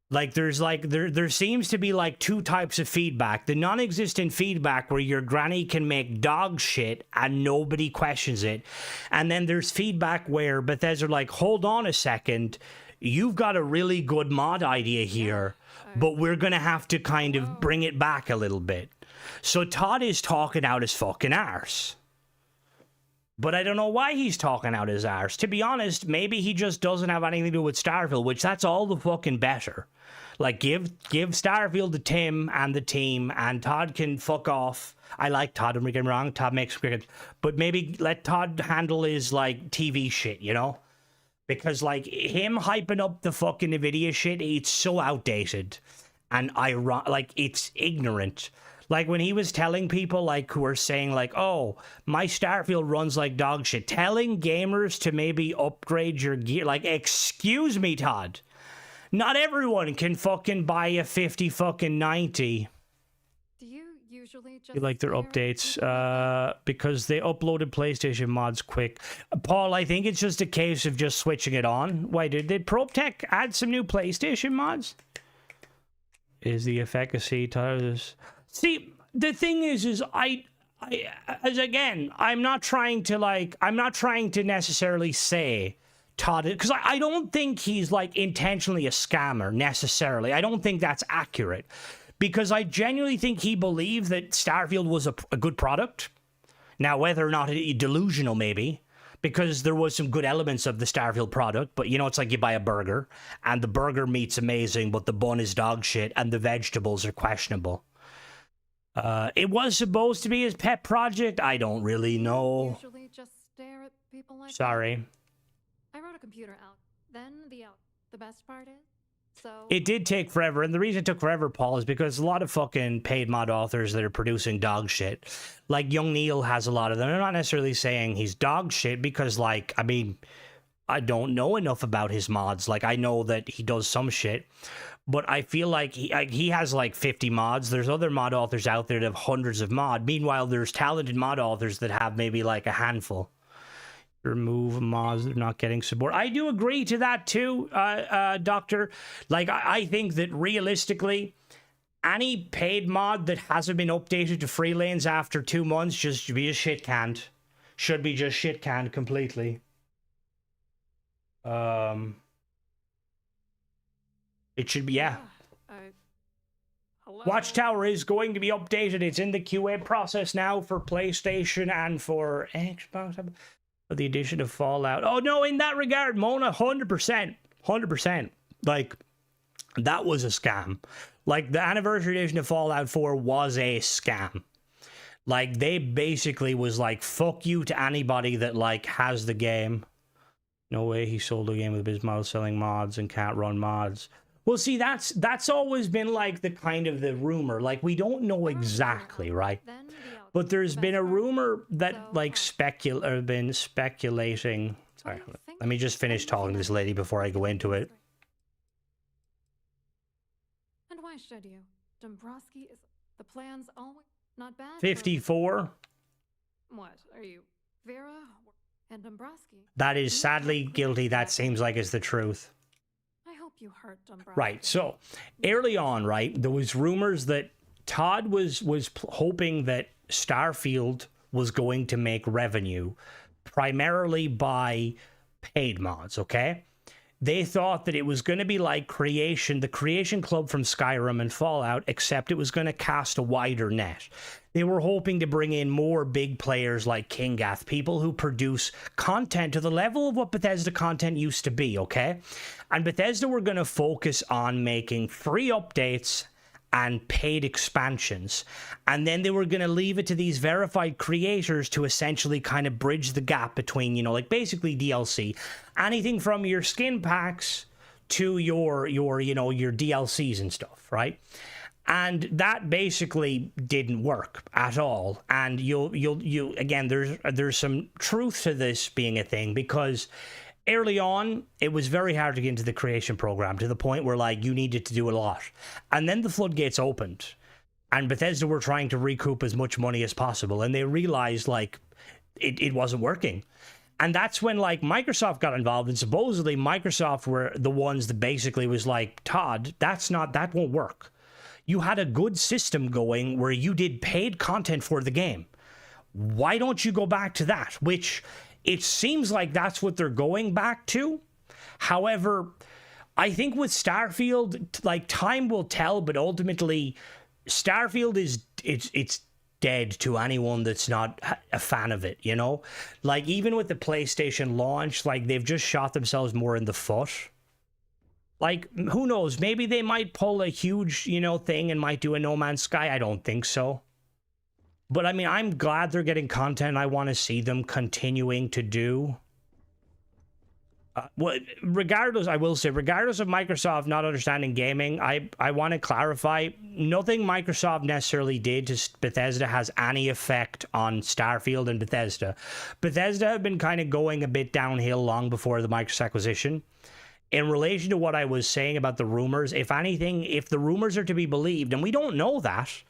Like there seems to be like two types of feedback. The non-existent feedback where your granny can make dog shit and nobody questions it. And then there's feedback where Bethesda are like, hold on a second, you've got a really good mod idea here, but we're going to have to kind of bring it back a little bit. So Todd is talking out his fucking arse. But I don't know why he's talking out his arse. To be honest, maybe he just doesn't have anything to do with Starfield, which that's all the fucking better. Like, give Starfield to Tim and the team, and Todd can fuck off. I like Todd, don't get me wrong. Todd makes cricket. But maybe let Todd handle his, like, TV shit, you know? Because, like, him hyping up the fucking NVIDIA shit, it's so outdated. And it's ignorant. Like, when he was telling people, like, who are saying, like, oh, my Starfield runs like dog shit. Telling gamers to maybe upgrade your gear. Like, excuse me, Todd. Not everyone can fucking buy a 50 fucking 90. Do you usually just... You like their updates? Because they uploaded PlayStation mods quick. Paul, I think it's just a case of just switching it on. Why, did ProTech add some new PlayStation mods? Is the efficacy... See, the thing is I'm not trying to necessarily say Todd, because I don't think he's like intentionally a scammer necessarily. I don't think that's accurate, because I genuinely think he believed that Starfield was a good product. Now, whether or not delusional, maybe, because there was some good elements of the Starfield product, but you know, it's like you buy a burger and the burger meat's amazing, but the bun is dog shit and the vegetables are questionable. It was supposed to be his pet project. I don't really know. Usually just stare at people like Sorry. that. I wrote a computer out. Then the best part is, so it did take forever, and the reason it took forever, Paul, is because a lot of fucking paid mod authors that are producing dog shit, like Young Neil has a lot of them. I'm not necessarily saying he's dog shit, because, like, I mean, I don't know enough about his mods. Like, I know that he does some shit, but I feel like he has like 50 mods. There's other mod authors out there that have hundreds of mod. Meanwhile, there's talented mod authors that have maybe like a handful. Remove mods that are not getting support. I do agree to that too, Doctor. Like, I think that realistically, any paid mod that hasn't been updated to free lanes after 2 months should be just shit canned. Should be just shit canned completely. It should be, yeah. Watchtower is going to be updated. It's in the QA process now for PlayStation and for Xbox. For the addition of Fallout. Oh no, in that regard, Mona, 100%. 100%. Like, that was a scam. Like, the anniversary edition of Fallout 4 was a scam. Like, they basically was like, fuck you to anybody that, like, has the game. No way he sold a game with his mouth selling mods and can't run mods. Well, see, that's always been, like, the kind of the rumor. Like, we don't know exactly, right? But there's been a rumor that, like, been speculating. Sorry, let me just finish talking to this lady before I go into it. And why should you? Dombrowski is the plan's always not bad. 54. What are you, Vera and Dombrowski? That is sadly guilty. That seems like it's the truth. I hope you hurt Dombrowski. Right. So early on, right, there was rumors that Todd was hoping that Starfield was going to make revenue primarily by paid mods, okay? They thought that it was going to be like the Creation Club from Skyrim and Fallout, except it was going to cast a wider net. They were hoping to bring in more big players like Kingath, people who produce content to the level of what Bethesda content used to be, okay? And Bethesda were going to focus on making free updates and paid expansions, and then they were going to leave it to these verified creators to essentially kind of bridge the gap between, you know, like basically DLC, anything from your skin packs to your you know, your DLCs and stuff, right? And that basically didn't work at all. And you again, there's some truth to this being a thing, because early on, it was very hard to get into the creation program, to the point where, like, you needed to do a lot. And then the floodgates opened. And Bethesda were trying to recoup as much money as possible, and they realized, like, it wasn't working. And that's when, like, Microsoft got involved, and supposedly Microsoft were the ones that basically was like, Todd, that won't work. You had a good system going where you did paid content for the game. Why don't you go back to that? Which it seems like that's what they're going back to. However, I think with Starfield, like, time will tell, but ultimately Starfield it's dead to anyone that's not a fan of it, you know? Like, even with the PlayStation launch, like, they've just shot themselves more in the foot. Like, who knows? Maybe they might pull a huge, you know, thing and might do a No Man's Sky. I don't think so. But, I mean, I'm glad they're getting content I want to see them continuing to do. Well, regardless, I will say, regardless of Microsoft not understanding gaming, I want to clarify, nothing Microsoft necessarily did to Bethesda has any effect on Starfield and Bethesda. Bethesda have been kind of going a bit downhill long before the Microsoft acquisition. In relation to what I was saying about the rumors, if anything, if the rumors are to be believed, and we don't know that,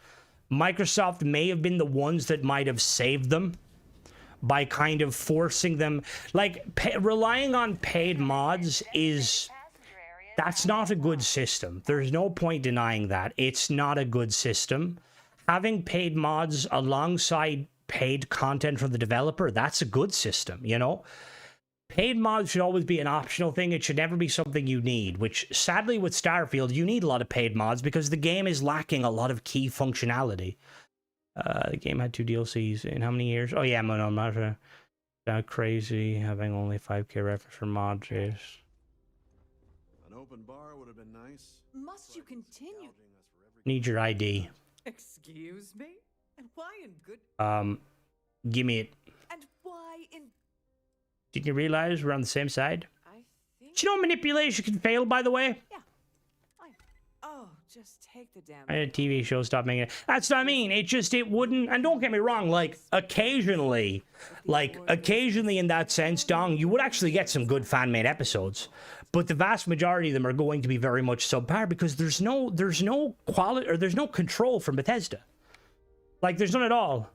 Microsoft may have been the ones that might have saved them by kind of forcing them, like, relying on paid mods that's not a good system. There's no point denying that. It's not a good system. Having paid mods alongside paid content from the developer, that's a good system, you know? Paid mods should always be an optional thing. It should never be something you need, which sadly with Starfield, you need a lot of paid mods because the game is lacking a lot of key functionality. The game had 2 DLCs in how many years? Oh yeah, no, I'm not crazy having only 5K reference for mods. Yes. An open bar would have been nice. Must you continue? Need your ID. Excuse me? And why in good... Give me it. And why in... Didn't you realize we're on the same side? Do you know manipulation can fail, by the way? Yeah. Oh, just take the damn... I had a TV show stop making it. That's what I mean. It wouldn't... And don't get me wrong, like, occasionally in that sense, Dong, you would actually get some good fan-made episodes. But the vast majority of them are going to be very much subpar because there's no quality, or there's no control from Bethesda. Like, there's none at all.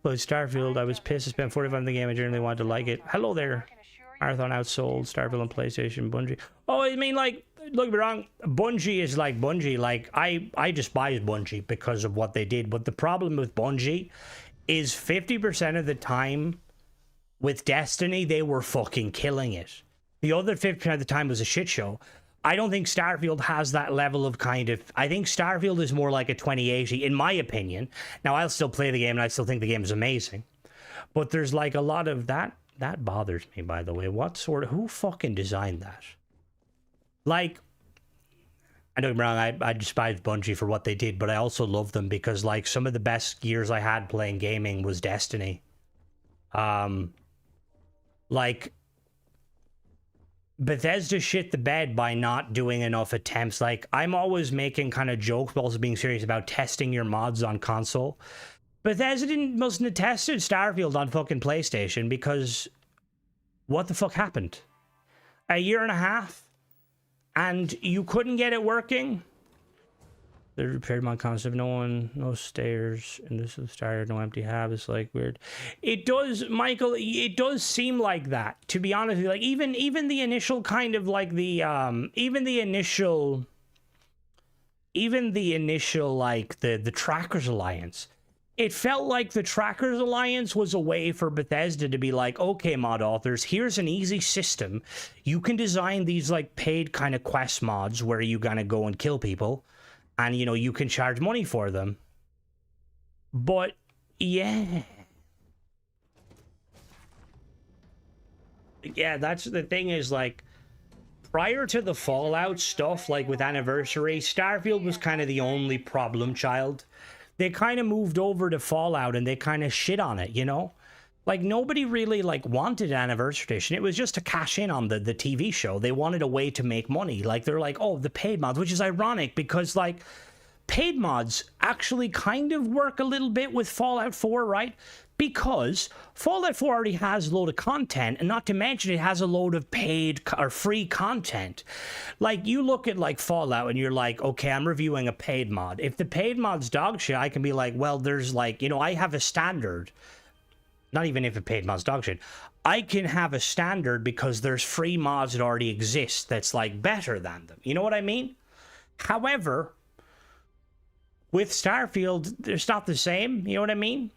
But Starfield, I was pissed to spend 45 in the game. I generally wanted to like it. Hello there. Marathon outsold Starfield on PlayStation, Bungie. Oh, I mean, like, don't get me wrong, Bungie is like Bungie. Like, I despise Bungie because of what they did. But the problem with Bungie is 50% of the time with Destiny, they were fucking killing it. The other 50% of the time was a shit show. I don't think Starfield has that level of kind of... I think Starfield is more like a 2080, in my opinion. Now, I'll still play the game, and I still think the game is amazing. But there's, like, a lot of that. That bothers me, by the way. Who fucking designed that? Like, I don't get me wrong, I despise Bungie for what they did, but I also love them because, like, some of the best years I had playing gaming was Destiny. Like... Bethesda shit the bed by not doing enough attempts. Like, I'm always making kind of jokes, but also being serious about testing your mods on console. Bethesda mustn't have tested Starfield on fucking PlayStation because what the fuck happened? A year and a half? And you couldn't get it working? The repaired mod concept, no stairs, and this is tired, no empty hab. It's like weird. It does, Michael. It does seem like that. To be honest with you, like even the initial kind of like the even the initial like the Trackers Alliance. It felt like the Trackers Alliance was a way for Bethesda to be like, okay, mod authors, here's an easy system. You can design these like paid kind of quest mods where you gonna go and kill people. And, you know, you can charge money for them. But, yeah. Yeah, that's the thing is, like, prior to the Fallout stuff, like with Anniversary, Starfield was kind of the only problem child. They kind of moved over to Fallout and they kind of shit on it, you know? Like, nobody really, like, wanted Anniversary Edition. It was just to cash in on the TV show. They wanted a way to make money. Like, they're like, oh, the paid mods, which is ironic because, like, paid mods actually kind of work a little bit with Fallout 4, right? Because Fallout 4 already has a load of content, and not to mention it has a load of paid or free content. Like, you look at, like, Fallout, and you're like, okay, I'm reviewing a paid mod. If the paid mod's dog shit, I can be like, well, there's, like, you know, I have a standard. Not even if a paid mod's dog shit. I can have a standard because there's free mods that already exist that's, like, better than them. You know what I mean? However, with Starfield, it's not the same. You know what I mean?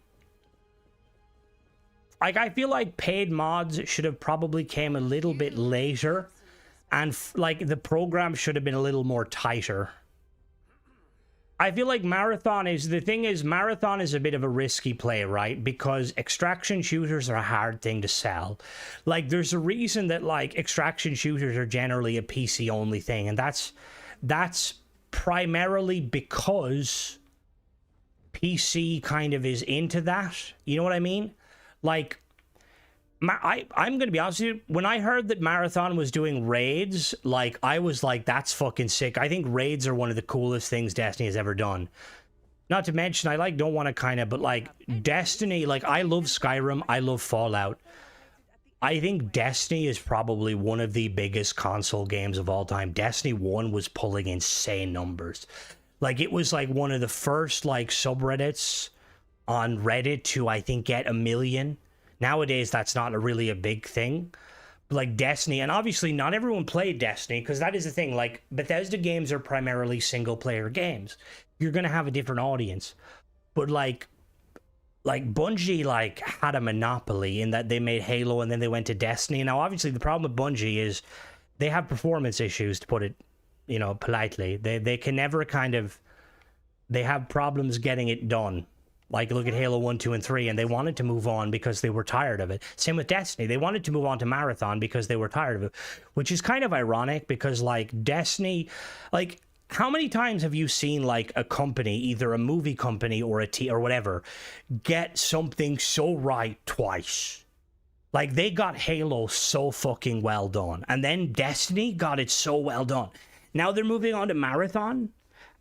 Like, I feel like paid mods should have probably came a little bit later, and like the program should have been a little more tighter. I feel like Marathon is, the thing is, Marathon is a bit of a risky play, right? Because extraction shooters are a hard thing to sell. Like, there's a reason that, like, extraction shooters are generally a PC only thing, and that's primarily because PC kind of is into that. You know what I mean? Like, I'm going to be honest with you, when I heard that Marathon was doing raids, like, I was like, that's fucking sick. I think raids are one of the coolest things Destiny has ever done. Not to mention, I, like, don't want to kind of, but, like, Destiny, like, I love Skyrim, I love Fallout. I think Destiny is probably one of the biggest console games of all time. Destiny 1 was pulling insane numbers. Like, it was, like, one of the first, like, subreddits on Reddit to, I think, get 1 million. Nowadays, that's not really a big thing. But, like, Destiny, and obviously not everyone played Destiny, because that is the thing. Like, Bethesda games are primarily single-player games. You're going to have a different audience. But, like Bungie, like, had a monopoly in that they made Halo and then they went to Destiny. Now, obviously, the problem with Bungie is they have performance issues, to put it, you know, politely. They can never kind of... They have problems getting it done. Like, look at Halo 1, 2, and 3, and they wanted to move on because they were tired of it. Same with Destiny. They wanted to move on to Marathon because they were tired of it, which is kind of ironic because, like, Destiny... Like, how many times have you seen, like, a company, either a movie company or or whatever, get something so right twice? Like, they got Halo so fucking well done, and then Destiny got it so well done. Now they're moving on to Marathon,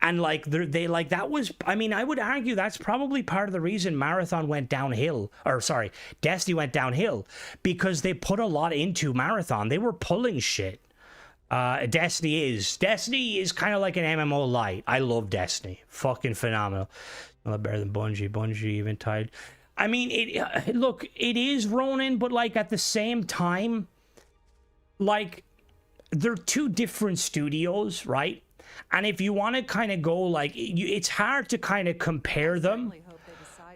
and, like, they like, that was, I mean, I would argue that's probably part of the reason Marathon went downhill, or sorry, Destiny went downhill, because they put a lot into Marathon. They were pulling shit. Destiny is kind of like an MMO light. I love Destiny. Fucking phenomenal. A lot better than Bungie. Bungie even tied. I mean, look, it is Ronin, but, like, at the same time, like, they're two different studios, right? And if you want to kind of go, like, it's hard to kind of compare them.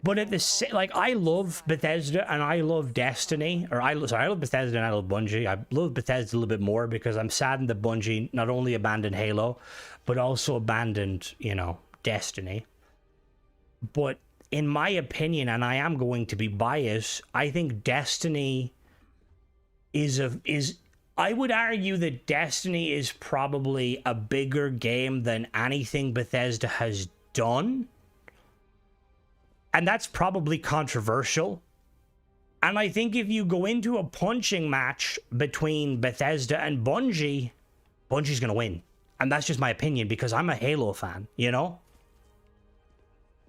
But at the same, like, I love Bethesda and I love Destiny, or I love Bethesda and I love Bungie. I love Bethesda a little bit more because I'm saddened that Bungie not only abandoned Halo, but also abandoned, you know, Destiny. But in my opinion, and I am going to be biased, I think Destiny I would argue that Destiny is probably a bigger game than anything Bethesda has done. And that's probably controversial. And I think if you go into a punching match between Bethesda and Bungie, Bungie's going to win. And that's just my opinion because I'm a Halo fan, you know?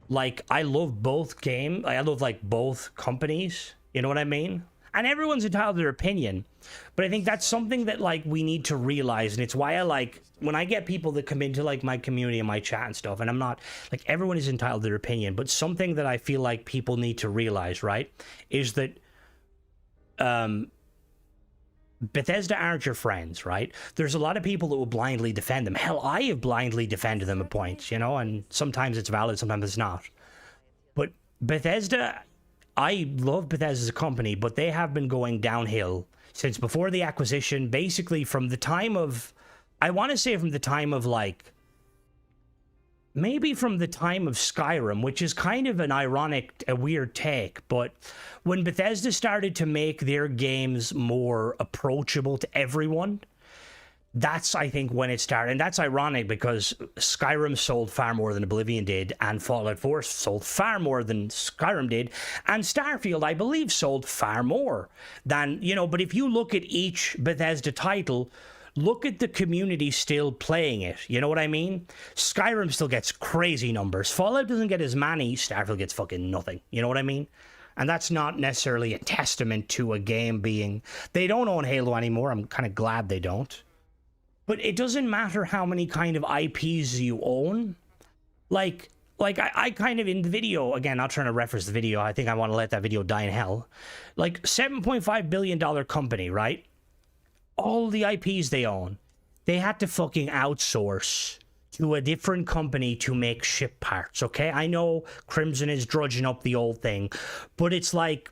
Like, I love both games. I love, like, both companies. You know what I mean? And everyone's entitled to their opinion. But I think that's something that, like, we need to realize. And it's why I, like, when I get people that come into, like, my community and my chat and stuff, and I'm not, like, everyone is entitled to their opinion, but something that I feel like people need to realize, right, is that Bethesda aren't your friends, right? There's a lot of people that will blindly defend them. Hell, I have blindly defended them at points, you know, and sometimes it's valid, sometimes it's not. But Bethesda, I love Bethesda as a company, but they have been going downhill since before the acquisition, basically from the time of, I want to say from the time of, like, maybe from the time of Skyrim, which is kind of an ironic, a weird take, but when Bethesda started to make their games more approachable to everyone, that's, I think, when it started. And that's ironic because Skyrim sold far more than Oblivion did, and Fallout 4 sold far more than Skyrim did, and Starfield, I believe, sold far more than, you know, but if you look at each Bethesda title, look at the community still playing it. You know what I mean? Skyrim still gets crazy numbers. Fallout doesn't get as many. Starfield gets fucking nothing. You know what I mean? And that's not necessarily a testament to a game being... They don't own Halo anymore. I'm kind of glad they don't. But it doesn't matter how many kind of IPs you own. Like I kind of in the video, again, not trying to reference the video. I think I want to let that video die in hell. Like $7.5 billion company, right? All the IPs they own, they had to fucking outsource to a different company to make ship parts, okay? I know Crimson is drudging up the old thing, but it's like,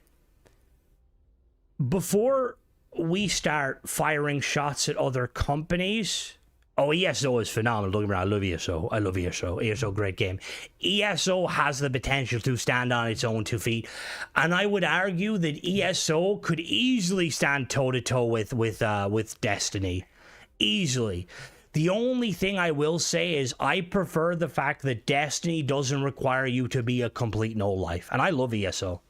before we start firing shots at other companies... Oh, ESO is phenomenal. Don't get me wrong, I love ESO. I love ESO. ESO, great game. ESO has the potential to stand on its own 2 feet. And I would argue that ESO could easily stand toe-to-toe with Destiny. Easily. The only thing I will say is I prefer the fact that Destiny doesn't require you to be a complete no-life. And I love ESO.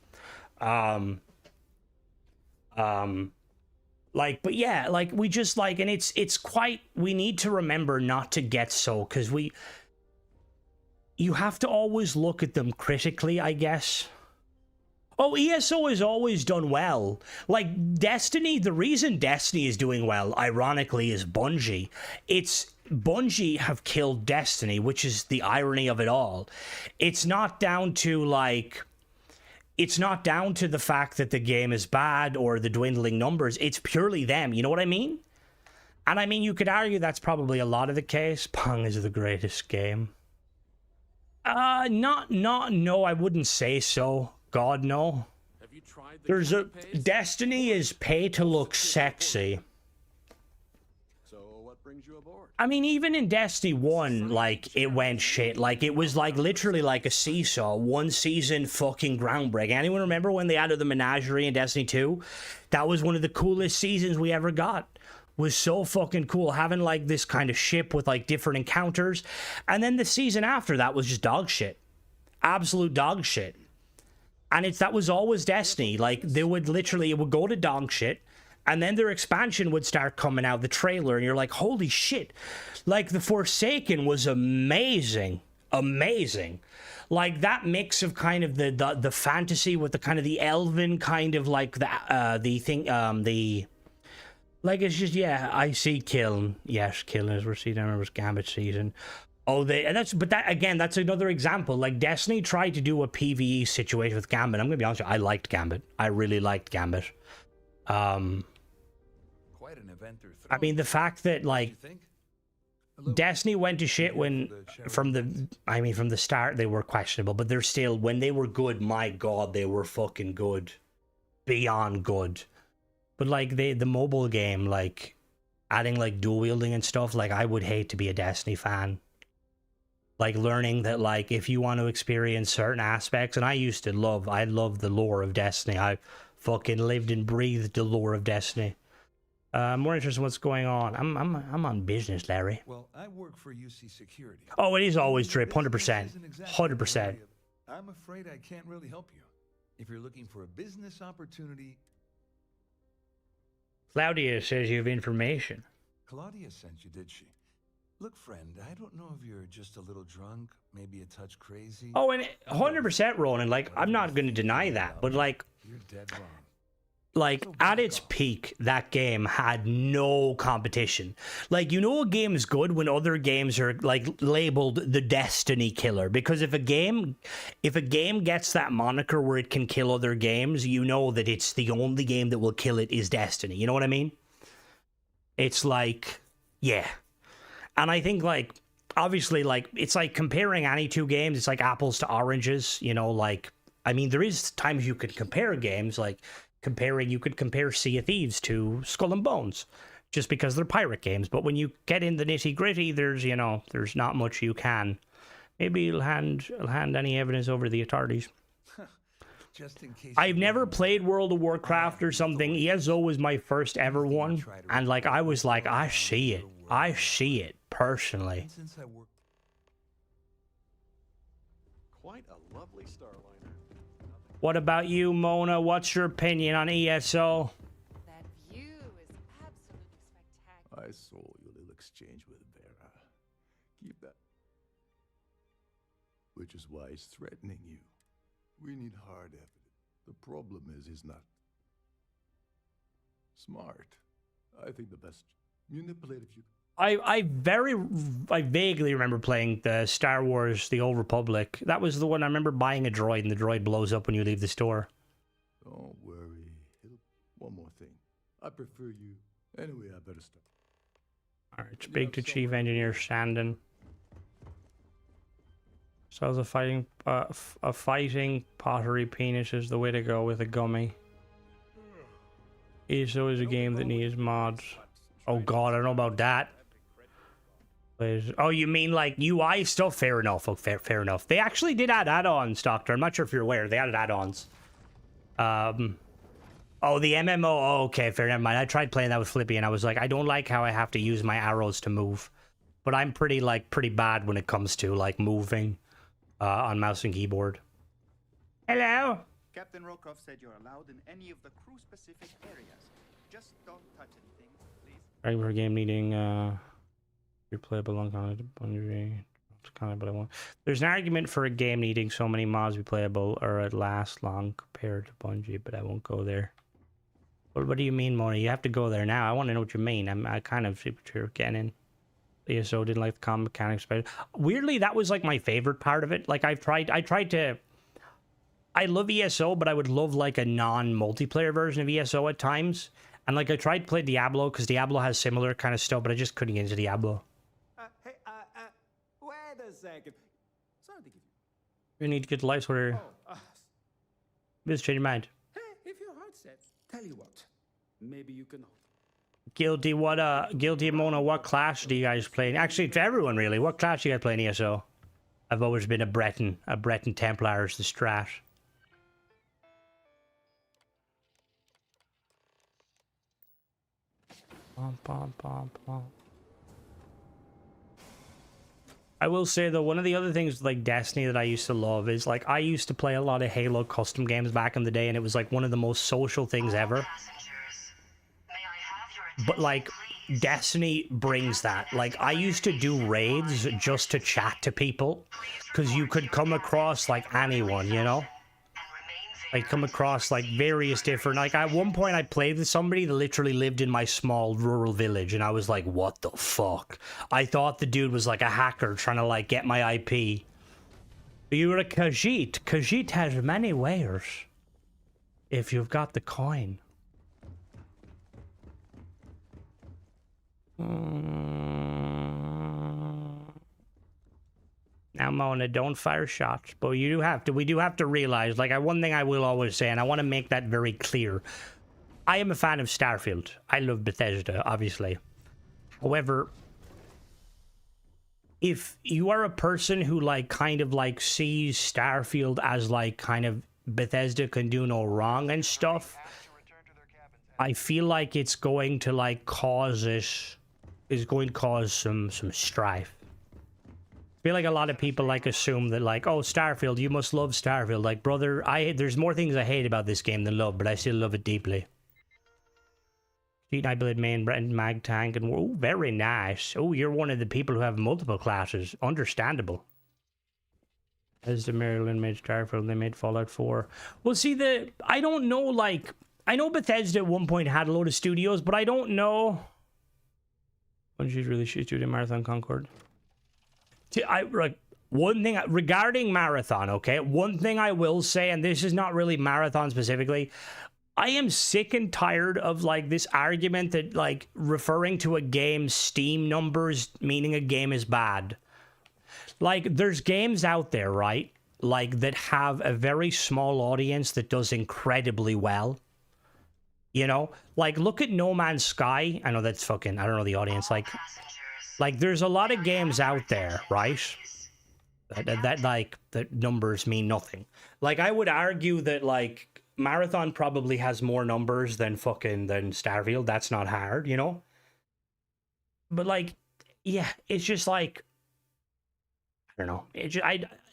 But yeah, like, we just, like, and it's quite, we need to remember not to get so, because you have to always look at them critically, I guess. Oh, ESO has always done well. Like, Destiny, the reason Destiny is doing well, ironically, is Bungie. It's Bungie have killed Destiny, which is the irony of it all. It's not down to, like... It's not down to the fact that the game is bad or the dwindling numbers. It's purely them. You know what I mean? And I mean, you could argue that's probably a lot of the case. Pong is the greatest game. No, I wouldn't say so. God, no. Have you tried the There's a... pace? Destiny is pay to look sexy. So what brings you aboard? I mean, even in Destiny 1, like, it went shit. Like, it was, like, literally like a seesaw. One season fucking groundbreaking. Anyone remember when they added the Menagerie in Destiny 2? That was one of the coolest seasons we ever got. Was so fucking cool. Having, like, this kind of ship with, like, different encounters. And then the season after that was just dog shit. Absolute dog shit. And that was always Destiny. Like, they would literally, it would go to dog shit. And then their expansion would start coming out, the trailer, and you're like, holy shit. Like, The Forsaken was amazing. Amazing. Like, that mix of kind of the fantasy with the kind of the elven kind of, like, the thing, like, it's just, yeah, I see killing. Yes, killing, as we're seeing, I remember it was Gambit season. Oh, but that, again, that's another example. Like, Destiny tried to do a PvE situation with Gambit. I'm going to be honest with you, I liked Gambit. I really liked Gambit. Quite an event through I mean, the fact that, like, Destiny went to shit when, from the start, they were questionable, but they're still, when they were good, my God, they were fucking good. Beyond good. But, like, the mobile game, like, adding, like, dual wielding and stuff, like, I would hate to be a Destiny fan. Like, learning that, like, if you want to experience certain aspects, and I love the lore of Destiny. I fucking lived and breathed the lore of Destiny. More interested in what's going on. I'm on business, Larry. Well, I work for UC Security. Oh, it is always drip, 100%. 100%. I'm afraid I can't really help you. If you're looking for a business opportunity... Claudia says you have information. Claudia sent you, did she? Look, friend, I don't know if you're just a little drunk, maybe a touch crazy. Oh, and 100%, Ronan. Like, I'm not going to deny that, but, like... You're dead wrong. Like, at its peak, that game had no competition. Like, you know a game is good when other games are, like, labeled the Destiny killer. Because if a game gets that moniker where it can kill other games, you know that it's the only game that will kill it is Destiny. You know what I mean? It's like, yeah. And I think, like, obviously, like, it's like comparing any two games. It's like apples to oranges, you know, like, I mean, there is times you could compare games, like... You could compare Sea of Thieves to Skull and Bones, just because they're pirate games. But when you get in the nitty gritty, there's not much you can. Maybe you'll hand any evidence over to the authorities. Just in case. I've never played World of Warcraft or something. ESO was my first ever one, and like I was like, I see it personally. Quite a lovely starliner. What about you, Mona? What's your opinion on ESO? That view is absolutely spectacular. I I saw your little exchange with Vera. Keep that. Which is why he's threatening you. We need hard evidence. The problem is he's not smart. I think the best manipulate if you. I vaguely remember playing the Star Wars: The Old Republic. That was the one I remember buying a droid, and the droid blows up when you leave the store. Don't worry. One more thing. I prefer you. Anyway, I better stop. Alright, speak to Chief Engineer Shandon. So the fighting pottery penis is the way to go with a gummy. ESO is a game that needs mods. Oh god, I don't know about that. Oh, you mean like UI stuff? Fair enough. Oh, fair enough. They actually did add add-ons, Doctor. I'm not sure if you're aware. They added add-ons. Oh, the MMO. Oh, okay, fair. Never mind. I tried playing that with Flippy, and I was like, I don't like how I have to use my arrows to move. But I'm pretty bad when it comes to like moving on mouse and keyboard. Hello. Captain Rokov said you're allowed in any of the crew-specific areas. Just don't touch anything, please. Regular game needing replayable long content Bungie. It's kind of what I want. There's an argument for a game needing so many mods replayable or at last long compared to Bungie, but I won't go there. What do you mean, Moni? You have to go there now. I want to know what you mean. I kind of see what you're getting in. ESO didn't like the common mechanics, but weirdly, that was like my favorite part of it. Like I tried to. I love ESO, but I would love like a non-multiplayer version of ESO at times. And like I tried to play Diablo because Diablo has similar kind of stuff, but I just couldn't get into Diablo. Wait a second. Sorry to give you. You need to get the lights order. Just change your mind. Hey, if your heart's set, tell you what. Maybe you can. Guilty, Guilty Mona, what class do you guys play? Actually, to everyone really, what class do you guys play in ESO? I've always been a Breton Templar is the strat. I will say though, one of the other things like Destiny that I used to love is like I used to play a lot of Halo custom games back in the day, and it was like one of the most social things ever. But like Destiny brings that. Like I used to do raids just to chat to people because you could come across like anyone, you know? Like come across like various different, like at one point I played with somebody that literally lived in my small rural village, and I was like, what the fuck? I thought the dude was like a hacker trying to like get my IP. You were a Khajiit. Khajiit has many wares if you've got the coin. Now, Mona, don't fire shots, but you do have to. We do have to realize, like, one thing I will always say, and I want to make that very clear. I am a fan of Starfield. I love Bethesda, obviously. However, if you are a person who, like, kind of, like, sees Starfield as, like, kind of Bethesda can do no wrong and stuff, I feel like it's going to, like, cause some strife. I feel like a lot of people like assume that like, oh, Starfield, you must love Starfield. Like, brother, there's more things I hate about this game than love, but I still love it deeply. Nightblade main, Breton mag tank, and oh, very nice. Oh, you're one of the people who have multiple classes. Understandable. As the Maryland made Starfield, they made Fallout 4. Well, see, I don't know, like, I know Bethesda at one point had a load of studios, but I don't know. Bungie's really shit studio Marathon Concord. See, one thing regarding Marathon, okay? One thing I will say, and this is not really Marathon specifically, I am sick and tired of like this argument that like referring to a game's Steam numbers meaning a game is bad. Like, there's games out there, right? Like that have a very small audience that does incredibly well. You know, like look at No Man's Sky. I know that's fucking, I don't know the audience. Like there's a lot of games out there, right? That like the numbers mean nothing. Like I would argue that like Marathon probably has more numbers than Starfield. That's not hard, you know? But like, yeah, it's just like, I don't know.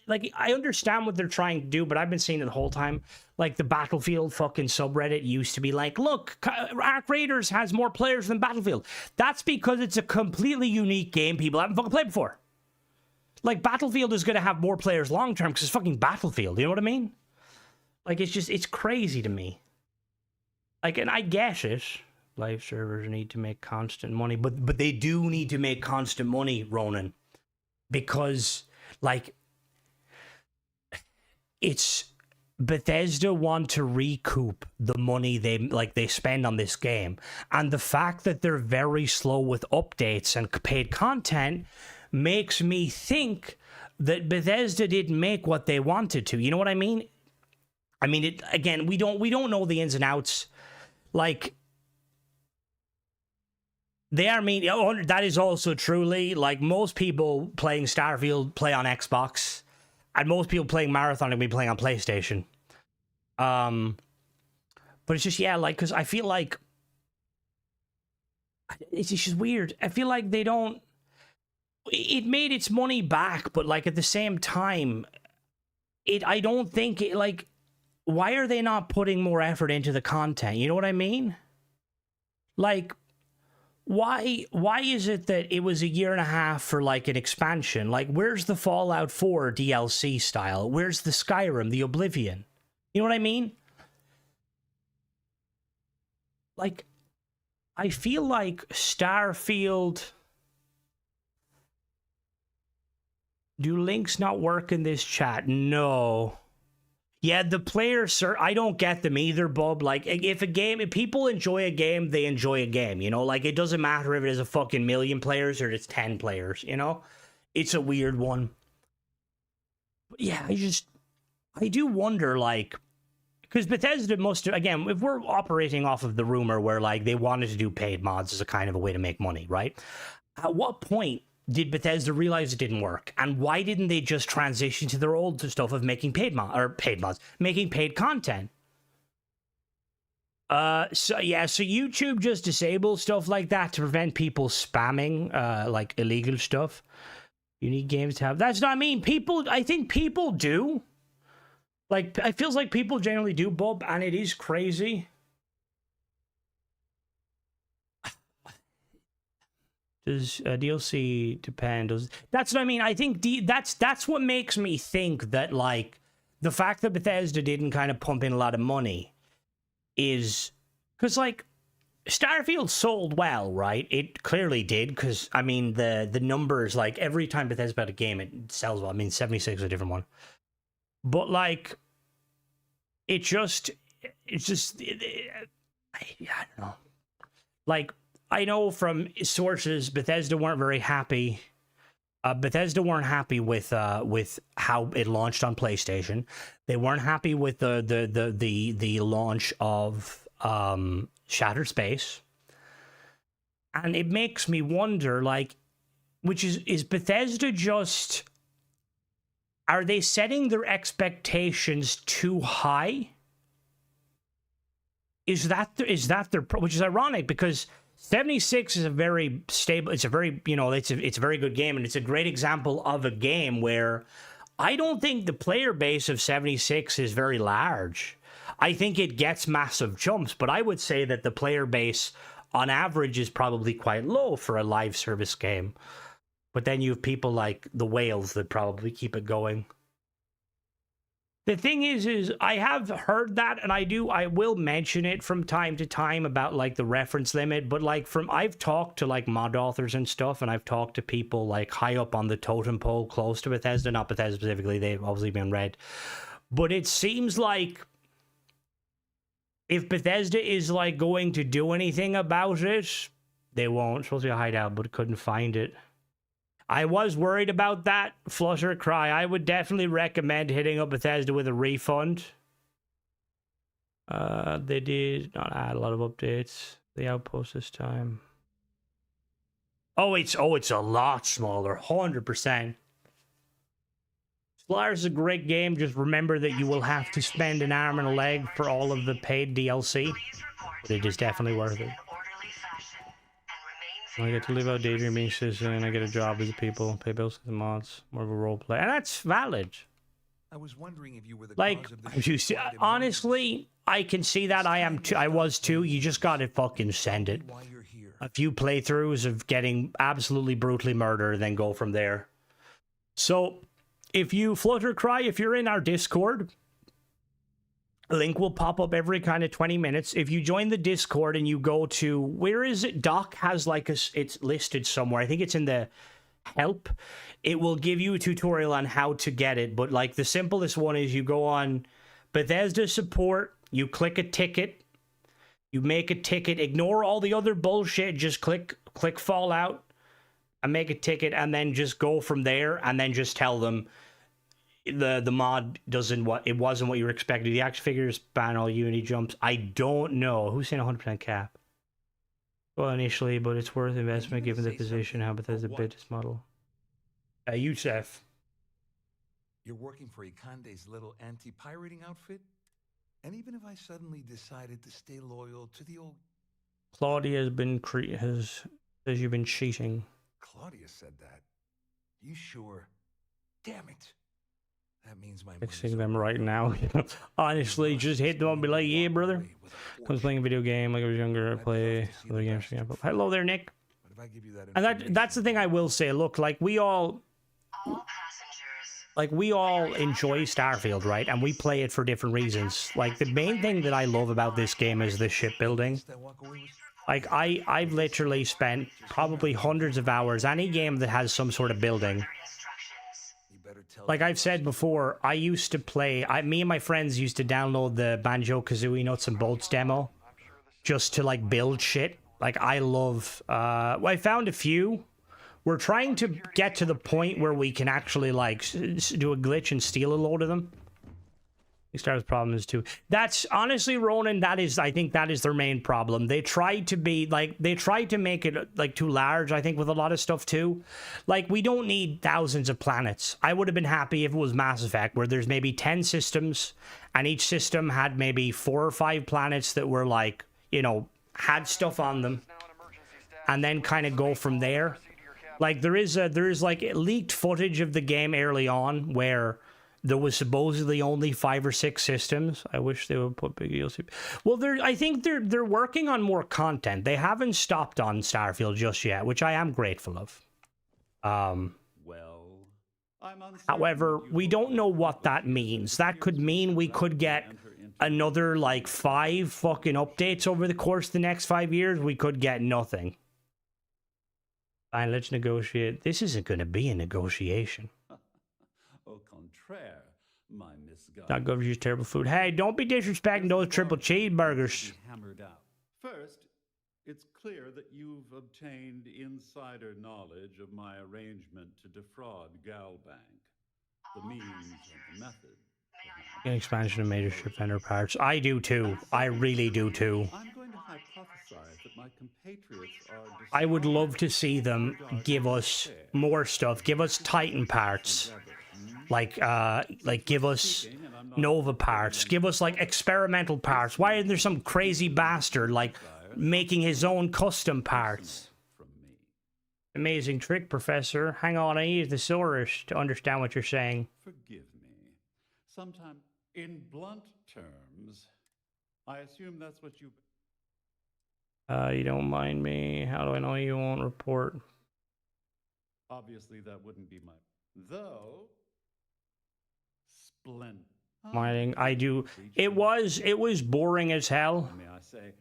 like, I understand what they're trying to do, but I've been seeing it the whole time. Like, the Battlefield fucking subreddit used to be like, look, Ark Raiders has more players than Battlefield. That's because it's a completely unique game people haven't fucking played before. Like, Battlefield is going to have more players long term because it's fucking Battlefield. You know what I mean? Like, it's crazy to me. Like, and I get it. Live servers need to make constant money, but they do need to make constant money, Ronan. Because, like, it's Bethesda want to recoup the money they spend on this game. And the fact that they're very slow with updates and paid content makes me think that Bethesda didn't make what they wanted to. You know what I mean? I mean, again, we don't know the ins and outs. Like, that is also truly, like, most people playing Starfield play on Xbox, and most people playing Marathon are going to be playing on PlayStation. But it's just, yeah, like, because I feel like it's just weird. I feel like they don't. It made its money back, but, like, at the same time, I don't think it, like, why are they not putting more effort into the content? You know what I mean? Like, why is it that it was a year and a half for, like, an expansion? Like, where's the Fallout 4 DLC style? Where's the Skyrim, the Oblivion? You know what I mean? Like, I feel like Starfield... Do links not work in this chat? No. Yeah, the players, sir, I don't get them either, Bub. Like, if people enjoy a game, they enjoy a game, you know? Like, it doesn't matter if it is a fucking million players or it's 10 players, you know? It's a weird one. But yeah, I do wonder, like, because Bethesda must have, again, if we're operating off of the rumor where, like, they wanted to do paid mods as a kind of a way to make money, right? At what point did Bethesda realize it didn't work? And why didn't they just transition to their old stuff of making paid mods, making paid content? So YouTube just disables stuff like that to prevent people spamming, like, illegal stuff. You need games to have. That's not mean. I think people do. Like, it feels like people generally do, Bub, and it is crazy. Does DLC depend? That's what I mean. I think that's what makes me think that, like, the fact that Bethesda didn't kind of pump in a lot of money is because, like, Starfield sold well, right? It clearly did, because, I mean, the numbers, like, every time Bethesda had a game, it sells well. I mean, 76 is a different one. But, like, I don't know. Like, I know from sources, Bethesda weren't very happy. Bethesda weren't happy with how it launched on PlayStation. They weren't happy with the launch of Shattered Space. And it makes me wonder, like, is Bethesda just... Are they setting their expectations too high? Is that their... Which is ironic, because 76 is a very stable... It's a very, you know, it's a very good game, and it's a great example of a game where I don't think the player base of 76 is very large. I think it gets massive jumps, but I would say that the player base on average is probably quite low for a live service game. But then you have people like the whales that probably keep it going. The thing is I have heard that, and I will mention it from time to time about, like, the reference limit, but, like, I've talked to, like, mod authors and stuff, and I've talked to people, like, high up on the totem pole close to Bethesda, not Bethesda specifically, they've obviously been read. But it seems like if Bethesda is, like, going to do anything about it, they won't. It's supposed to be a hideout, but couldn't find it. I was worried about that, Flutter Cry. I would definitely recommend hitting up Bethesda with a refund. They did not add a lot of updates. The outpost this time. Oh, it's a lot smaller, 100%. Slayer is a great game. Just remember that you will have to spend an arm and a leg for all of the paid DLC. But it is definitely worth it. I get to live out Daydreaming Citizen, I get a job with the people, pay bills with the mods, more of a role play. And that's valid. I was wondering if you were the Like, cause of the you see, honestly, I can see that. I am too. I was too. You just gotta fucking send it. A few playthroughs of getting absolutely brutally murdered, then go from there. So, if you Flutter Cry, if you're in our Discord, a link will pop up every kind of 20 minutes. If you join the Discord and you go to, where is it? Doc has like it's listed somewhere. I think it's in the help. It will give you a tutorial on how to get it. But like the simplest one is you go on Bethesda support, you click a ticket, you make a ticket, ignore all the other bullshit, just click Fallout and make a ticket, and then just go from there, and then just tell them the mod wasn't what you were expecting. The action figures ban all Unity jumps. I don't know who's saying 100% cap. Well, initially, but it's worth investment given the position how Bethesda business model. Youssef. You're working for Ikande's little anti-pirating outfit? And even if I suddenly decided to stay loyal to the old... Claudia says you've been cheating. Claudia said that. You sure? Damn it. That means my Fixing them right now. Honestly, just hit them up and be like, yeah, brother. I was playing a video game like I was younger. I play other games. Hello there, Nick. And that's the thing I will say. Look, like we all enjoy Starfield, right? And we play it for different reasons. Like the main thing that I love about this game is the shipbuilding. Like I've literally spent probably hundreds of hours. Any game that has some sort of building. Like I've said before, I used to play, me and my friends used to download the Banjo-Kazooie Nuts and Bolts demo just to like build shit. Like I love, I found a few. We're trying to get to the point where we can actually like do a glitch and steal a load of them. Kickstarter's problem is too. That's honestly, Ronan, I think that is their main problem. They tried to make it like too large, I think, with a lot of stuff too. Like, we don't need thousands of planets. I would have been happy if it was Mass Effect, where there's maybe 10 systems, and each system had maybe 4 or 5 planets that were like, you know, had stuff on them, and then kind of go from there. Like, there is like leaked footage of the game early on where there was supposedly only 5 or 6 systems. I wish they would put big DLC. Well, I think they're working on more content. They haven't stopped on Starfield just yet, which I am grateful of. However, we don't know what that means. That could mean we could get another like 5 fucking updates over the course of the next 5 years. We could get nothing. Fine, let's negotiate. This isn't going to be a negotiation. Au contraire, my misguided. Not good for you, terrible food. Hey, don't be disrespecting those triple cheeseburgers. Hammered out. First, it's clear that you've obtained insider knowledge of my arrangement to defraud Galbank. The means and the method. An expansion of major ship vendor parts. I do too. I really do too. I'm going to hypothesize that my compatriots are. I would love to see them give us more stuff. Give us Titan parts. Like give us Nova parts. Give us like experimental parts. Why isn't there some crazy bastard like making his own custom parts? Amazing trick, Professor. Hang on, I need the Saoirse to understand what you're saying. Forgive me. Sometime in blunt terms, I assume that's what you. You don't mind me. How do I know you won't report? Obviously, that wouldn't be my. Though. Splendid. Minding, I do. It was boring as hell. May I say?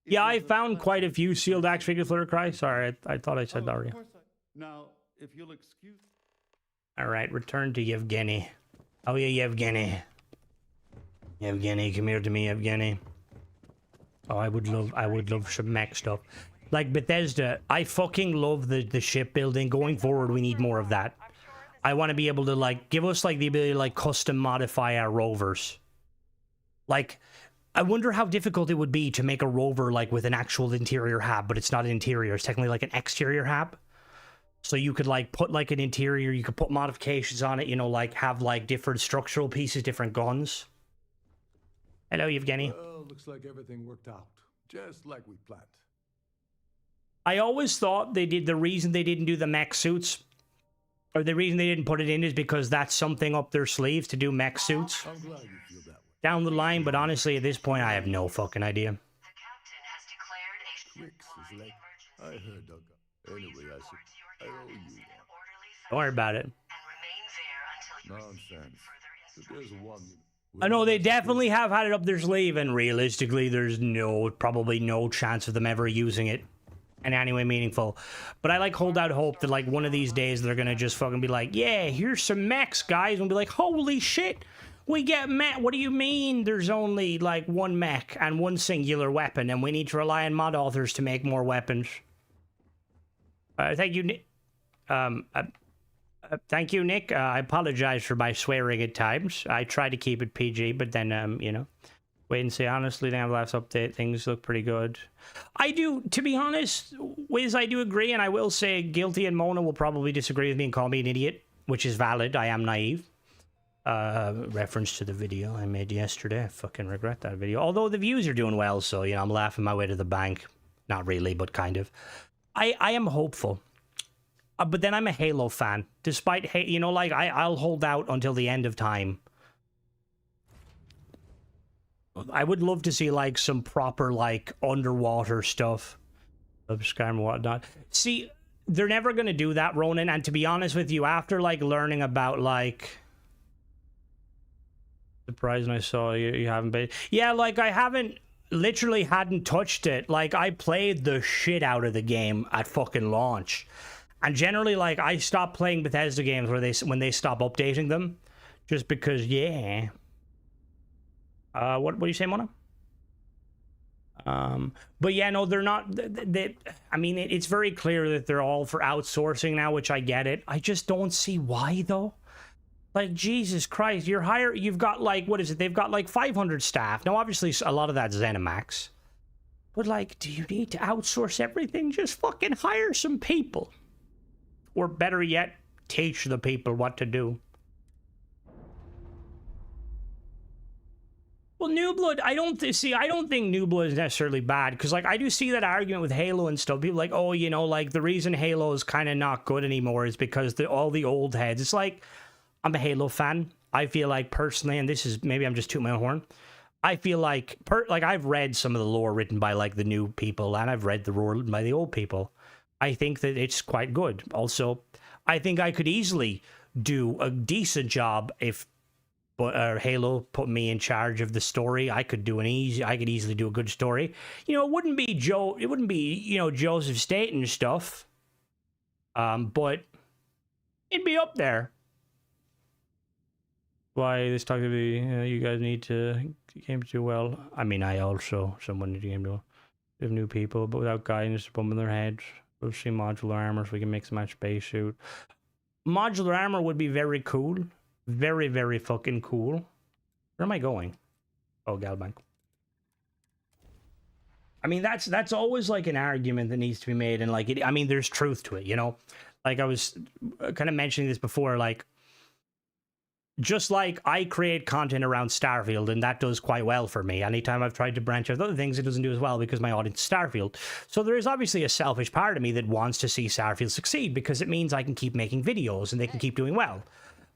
Yeah, I found quite a few sealed axe figures. Flitter Cry. Sorry, I thought I said that already. Now, if you'll excuse. All right, return to Yevgeny. Oh yeah, Yevgeny. Yevgeny, come here to me, Yevgeny. Oh, I would love some mech stuff. Like Bethesda, I fucking love the shipbuilding. Going forward, we need more of that. I want to be able to like give us like the ability to like custom modify our rovers. Like, I wonder how difficult it would be to make a rover like with an actual interior hab, but it's not an interior. It's technically like an exterior hab. So you could like put like an interior, you could put modifications on it, you know, like have like different structural pieces, different guns. Hello, Yevgeny. Well, looks like everything worked out, just like we planned. I always thought the reason they didn't do the mech suits Or the reason they didn't put it in is because that's something up their sleeves to do mech suits I'm glad you feel that way. down the line, but honestly, at this point, I have no fucking idea. Tricks is like... I heard, Doug. Anyway, I owe you one. Don't worry about it. Nonsense. If there's one... I know they definitely have had it up their sleeve, and realistically, there's probably no chance of them ever using it in any way meaningful. But I like hold out hope that like one of these days they're gonna just fucking be like, yeah, here's some mechs, guys, and be like, holy shit, we get mech. What do you mean there's only like one mech and one singular weapon, and we need to rely on mod authors to make more weapons? Thank you, Nick. Thank you, Nick. I apologize for my swearing at times. I try to keep it PG, but then, you know, wait and see. Honestly, the last update, things look pretty good. I do, to be honest, Wiz, I do agree, and I will say Guilty and Mona will probably disagree with me and call me an idiot, which is valid. I am naive. Reference to the video I made yesterday. I fucking regret that video. Although the views are doing well, so, you know, I'm laughing my way to the bank. Not really, but kind of. I am hopeful. But then I'm a Halo fan. Despite, you know, like, I'll hold out until the end of time. I would love to see, like, some proper, like, underwater stuff. Subscribe and whatnot. See, they're never going to do that, Ronan. And to be honest with you, after, like, learning about, like... Surprising I saw you haven't been... Yeah, like, I haven't... Literally hadn't touched it. Like, I played the shit out of the game at fucking launch. And generally, like, I stopped playing Bethesda games when they stop updating them. Just because, yeah... what do you say, Mona? But yeah, no, they're not. I mean, it's very clear that they're all for outsourcing now, which I get it. I just don't see why, though. Like, Jesus Christ, you've got like, what is it? They've got like 500 staff. Now, obviously, a lot of that's ZeniMax. But like, do you need to outsource everything? Just fucking hire some people. Or better yet, teach the people what to do. Well, New Blood, I don't think New Blood is necessarily bad, because, like, I do see that argument with Halo and stuff. People like, oh, you know, like, the reason Halo is kind of not good anymore is because all the old heads. It's like, I'm a Halo fan. I feel like, personally, and this is, maybe I'm just tooting my own horn, I feel like, I've read some of the lore written by, like, the new people, and I've read the lore written by the old people. I think that it's quite good. Also, I think I could easily do a decent job if... But Halo put me in charge of the story. I could easily do a good story. You know, it wouldn't be you know, Joseph Staten stuff. But it'd be up there. Why this talk to be? You guys need to game to do well. I mean, someone need to game to well. We have new people, but without guidance, bumping their heads. We'll see modular armor so we can mix and match spacesuit. Modular armor would be very cool. Very, very fucking cool. Where am I going? Oh, Galbank. I mean, that's always like an argument that needs to be made, and like, I mean, there's truth to it, you know? Like, I was kind of mentioning this before, like, just like I create content around Starfield, and that does quite well for me. Anytime I've tried to branch out other things, it doesn't do as well because my audience is Starfield. So there is obviously a selfish part of me that wants to see Starfield succeed, because it means I can keep making videos and they can keep doing well.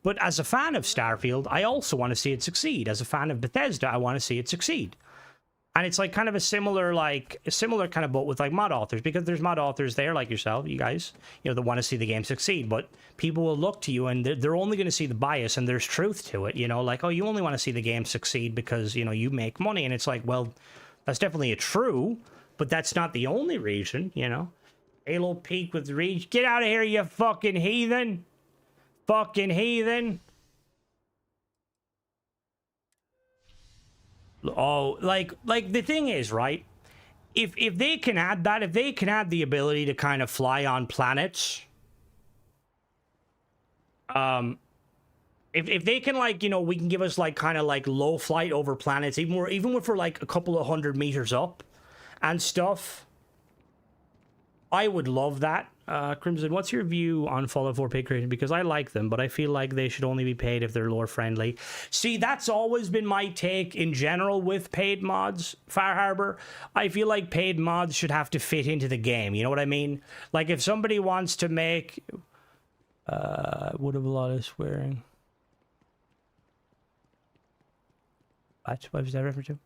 But as a fan of Starfield, I also want to see it succeed. As a fan of Bethesda, I want to see it succeed. And it's like kind of a similar kind of boat with like mod authors, because there's mod authors there like yourself, you guys, you know, that want to see the game succeed. But people will look to you and they're only going to see the bias, and there's truth to it, you know, like, oh, you only want to see the game succeed because, you know, you make money. And it's like, well, that's definitely true, but that's not the only reason, you know. Halo Peak with Reach. Get out of here, you fucking heathen. Fucking heathen. Oh, like the thing is, right? If they can add that, if they can add the ability to kind of fly on planets, if they can, like, you know, we can give us like kind of like low flight over planets, even if we're like a couple of 100 meters up and stuff, I would love that. Crimson, what's your view on Fallout 4 paid creation? Because I like them, but I feel like they should only be paid if they're lore friendly. See, that's always been my take in general with paid mods, Fire Harbor. I feel like paid mods should have to fit into the game. You know what I mean? Like, if somebody wants to make... Would have a lot of swearing. What was that referred to?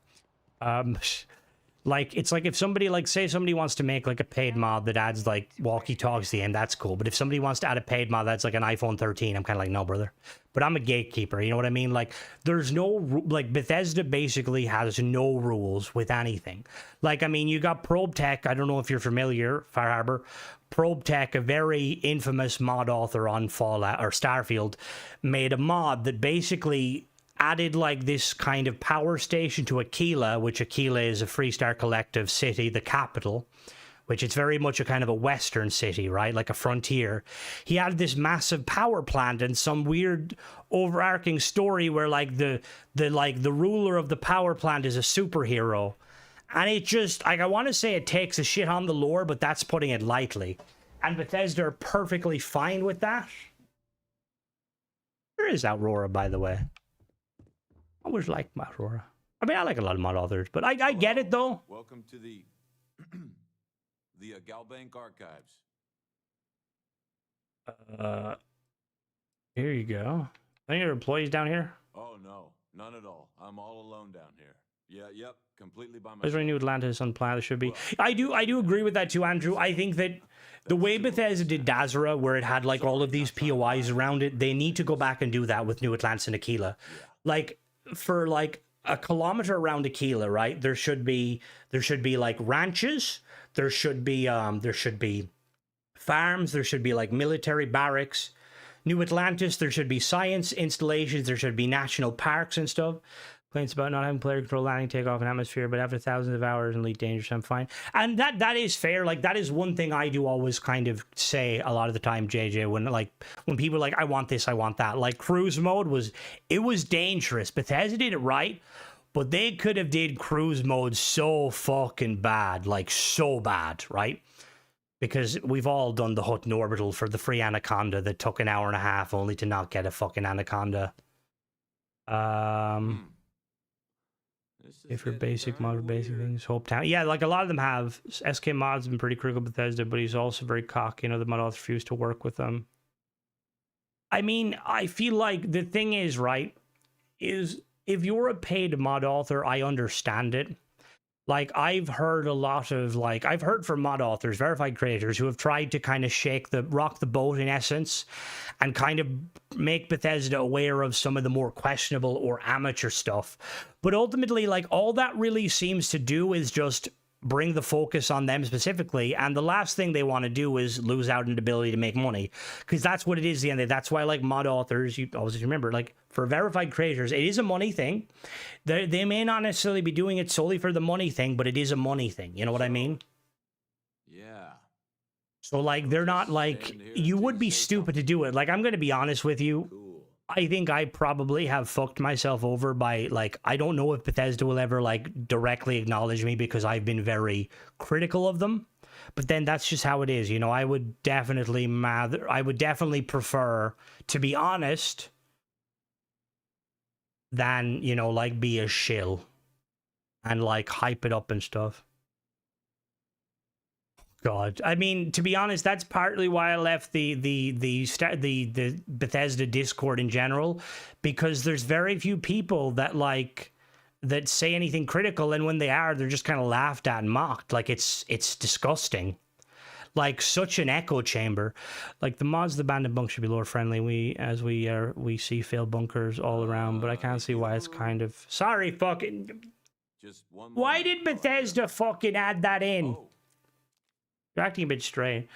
Like, it's like if somebody, like, say somebody wants to make, like, a paid mod that adds, like, walkie-talkies to the end, that's cool. But if somebody wants to add a paid mod that's, like, an iPhone 13, I'm kind of like, no, brother. But I'm a gatekeeper, you know what I mean? Like, there's no, like, Bethesda basically has no rules with anything. Like, I mean, you got Probe Tech, I don't know if you're familiar, Fire Harbor. Probe Tech, a very infamous mod author on Fallout, or Starfield, made a mod that basically added like this kind of power station to Aquila, which Aquila is a Freestar Collective city, the capital, which it's very much a kind of a western city, right? Like a frontier. He added this massive power plant and some weird overarching story where like the ruler of the power plant is a superhero. And it just, like, I want to say it takes a shit on the lore, but that's putting it lightly. And Bethesda are perfectly fine with that. Where is Aurora, by the way? I always liked Aurora. I mean, I like a lot of mod authors, but I get it, though. Welcome to the Galbank Archives. Here you go. Any other employees down here? Oh, no. None at all. I'm all alone down here. Yeah, yep. Completely by myself. There's any new Atlantis on plan? There should be. I do agree with that too, Andrew. I think that the way Bethesda did Dazra, where it had like all of these POIs around it, they need to go back and do that with New Atlantis and Aquila. Like, for like a kilometer around Aquila, right? There should be like ranches. There should be farms. There should be like military barracks. New Atlantis, there should be science installations. There should be national parks and stuff. Complaints about not having player control landing, takeoff, and atmosphere, but after thousands of hours in Elite Dangerous, I'm fine. And that is fair. Like, that is one thing I do always kind of say a lot of the time, JJ, when people are like, I want this, I want that. Like, cruise mode was dangerous. Bethesda did it right, but they could have did cruise mode so fucking bad. Like, so bad, right? Because we've all done the Hutton Orbital for the free Anaconda that took an hour and a half only to not get a fucking Anaconda. If you're basic mod, basic things, Hope Town. Yeah, like a lot of them have. SK Mod's been pretty critical of Bethesda, but he's also very cocky. You know, the mod authors refuse to work with them. I mean, I feel like the thing is, right, is if you're a paid mod author, I understand it. Like, I've heard a lot of, like, I've heard from mod authors, verified creators, who have tried to kind of rock the boat in essence and kind of make Bethesda aware of some of the more questionable or amateur stuff. But ultimately, like, all that really seems to do is just bring the focus on them specifically, and the last thing they want to do is lose out on the ability to make money, because that's what it is at the end of the day. That's why, like, mod authors, you always remember, like, for verified creators, it is a money thing. They may not necessarily be doing it solely for the money thing, but it is a money thing. You know what I mean? Yeah. So, like, they're not, like, you would be stupid to do it. Like, I'm going to be honest with you. Cool. I think I probably have fucked myself over by, like, I don't know if Bethesda will ever, like, directly acknowledge me because I've been very critical of them. But then that's just how it is, you know. I would definitely prefer, to be honest, than, you know, like, be a shill and, like, hype it up and stuff. God, I mean, to be honest, that's partly why I left the Bethesda Discord in general, because there's very few people that say anything critical, and when they are, they're just kind of laughed at and mocked. Like, it's disgusting. Like, such an echo chamber. Like, the mods of the abandoned bunk should be lore friendly. We see failed bunkers all around, but I can't see why it's kind of sorry. Fucking, why did Bethesda fucking add that in? Oh. You're acting a bit strange.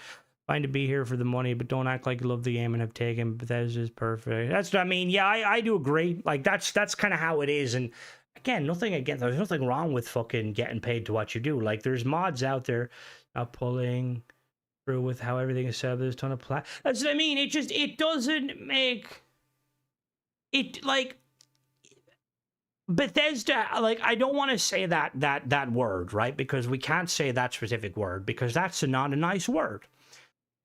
Fine to be here for the money, but don't act like you love the game and have taken Bethesda's perfect. That's what I mean. Yeah, I do agree. Like, that's kind of how it is. And again, there's nothing wrong with fucking getting paid to what you do. Like, there's mods out there not pulling through with how everything is set up. There's a ton of that's what I mean. It doesn't make it, like, Bethesda, like, I don't want to say that word, right? Because we can't say that specific word, because that's not a nice word.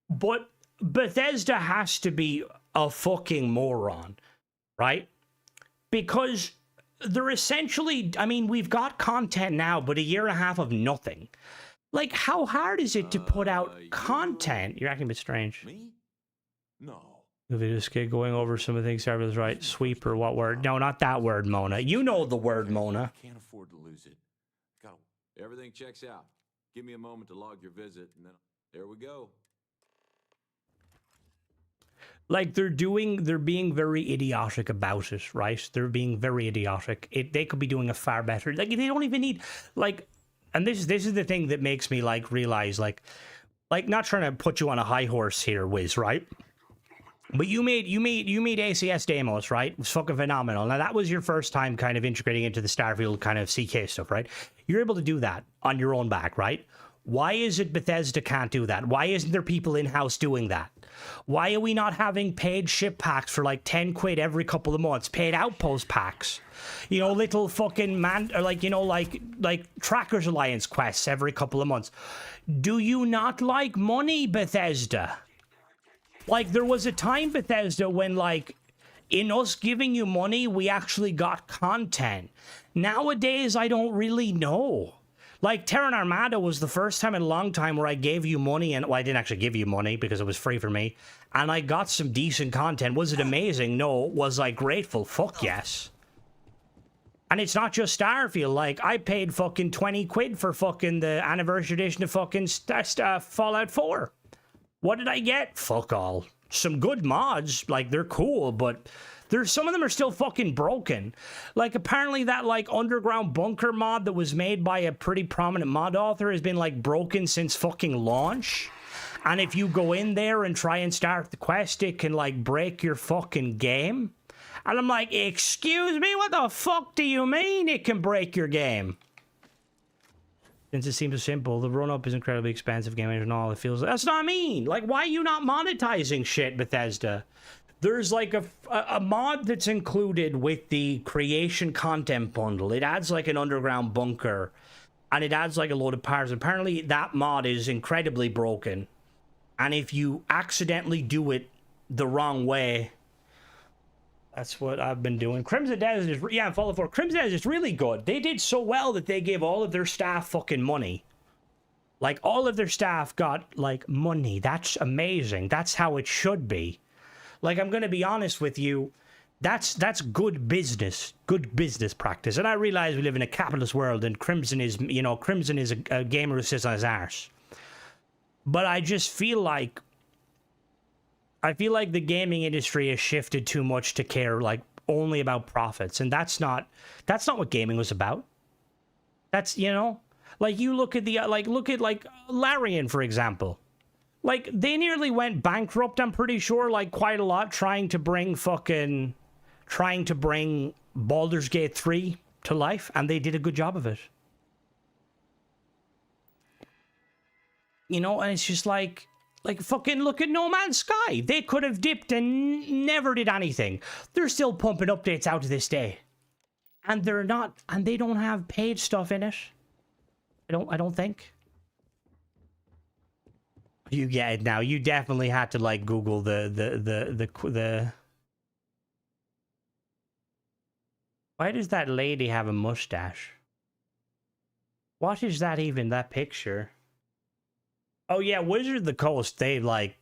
But Bethesda has to be a fucking moron, right? Because they're essentially, I mean, we've got content now, but a year and a half of nothing. Like, how hard is it to put out content? You're acting a bit strange. Me? No. The video skit going over some of the things Starfield is right. Sweep or what word? No, not that word, Mona. You know the word, Mona. Can't afford to lose it. Everything checks out. Give me a moment to log your visit, and then there we go. Like they're being very idiotic about it, right? They're being very idiotic. They could be doing a far better. Like they don't even need like, and this is the thing that makes me like realize like not trying to put you on a high horse here, Wiz, right? But you made ACS demos, right? It was fucking phenomenal. Now that was your first time kind of integrating into the Starfield kind of CK stuff, right? You're able to do that on your own back, right? Why is it Bethesda can't do that? Why isn't there people in-house doing that? Why are we not having paid ship packs for like 10 quid every couple of months? Paid outpost packs. You know, little fucking or like, you know, like Trackers Alliance quests every couple of months. Do you not like money, Bethesda? Like, there was a time, Bethesda, when, like, in us giving you money, we actually got content. Nowadays, I don't really know. Like, Terran Armada was the first time in a long time where I gave you money, and, well, I didn't actually give you money because it was free for me, and I got some decent content. Was it amazing? No. Was I grateful? Fuck yes. And it's not just Starfield. Like, I paid fucking 20 quid for fucking the anniversary edition of fucking Fallout 4. What did I get? Fuck all. Some good mods, like they're cool, but there's some of them are still fucking broken. Like apparently that like underground bunker mod that was made by a pretty prominent mod author has been like broken since fucking launch. And if you go in there and try and start the quest, it can like break your fucking game. And I'm like, excuse me, what the fuck do you mean it can break your game? Since it seems so simple, the run-up is incredibly expensive game and all. It feels that's not mean. Like, why are you not monetizing shit, Bethesda? There's like a mod that's included with the creation content bundle. It adds like an underground bunker, and it adds like a load of parts. Apparently, that mod is incredibly broken, and if you accidentally do it the wrong way, that's what I've been doing. Crimson Desert is, yeah, Fallout 4. Crimson Desert is really good. They did so well that they gave all of their staff fucking money. Like, all of their staff got, like, money. That's amazing. That's how it should be. Like, I'm going to be honest with you. That's good business. Good business practice. And I realize we live in a capitalist world and Crimson is, you know, Crimson is a gamer who sits on his arse. But I just feel like the gaming industry has shifted too much to care like only about profits, and that's not what gaming was about. That's, you know, like you look at the look at Larian, for example. Like they nearly went bankrupt, I'm pretty sure, like quite a lot trying to bring Baldur's Gate 3 to life, and they did a good job of it. You know, and it's just like fucking look at No Man's Sky. They could have dipped and never did anything. They're still pumping updates out to this day. And they're not, and they don't have paid stuff in it. I don't think. You get it now. You definitely had to like Google the Why does that lady have a mustache? What is that even, that picture? Oh yeah, Wizard of the Coast, they like,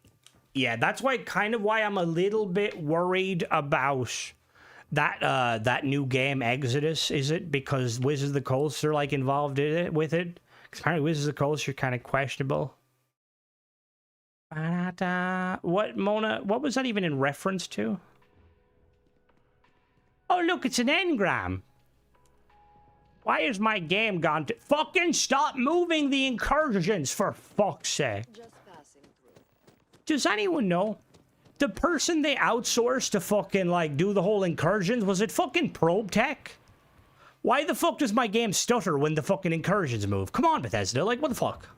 yeah, that's why I'm a little bit worried about that new game Exodus. Is it because Wizards of the Coast are like involved in it with it? Because apparently Wizards of the Coast are kind of questionable. What, Mona? What was that even in reference to? Oh look, it's an engram. Why is my game gone to... Fucking stop moving the incursions, for fuck's sake. Just passing through. Does anyone know? The person they outsourced to fucking, like, do the whole incursions, was it fucking Probe Tech? Why the fuck does my game stutter when the fucking incursions move? Come on, Bethesda, like, what the fuck?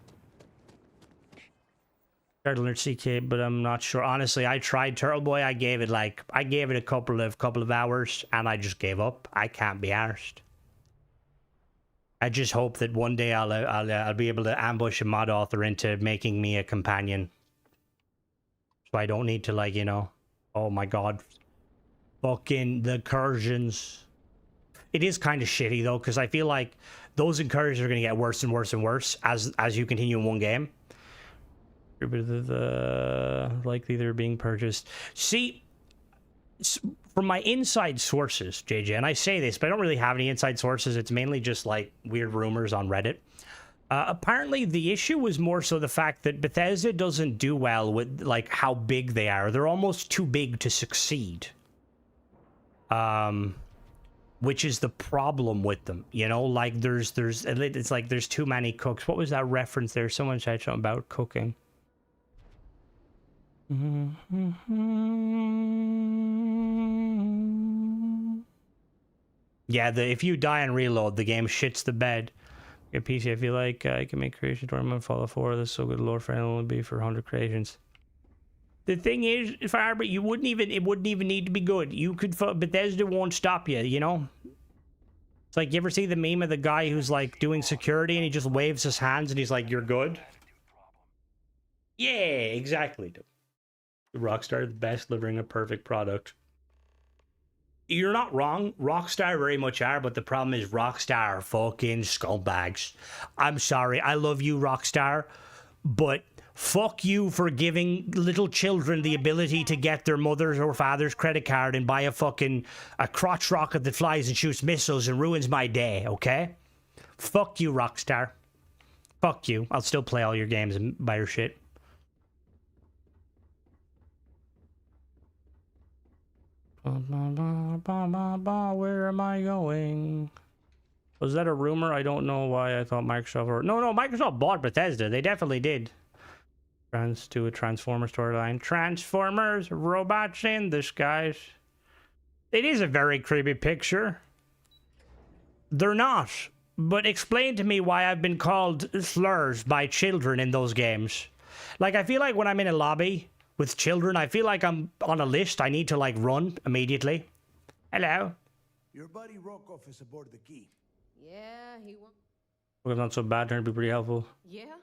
Turtle Nerd CK, but I'm not sure. Honestly, I tried Turtle Boy. I gave it a couple of hours, and I just gave up. I can't be arsed. I just hope that one day I'll be able to ambush a mod author into making me a companion. So I don't need to, like, you know... Oh my god. Fucking the incursions. It is kind of shitty, though, because I feel like those incursions are going to get worse and worse and worse as you continue in one game. Likely they're being purchased. See, from my inside sources, JJ, and I say this, but I don't really have any inside sources. It's mainly just like weird rumors on Reddit. Apparently, the issue was more so the fact that Bethesda doesn't do well with like how big they are. They're almost too big to succeed. Which is the problem with them, you know? Like it's like there's too many cooks. What was that reference there? Someone said something about cooking. Yeah, if you die and reload, the game shits the bed. Get PC, I feel like I can make creation tournament Fallout 4. This is so good. Lord friend will only be for 100 creations. The thing is, Firebird, it wouldn't even need to be good. You could, Bethesda won't stop you, you know? It's like, you ever see the meme of the guy who's like doing security and he just waves his hands and he's like, you're good? Yeah, exactly. Rockstar, the best, delivering a perfect product. You're not wrong. Rockstar very much are, but the problem is Rockstar are fucking scumbags. I'm sorry. I love you, Rockstar, but fuck you for giving little children the ability to get their mother's or father's credit card and buy a crotch rocket that flies and shoots missiles and ruins my day, okay? Fuck you, Rockstar. Fuck you. I'll still play all your games and buy your shit. Where am I going? Was that a rumor? I don't know why I thought Microsoft or... No, Microsoft bought Bethesda. They definitely did. Do a Transformers storyline. Transformers, robots in disguise. It is a very creepy picture. They're not. But explain to me why I've been called slurs by children in those games. Like, I feel like when I'm in a lobby with children, I feel like I'm on a list. I need to, like, run immediately. Hello. Your buddy Rokov is aboard the key. Yeah, he won't. Well, not so bad. Trying to be pretty helpful. Yeah.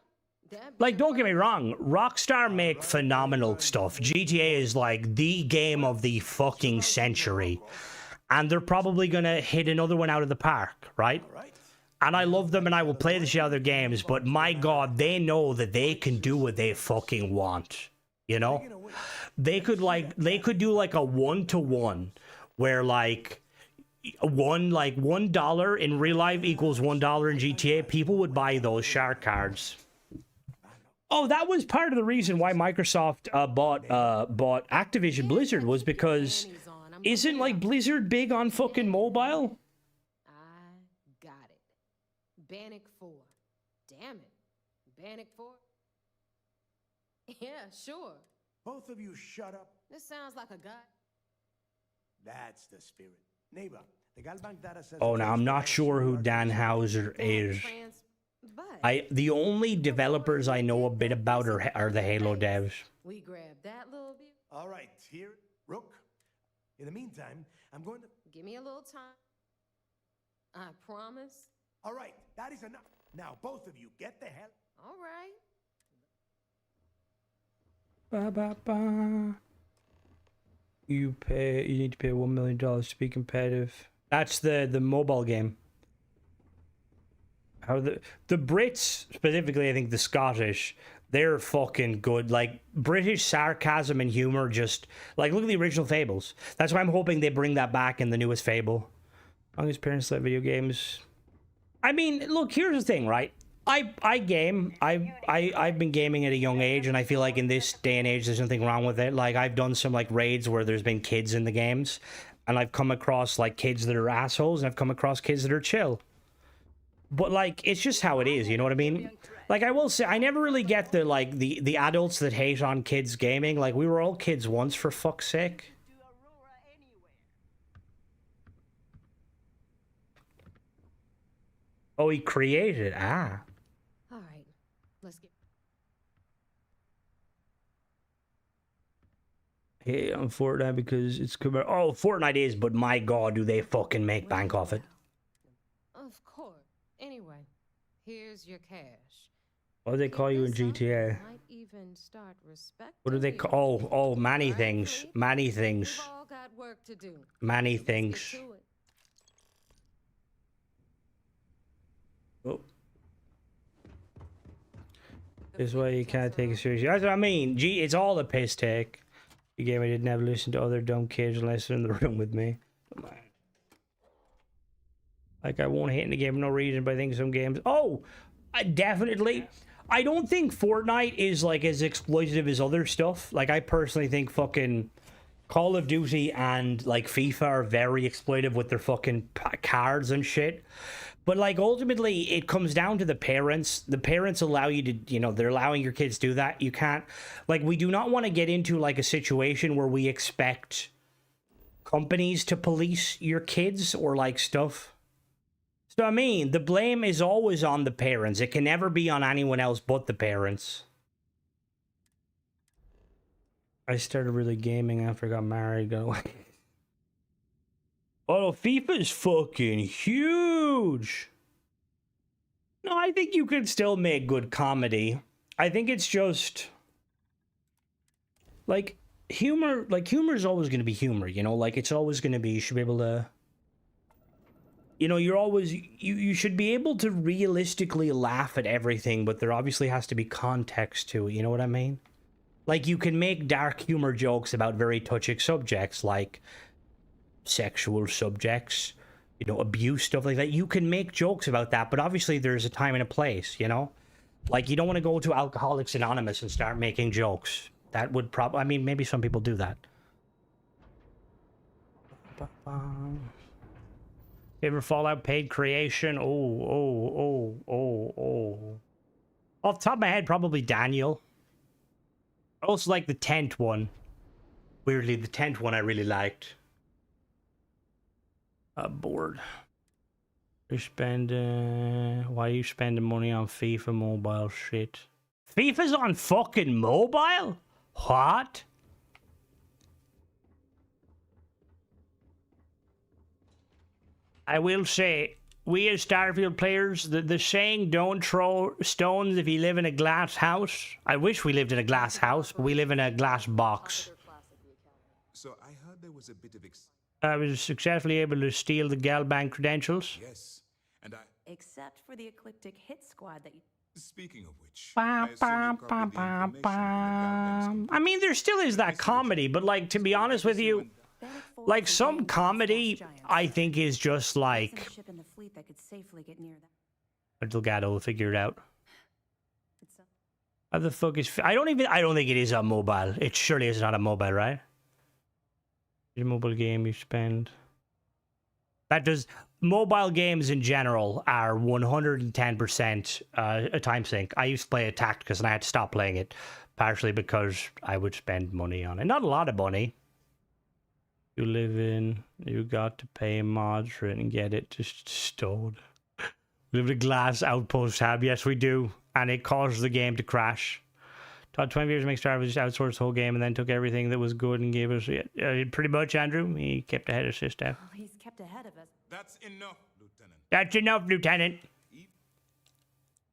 Like, don't get me wrong. Rockstar make phenomenal stuff. GTA is, like, the game of the fucking century. And they're probably going to hit another one out of the park, right? And I love them and I will play the shit out of their games. But, my God, they know that they can do what they fucking want. You know, they could do like a 1-to-1 where like $1 in real life equals $1 in GTA. People would buy those shark cards. Oh, that was part of the reason why Microsoft bought Activision Blizzard, was because isn't like Blizzard big on fucking mobile? I got it. Bannock 4. Damn it. Bannock 4. Yeah, sure. Both of you shut up. This sounds like a guy. That's the spirit. Neighbor, the Galbank data says... Oh, now I'm not sure who Dan Houser is. The only developers I know a bit about are the Halo devs. We grabbed that little bit. All right, here, Rook. In the meantime, I'm going to... Give me a little time. I promise. All right, that is enough. Now, both of you, get the hell... All right. You need to pay $1 million to be competitive. That's the mobile game. How the Brits, specifically I think the Scottish, they're fucking good. Like, British sarcasm and humor, just like, look at the original Fables. That's why I'm hoping they bring that back in the newest Fable. As long as parents let video games. I mean, look, here's the thing, right? I game. I've been gaming at a young age, and I feel like in this day and age, there's nothing wrong with it. Like, I've done some like raids where there's been kids in the games, and I've come across like kids that are assholes, and I've come across kids that are chill. But like, it's just how it is, you know what I mean? Like, I will say, I never really get the like the adults that hate on kids gaming. Like, we were all kids once, for fuck's sake. Oh, he created. Ah. All right, let's get. Hey, on Fortnite because it's oh, Fortnite is, but my God, do they fucking make bank off it? Of course. Anyway, here's your cash. What do they call you in GTA? Might even start respecting What do they call? Oh, many things. Many things. We've all got work to do. Many things. Oh. This is why you can't take it seriously. That's what I mean. Gee, it's all a piss take. The game I did never listen to other dumb kids unless they're in the room with me. Like, I won't hate in the game for no reason, but I think some games... Oh! Definitely. I don't think Fortnite is, like, as exploitative as other stuff. Like, I personally think fucking Call of Duty and, like, FIFA are very exploitative with their fucking cards and shit. But, like, ultimately, it comes down to the parents. The parents allow you to, you know, they're allowing your kids to do that. You can't... Like, we do not want to get into, like, a situation where we expect companies to police your kids or, like, stuff. So, I mean, the blame is always on the parents. It can never be on anyone else but the parents. I started really gaming after I got married. Got away. Oh, FIFA's fucking huge. No, I think you could still make good comedy. I think it's just... Like, humor... Like, humor is always going to be humor, you know? Like, it's always going to be... You should be able to... You know, you're always... You should be able to realistically laugh at everything, but there obviously has to be context to it, you know what I mean? Like, you can make dark humor jokes about very touching subjects, like sexual subjects, you know, abuse, stuff like that. You can make jokes about that, but obviously there's a time and a place, you know? Like, you don't want to go to Alcoholics Anonymous and start making jokes. That would probably... I mean, maybe some people do that. Favorite Fallout paid creation? Oh. Off the top of my head, probably Daniel. I also like the tent one. Weirdly, the tent one I really liked. Bored. You spend, why are you spending money on FIFA mobile shit? FIFA's on fucking mobile? What? I will say, we as Starfield players, the saying, don't throw stones if you live in a glass house. I wish we lived in a glass house, but we live in a glass box. So I heard there was a bit of I was successfully able to steal the Galbank credentials. Yes, and Except for the Ecliptic hit squad that you... Speaking of which, I mean, there still is that comedy, but, like, to be honest with you, like, some comedy, I think, is just like... Delgado will figure it out. How the fuck is... I don't think it is on mobile. It surely is not a mobile, right? Your mobile game you spend... That does... Mobile games in general are 110% a time sink. I used to play it Tacticus and I had to stop playing it, partially because I would spend money on it. Not a lot of money. You live in, you got to pay mods for it and get it just stowed. We live in a glass outpost tab. Yes, we do. And it causes the game to crash. Took 20 years to make Starfield, just outsourced the whole game and then took everything that was good and gave us pretty much, Andrew. He kept ahead of his staff. Oh, he's kept ahead of us. That's enough, Lieutenant. That's enough, Lieutenant.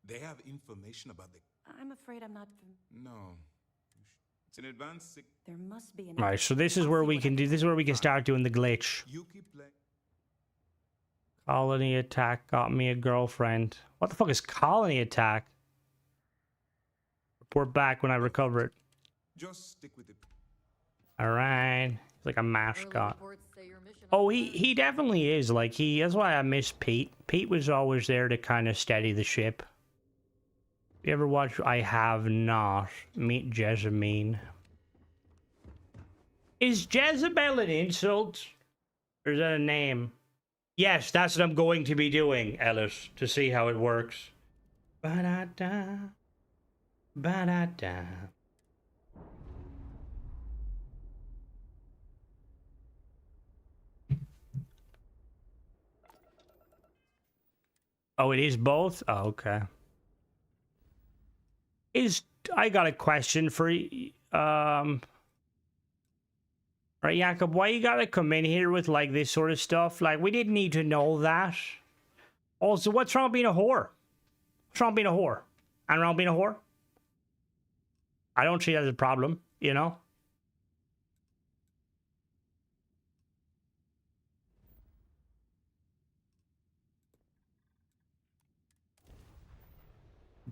They have information about the... I'm afraid I'm not... No. It's an advanced... There must be an... Right, so this is where we can do... This is where we can start doing the glitch. You keep playing. Colony attack got me a girlfriend. What the fuck is colony attack? Report back when I recover it. Just stick with it. Alright. He's like a mascot. Oh, he definitely is. Like, that's why I miss Pete. Pete was always there to kind of steady the ship. You ever watch... I have not. Meet Jezamine. Is Jezebel an insult? Or is that a name? Yes, that's what I'm going to be doing, Ellis, to see how it works. Ba-da-da. Ba-da-da. Oh, it is both? Oh, okay. I got a question for you. Right, Jakob, why you gotta come in here with, like, this sort of stuff? Like, we didn't need to know that. Also, what's wrong with being a whore? What's wrong with being a whore? And wrong with being a whore? I don't see that as a problem, you know?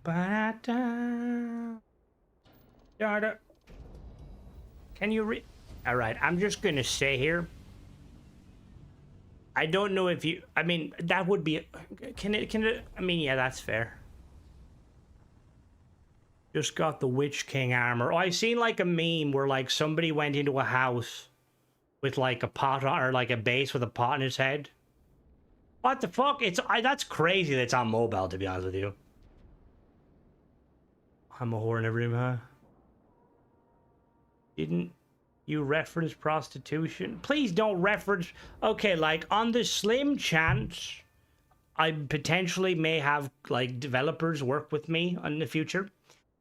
Ba-da-da. Da-da. Can you read? All right, I'm just gonna stay here. I don't know if you. I mean, that would be. Can it? I mean, yeah, that's fair. Just got the Witch King armor. Oh, I seen like a meme where like somebody went into a house with like a pot or like a base with a pot in his head. What the fuck? That's crazy that it's on mobile, to be honest with you. I'm a whore in every room, huh? Didn't you reference prostitution? Please don't reference... Okay, like, on the slim chance I potentially may have, like, developers work with me in the future,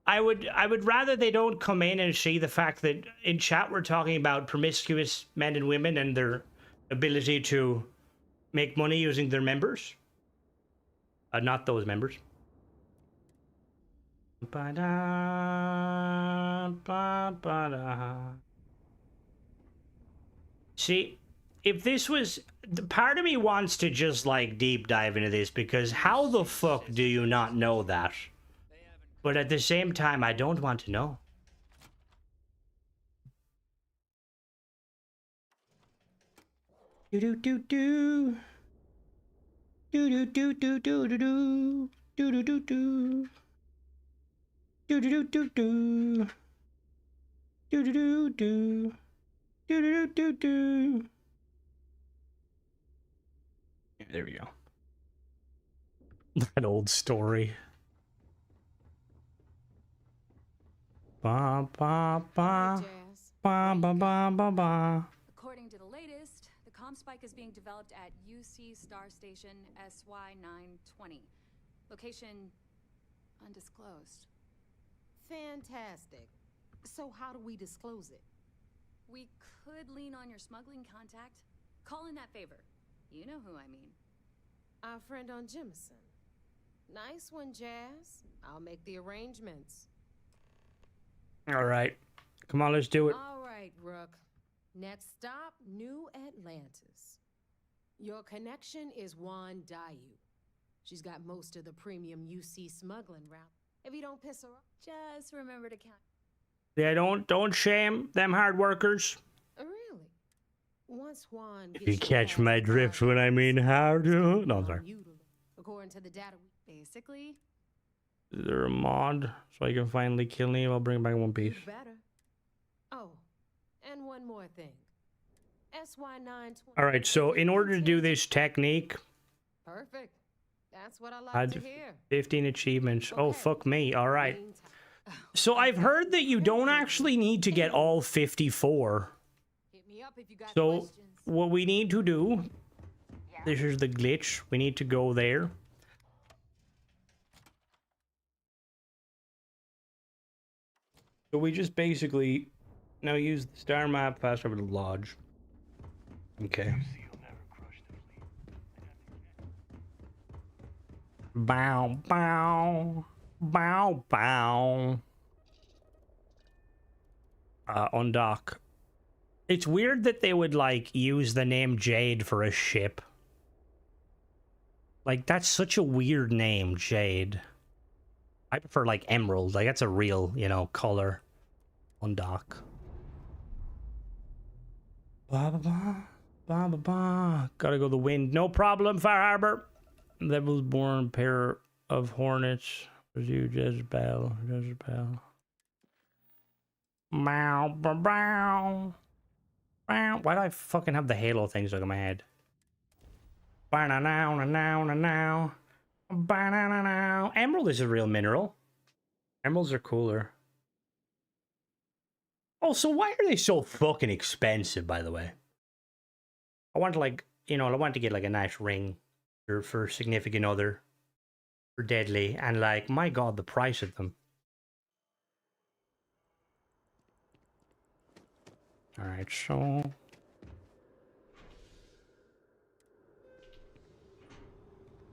I would rather they don't come in and see the fact that in chat we're talking about promiscuous men and women and their ability to make money using their members. Not those members. Ba-da, ba-ba-da. See, if this was... Part of me wants to just, like, deep dive into this, because how the fuck do you not know that? But at the same time, I don't want to know. Do-do-do-do. Do-do-do-do-do-do-do. Do-do-do-do. Do-do-do-do-do. Do-do-do-do. Do-do-do-do-do. There we go. That old story. Ba ba ba. Ba ba ba ba ba. According to the latest, the comm spike is being developed at UC Star Station SY920. Location undisclosed. Fantastic. So how do we disclose it? We could lean on your smuggling contact. Call in that favor. You know who I mean. Our friend on Jemison. Nice one, Jazz. I'll make the arrangements. All right. Come on, let's do it. All right, Rook. Next stop, New Atlantis. Your connection is Juan Dayu. She's got most of the premium UC smuggling route. If you don't piss her off, just remember to count. Yeah, don't shame them hard workers. Really? Once Juan If you catch my drift when I mean how to... No, I'm sorry. According to the data, basically. Is there a mod so I can finally kill Neve? I'll bring back One Piece. Better. Oh, and one more thing. SY920. All right, so in order to do this technique... Perfect. That's what I like to hear. 15 achievements. Okay. Oh, fuck me. All right. So I've heard that you don't actually need to get all 54. Hit me up if you got so questions. What we need to do... This is the glitch. We need to go there. So we just basically now use the star map, pass over the lodge. Okay. Bow, bow, bow, bow. On dock. It's weird that they would, like, use the name Jade for a ship. Like, that's such a weird name, Jade. I prefer, like, Emerald. Like, that's a real, you know, color on dock. Ba ba ba. Ba ba ba. Gotta go the wind. No problem, Fire Harbor. That was born pair of hornets. Was you, Jezebel? Jezebel. Bow, bow, bow. Bow. Why do I fucking have the halo thing stuck in my head? Ba-na-now-na-now-na-now. Ba-na-na-now. Emerald is a real mineral. Emeralds are cooler. Oh, so why are they so fucking expensive, by the way? I want to, like, you know, I want to get, like, a nice ring for significant other. For Deadly. And, like, my god, the price of them. Alright, so...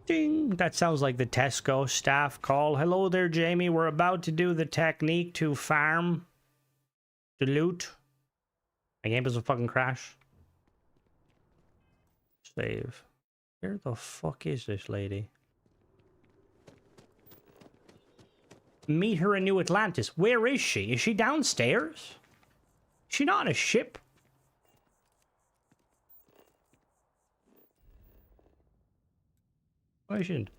Ding! That sounds like the Tesco staff call. Hello there, Jamie. We're about to do the technique to farm. To loot. My game doesn't fucking crash. Save. Where the fuck is this lady? Meet her in New Atlantis. Where is she? Is she downstairs? Is she not on a ship? Why shouldn't?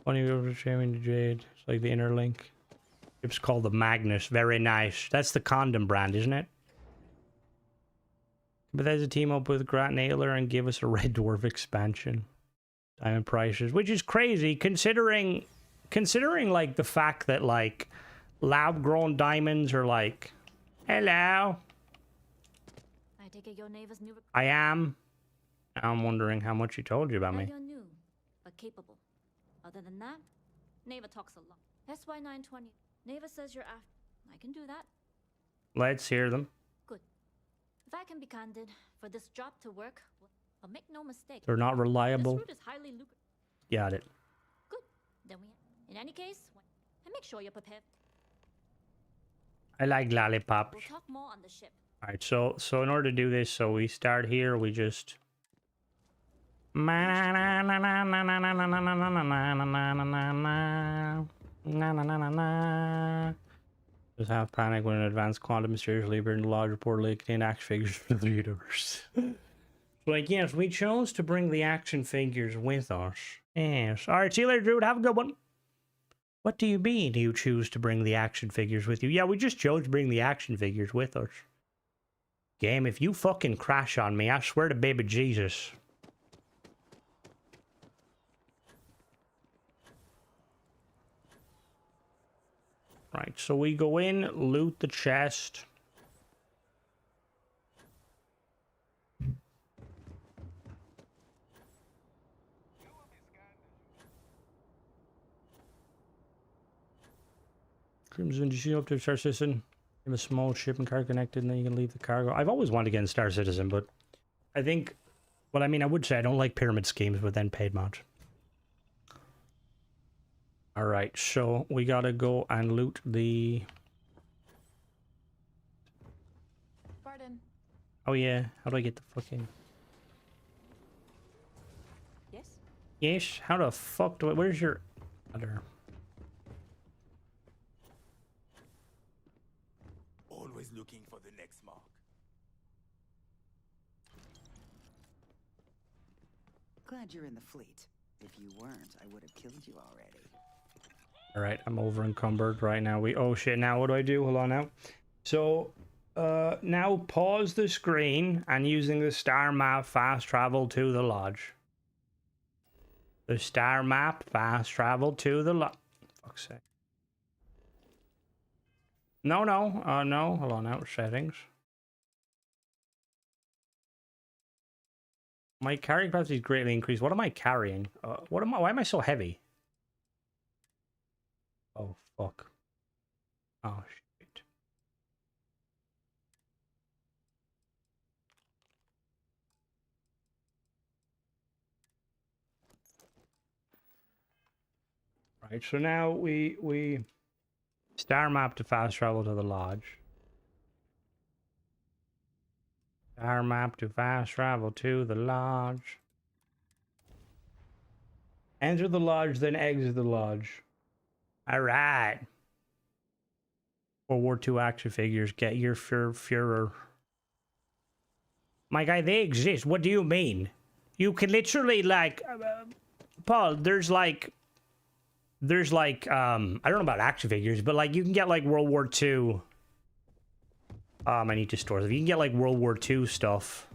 Funny over shaming the Jade. It's like the inner link. Ship's called the Magnus. Very nice. That's the condom brand, isn't it? Bethesda team up with Grant and Adler and give us a Red Dwarf expansion. Diamond prices, which is crazy considering like the fact that like lab-grown diamonds are like, hello. I take it your neighbor's new. I am. Now I'm wondering how much he told you about me. You're new, but capable. Other than that, Neva talks a lot. SY 920. Neva says you're after. I can do that. Let's hear them. Good. If I can be candid, for this job to work, I'll make no mistake. They're not reliable. This route is highly lucrative. Got it. Good. Then we. In any case, and make sure you're prepared. I like lollipops. We'll talk more on the ship. All right, so in order to do this, so we start here. We just. Just have panic when an advanced quantum mysteriously appeared in the large reportedly contained action figures from the universe. Like, yes, we chose to bring the action figures with us. Yes. All right, see you later, Druid. Have a good one. What do you mean you choose to bring the action figures with you? Yeah, we just chose to bring the action figures with us. Game, if you fucking crash on me, I swear to baby Jesus. Right, so we go in, loot the chest. Crimson, do you see up to Star Citizen? You have a small ship and car connected, and then you can leave the cargo. I've always wanted to get in Star Citizen, but I think, well, I mean, I would say I don't like pyramid schemes, but then paid mods. All right, so we gotta go and loot the. Bowden. Oh yeah, how do I get the fucking? Yes. Yes. How the fuck do I? Where's your other? Always looking for the next mark. Glad you're in the fleet. If you weren't, I would have killed you already. All right, I'm over encumbered right now. Oh shit, now what do I do? Hold on now. So, now pause the screen and using the star map fast travel to the lodge. The star map fast travel to the lodge. Fuck's sake. No. Hold on now, settings. My carrying capacity is greatly increased. What am I carrying? Why am I so heavy? Oh, fuck. Oh, shit. Right, so now we star map to fast travel to the lodge. Star map to fast travel to the lodge. Enter the lodge, then exit the lodge. All right. World War II action figures. Get your Führer. My guy, they exist. What do you mean? You can literally like, Paul. There's like, I don't know about action figures, but like you can get like World War II. I need to store them. You can get like World War II stuff.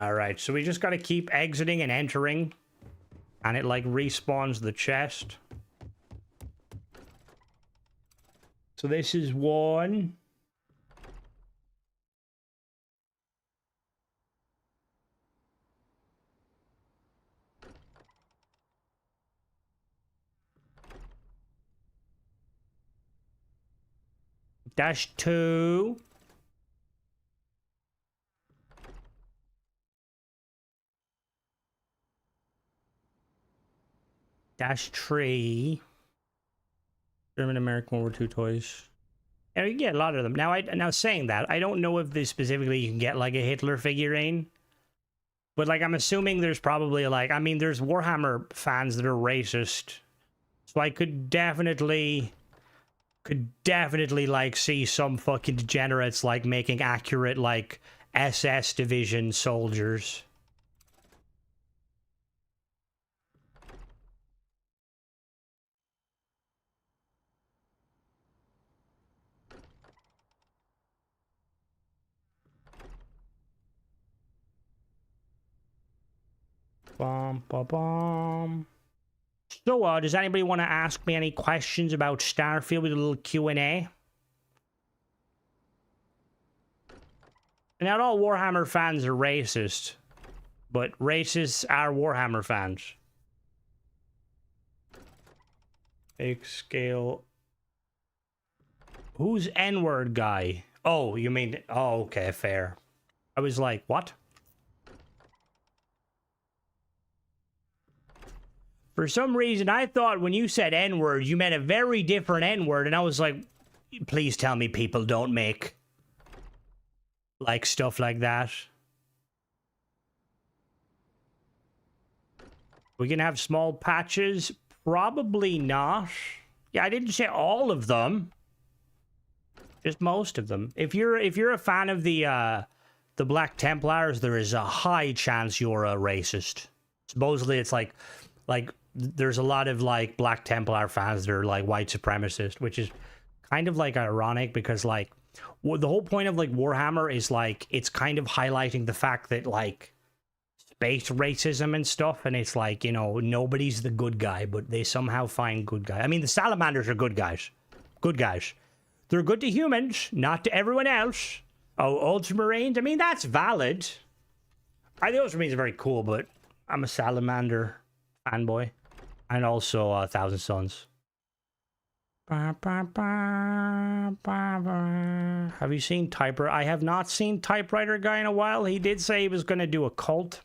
All right, so we just got to keep exiting and entering, and it like respawns the chest. So this is one. That's two. -3. German American World War II toys. Yeah, you can get a lot of them. Now saying that, I don't know if this specifically you can get like a Hitler figurine. But like I'm assuming there's probably like there's Warhammer fans that are racist. So I could definitely like see some fucking degenerates like making accurate like SS division soldiers. Bum, ba, bum. So, does anybody want to ask me any questions about Starfield with a little Q&A? Not all Warhammer fans are racist, but racists are Warhammer fans. Big scale. Who's N-word guy? Oh, you mean... Oh, okay, fair. I was like, what? For some reason, I thought when you said N-word, you meant a very different N-word, and I was like, please tell me people don't make, like, stuff like that. We can have small patches? Probably not. Yeah, I didn't say all of them. Just most of them. If you're a fan of the Black Templars, there is a high chance you're a racist. Supposedly, it's like there's a lot of like Black Templar fans that are like white supremacist, which is kind of like ironic because like the whole point of like Warhammer is like it's kind of highlighting the fact that like space racism and stuff, and it's like, you know, nobody's the good guy, but they somehow find good guys. I mean, the Salamanders are good guys. Good guys. They're good to humans, not to everyone else. Oh, Ultramarines? I mean, that's valid. The Ultramarines are very cool, but I'm a Salamander fanboy. And also 1,000 Suns. Have you seen Typewriter? I have not seen Typewriter Guy in a while. He did say he was going to do a cult.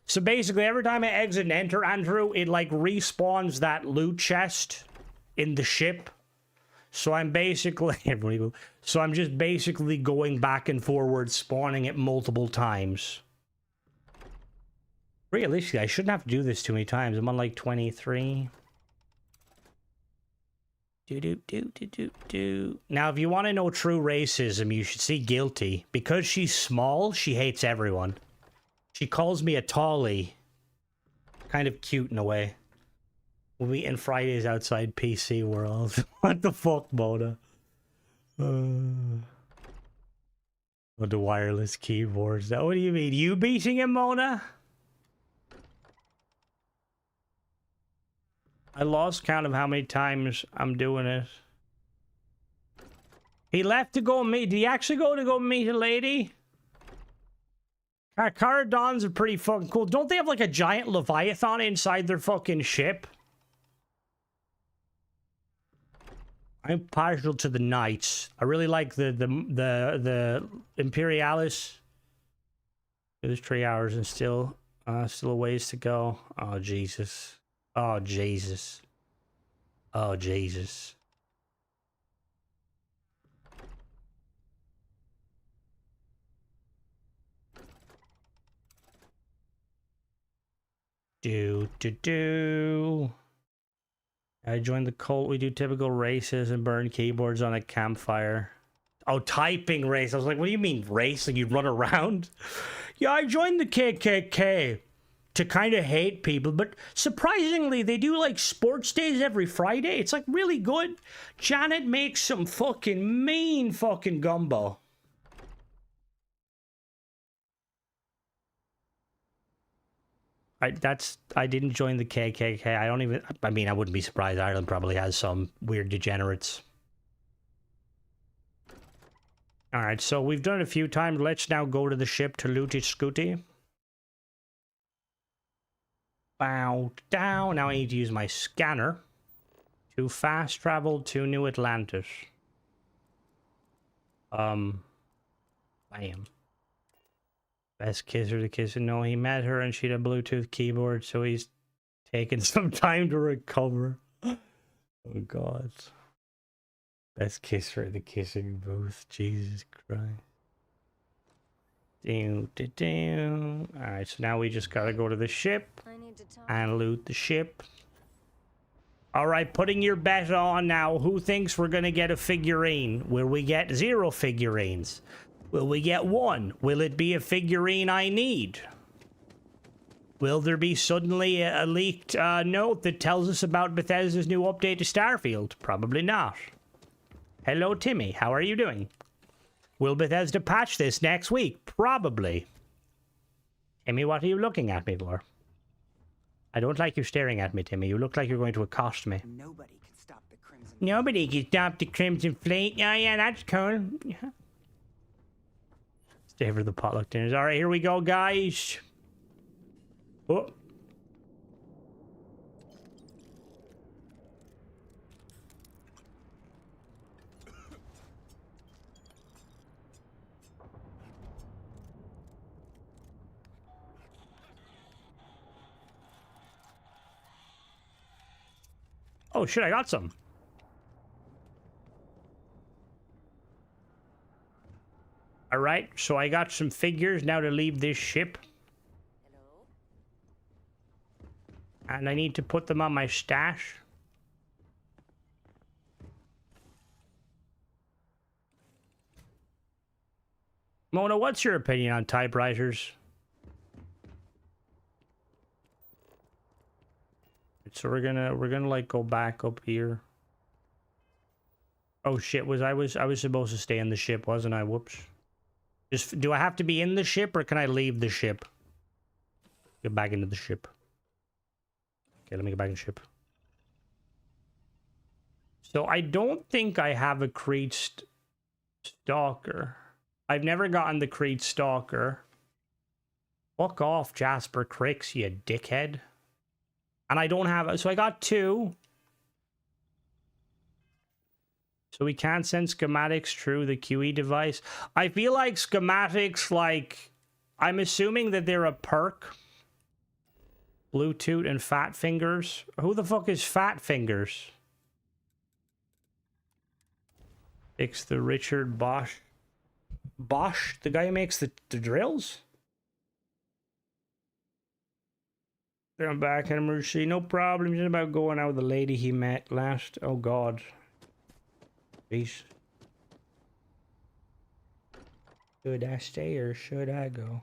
So basically, every time I exit and enter, Andrew, it like respawns that loot chest in the ship. So I'm basically... So I'm just basically going back and forward, spawning it multiple times. Realistically, I shouldn't have to do this too many times. I'm on like 23. Now, if you want to know true racism, you should see Guilty. Because she's small, she hates everyone. She calls me a tallie. Kind of cute in a way. We'll be in Fridays outside PC World. What the fuck, Mona? With the wireless keyboards. What do you mean? You beating him, Mona? I lost count of how many times I'm doing it. He left to go meet... Did he actually go meet a lady? Caradons are pretty fucking cool. Don't they have like a giant Leviathan inside their fucking ship? I'm partial to the Knights. I really like the Imperialis. There's 3 hours and still a ways to go. Oh Jesus. Oh Jesus. Oh Jesus. I joined the cult. We do typical races and burn keyboards on a campfire. Oh, typing race. I was like, what do you mean race? Like you run around? Yeah, I joined the KKK to kind of hate people, but surprisingly, they do like sports days every Friday. It's like really good. Janet makes some fucking mean fucking gumbo. I didn't join the KKK. I mean, I wouldn't be surprised. Ireland probably has some weird degenerates. Alright, so we've done it a few times. Let's now go to the ship to loot it, Scooty. Bow down. Now I need to use my scanner to fast travel to New Atlantis. Bam. Best kisser to kiss. No, he met her and she had a Bluetooth keyboard, so he's Taking some time to recover. Oh god. Best kisser in the kissing booth. Jesus Christ. Alright, so now we just gotta go to the ship and loot the ship. Alright, putting your bet on now. Who thinks we're gonna get a figurine? Will we get 0 figurines? Will we get 1? Will it be a figurine I need? Will there be suddenly a leaked note that tells us about Bethesda's new update to Starfield? Probably not. Hello, Timmy. How are you doing? Will Bethesda patch this next week? Probably. Timmy, what are you looking at me for? I don't like you staring at me, Timmy. You look like you're going to accost me. Nobody can stop the Crimson. Nobody can stop the Crimson Fleet. Oh, yeah, that's cool. Yeah. Stay for the potluck dinners. All right, here we go, guys. Oh. Oh shit, I got some. All right, so I got some figures now to leave this ship. Hello? And I need to put them on my stash. Mona, what's your opinion on typewriters? So we're gonna like go back up here. Oh shit, I was supposed to stay in the ship, wasn't I? Whoops. Just do I have to be in the ship or can I leave the ship? Get back into the ship. Okay, let me get back in the ship. So I don't think I have a Creed Stalker. I've never gotten the Creed Stalker. Fuck off, Jasper Cricks, you dickhead. And I don't have it. So I got 2. So we can't send schematics through the QE device. I feel like schematics, like, I'm assuming that they're a perk. Bluetooth and Fat Fingers. Who the fuck is Fat Fingers? Fix the Richard Bosch. Bosch? The guy who makes the drills? I'm back in emergency. No problem. Just about going out with the lady he met last. Oh god. Jeez. Should I stay or should I go?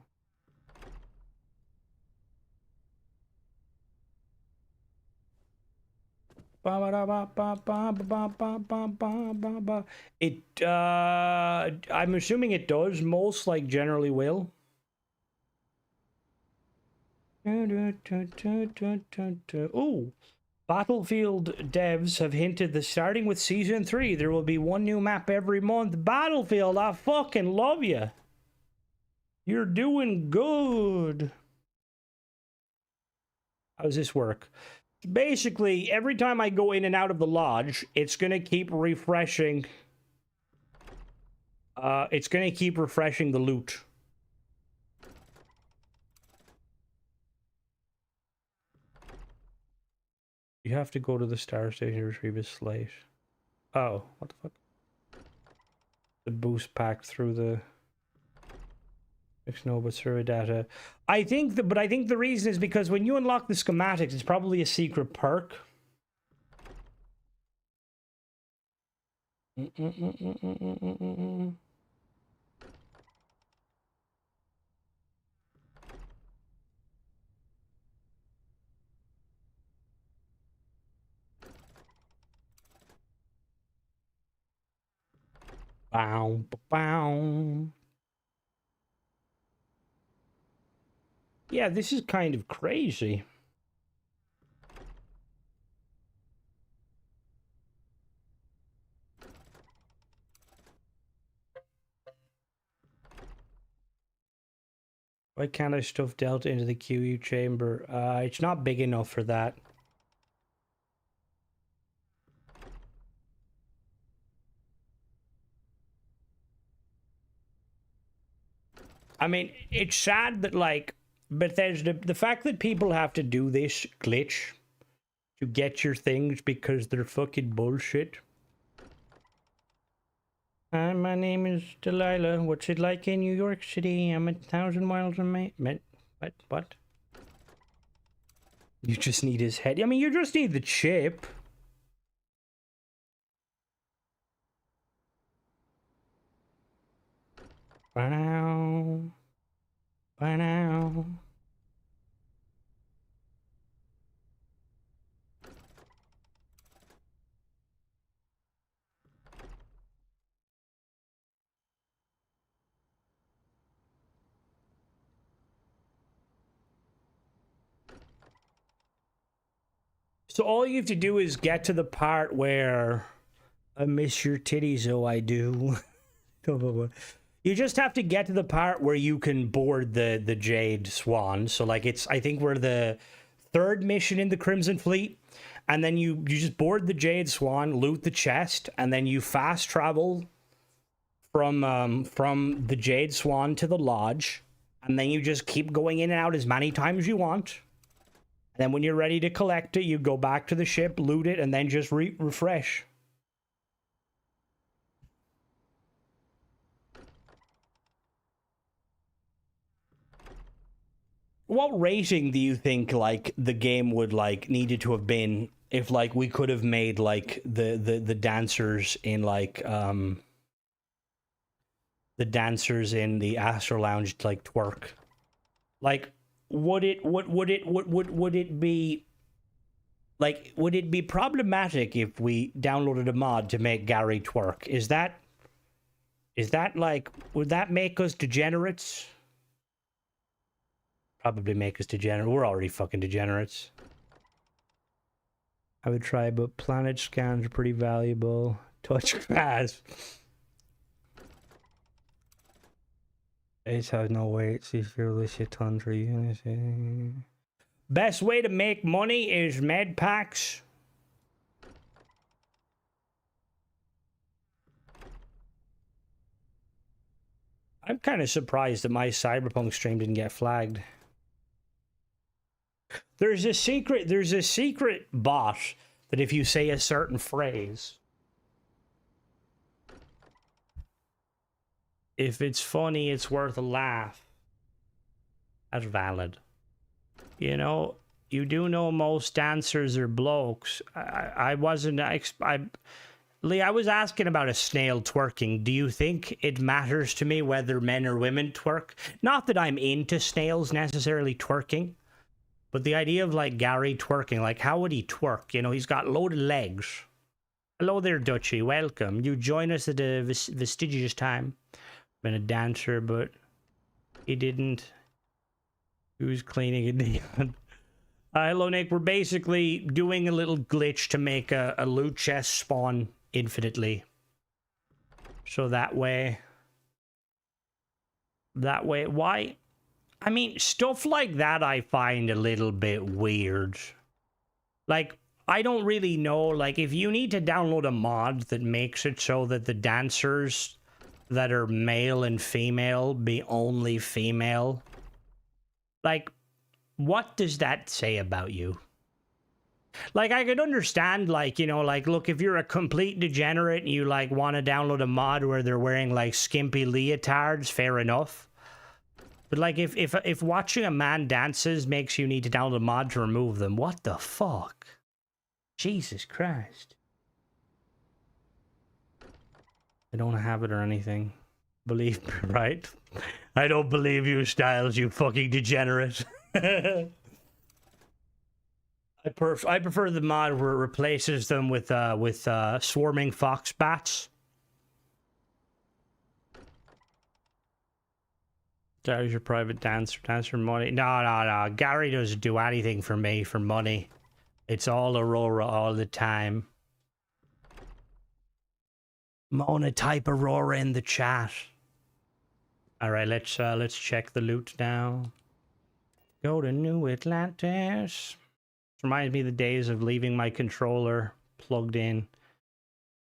It I'm assuming it does. Most like generally will. Ooh, Battlefield devs have hinted that starting with Season 3, there will be 1 new map every month. Battlefield, I fucking love you. You're doing good. How does this work? Basically, every time I go in and out of the lodge, it's going to keep refreshing. It's going to keep refreshing the loot. You have to go to the star station to retrieve a slate. Oh, what the fuck? The boost pack through the... No, but server data. I think the reason is because when you unlock the schematics, it's probably a secret perk. Bow, bow. Yeah, this is kind of crazy. Why can't I stuff Delta into the QU chamber? It's not big enough for that. I mean, it's sad that, like, Bethesda, the fact that people have to do this glitch to get your things because they're fucking bullshit. Hi, my name is Delilah. What's it like in New York City? I'm 1,000 miles away. What? You just need his head. I mean, you just need the chip. Bye now. Bye now. So all you have to do is get to the part where I miss your titties, oh I do. You just have to get to the part where you can board the Jade Swan. So like I think we're the 3rd mission in the Crimson Fleet, and then you just board the Jade Swan, loot the chest, and then you fast travel from the Jade Swan to the lodge, and then you just keep going in and out as many times as you want. And then when you're ready to collect it, you go back to the ship, loot it, and then just refresh. What rating do you think like the game would like needed to have been if like we could have made like the dancers in like the dancers in the Astro Lounge like twerk? Like would it be like would it be problematic if we downloaded a mod to make Gary twerk? Is that like would that make us degenerates? Probably make us degenerate. We're already fucking degenerates. I would try, but planet scans are pretty valuable. Touch grass. Ace has no weight. See fearless shit tundra. Best way to make money is med packs. I'm kind of surprised that my Cyberpunk stream didn't get flagged. There's a secret bot that if you say a certain phrase, if it's funny, it's worth a laugh. That's valid. You know, you do know most dancers are blokes. I wasn't... Lee, I was asking about a snail twerking. Do you think it matters to me whether men or women twerk? Not that I'm into snails necessarily twerking. But the idea of, like, Gary twerking, like, how would he twerk? You know, he's got loaded legs. Hello there, Dutchie. Welcome. You join us at a vestigious time. Been a dancer, but he didn't. He was cleaning a neon. Hello, Nick. We're basically doing a little glitch to make a loot chest spawn infinitely. So that way... Why... I mean, stuff like that I find a little bit weird. Like, I don't really know, like, if you need to download a mod that makes it so that the dancers that are male and female be only female, like, what does that say about you? Like, I could understand, like, you know, like, look, if you're a complete degenerate and you, like, want to download a mod where they're wearing, like, skimpy leotards, fair enough. But, like, if watching a man dances makes you need to download a mod to remove them, what the fuck? Jesus Christ. I don't have it or anything. Believe me, right? I don't believe you, Styles, you fucking degenerate. I prefer the mod where it replaces them with swarming fox bats. Gary's your private dancer money. No. Gary doesn't do anything for me for money. It's all Aurora all the time. Mona, type Aurora in the chat. All right, let's check the loot now. Go to New Atlantis. Reminds me of the days of leaving my controller plugged in.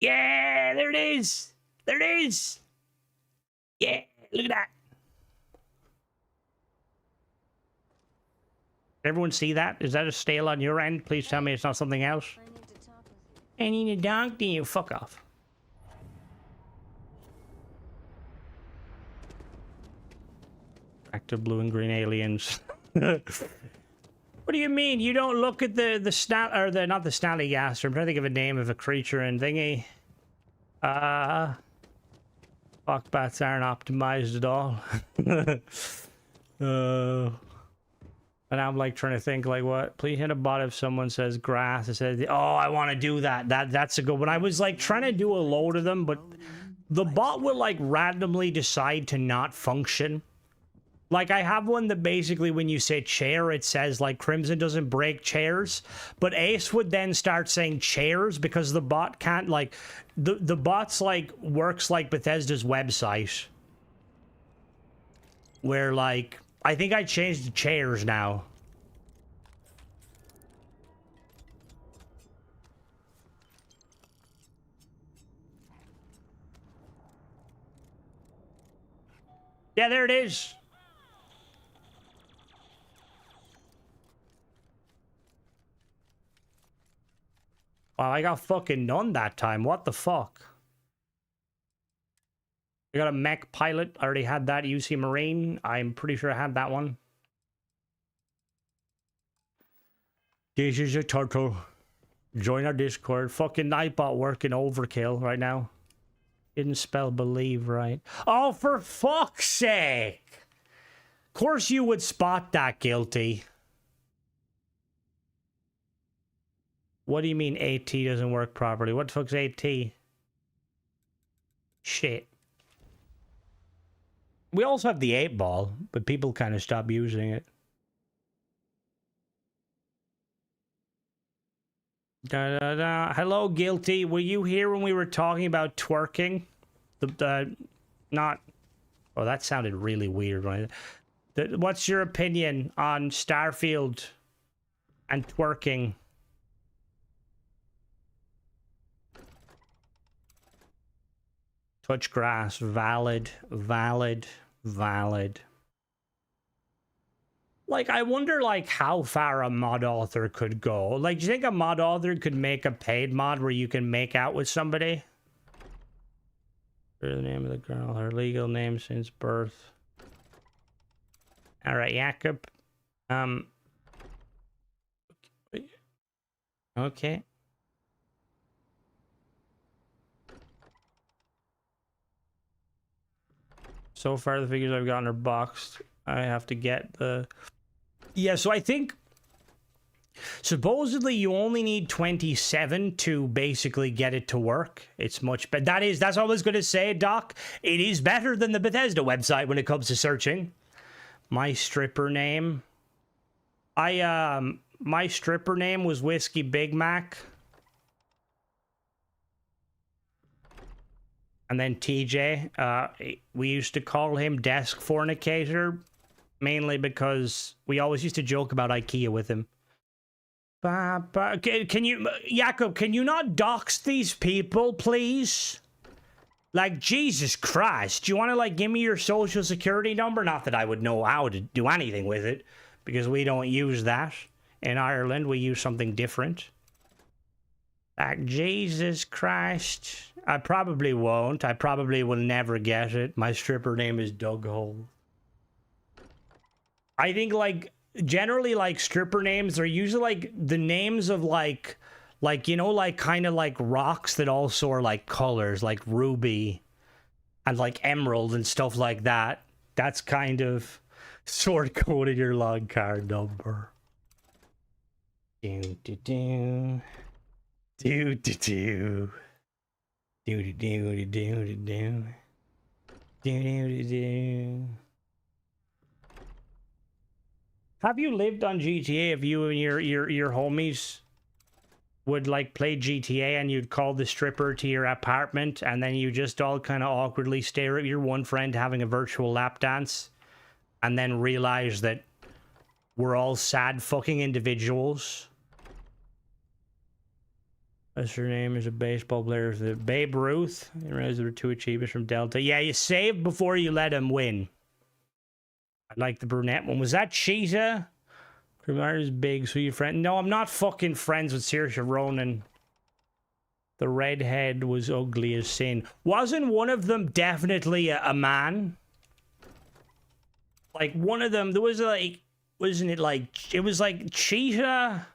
Yeah, there it is. There it is. Yeah, look at that. Everyone see that? Is that a stale on your end? Please tell me it's not something else. I need to talk to you. Fuck off. Back to blue and green aliens. What do you mean? You don't look at the snap or the not the snallygaster. I'm trying to think of a name of a creature in thingy. Fuck bats aren't optimized at all. And I'm like trying to think like what? Please hit a bot if someone says grass. It says, oh, I want to do that. That's a good one. I was like trying to do a load of them, but the bot will like randomly decide to not function. Like I have one that basically when you say chair, it says like Crimson doesn't break chairs, but Ace would then start saying chairs because the bot can't like, the bot's like works like Bethesda's website. Where like, I think I changed the chairs now. Yeah, there it is. Wow, I got fucking none that time. What the fuck? I got a mech pilot. I already had that. UC Marine. I'm pretty sure I had that one. This is a turtle. Join our Discord. Fucking Nightbot working overkill right now. Didn't spell believe right. Oh, for fuck's sake! Of course you would spot that, Guilty. What do you mean AT doesn't work properly? What the fuck's AT? Shit. We also have the 8-ball, but people kind of stop using it. Da, da, da. Hello, Guilty. Were you here when we were talking about twerking? Not... Oh, that sounded really weird, right? What's your opinion on Starfield and twerking? Touch grass. Valid. Valid. Valid. Like, I wonder, like, how far a mod author could go. Like, do you think a mod author could make a paid mod where you can make out with somebody? The name of the girl. Her legal name since birth. Alright, Jakob. Okay. So far, the figures I've gotten are boxed. I have to get the... Yeah, so I think... Supposedly, you only need 27 to basically get it to work. It's much better. That's what I was going to say, Doc. It is better than the Bethesda website when it comes to searching. My stripper name... My stripper name was Whiskey Big Mac. And then TJ, we used to call him Desk Fornicator, mainly because we always used to joke about IKEA with him. Can you, Jakob, can you not dox these people, please? Like, Jesus Christ, do you want to, like, give me your social security number? Not that I would know how to do anything with it, because we don't use that. In Ireland, we use something different. Like, Jesus Christ. I probably won't. I probably will never get it. My stripper name is Doug Hole. I think, like, generally, like, stripper names are usually, like, the names of, like, you know, like, kind of, like, rocks that also are, like, colors, like ruby and, like, emerald and stuff like that. That's kind of sort coded your log card number. Do-do-do. Do-do-do. Do-do-do-do-do-do. Do-do-do-do. Have you lived on GTA if you and your homies would like play GTA and you'd call the stripper to your apartment and then you just all kind of awkwardly stare at your one friend having a virtual lap dance and then realize that we're all sad fucking individuals? What's her name? Is a baseball player. The Babe Ruth. You realize there were 2 achievements from Delta. Yeah, you save before you let him win. I like the brunette one. Was that Cheetah? Criminal is big, so your friend. No, I'm not fucking friends with Saoirse Ronan. The redhead was ugly as sin. Wasn't one of them definitely a man? Like, one of them, there was like, wasn't it like, it was like Cheetah?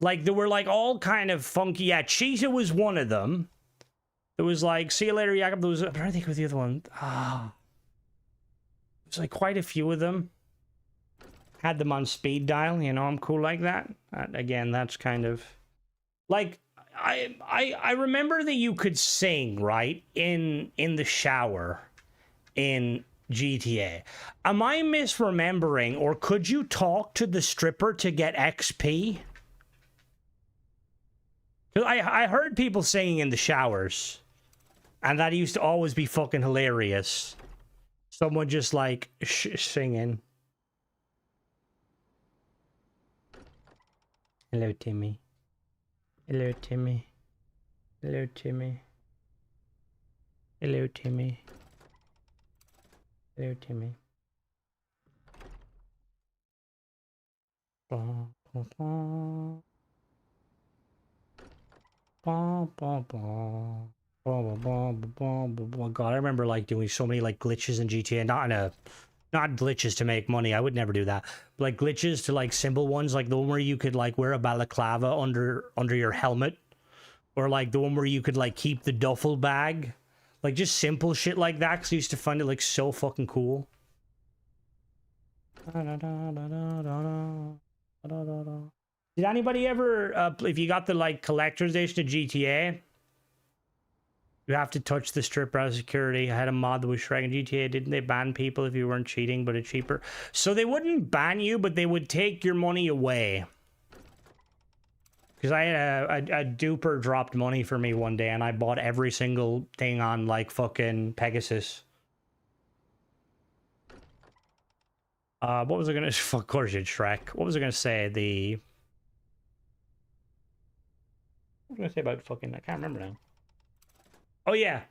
Like, they were like all kind of funky. Yeah, Cheetah was one of them. There was like, see you later, Jacob. There was, I'm trying to think of the other one. Ah. There's like quite a few of them. Had them on speed dial, you know, I'm cool like that. Again, that's kind of like I remember that you could sing, right? In the shower in GTA. Am I misremembering, or could you talk to the stripper to get XP? Because I heard people singing in the showers, and that used to always be fucking hilarious. Someone just like singing. Hello, Timmy. Hello, Timmy. Hello, Timmy. Hello, Timmy. Hello, Timmy. Bah, bah, bah. Bah, bah, bah. God, I remember like doing so many like glitches in GTA, not glitches to make money. I would never do that. But, like glitches to like simple ones, like the one where you could like wear a balaclava under your helmet, or like the one where you could like keep the duffel bag, like just simple shit like that. Cause I used to find it like so fucking cool. Did anybody ever, if you got the like collector's edition of GTA? You have to touch the stripper out of security. I had a mod that was shredding GTA. Didn't they ban people if you weren't cheating, but it's cheaper? So they wouldn't ban you, but they would take your money away. Because I had a duper dropped money for me one day, and I bought every single thing on, like, fucking Pegasus. What was I gonna... Of course you Shrek. What was I gonna say? What was I gonna say about fucking... I can't remember now. Oh, yeah.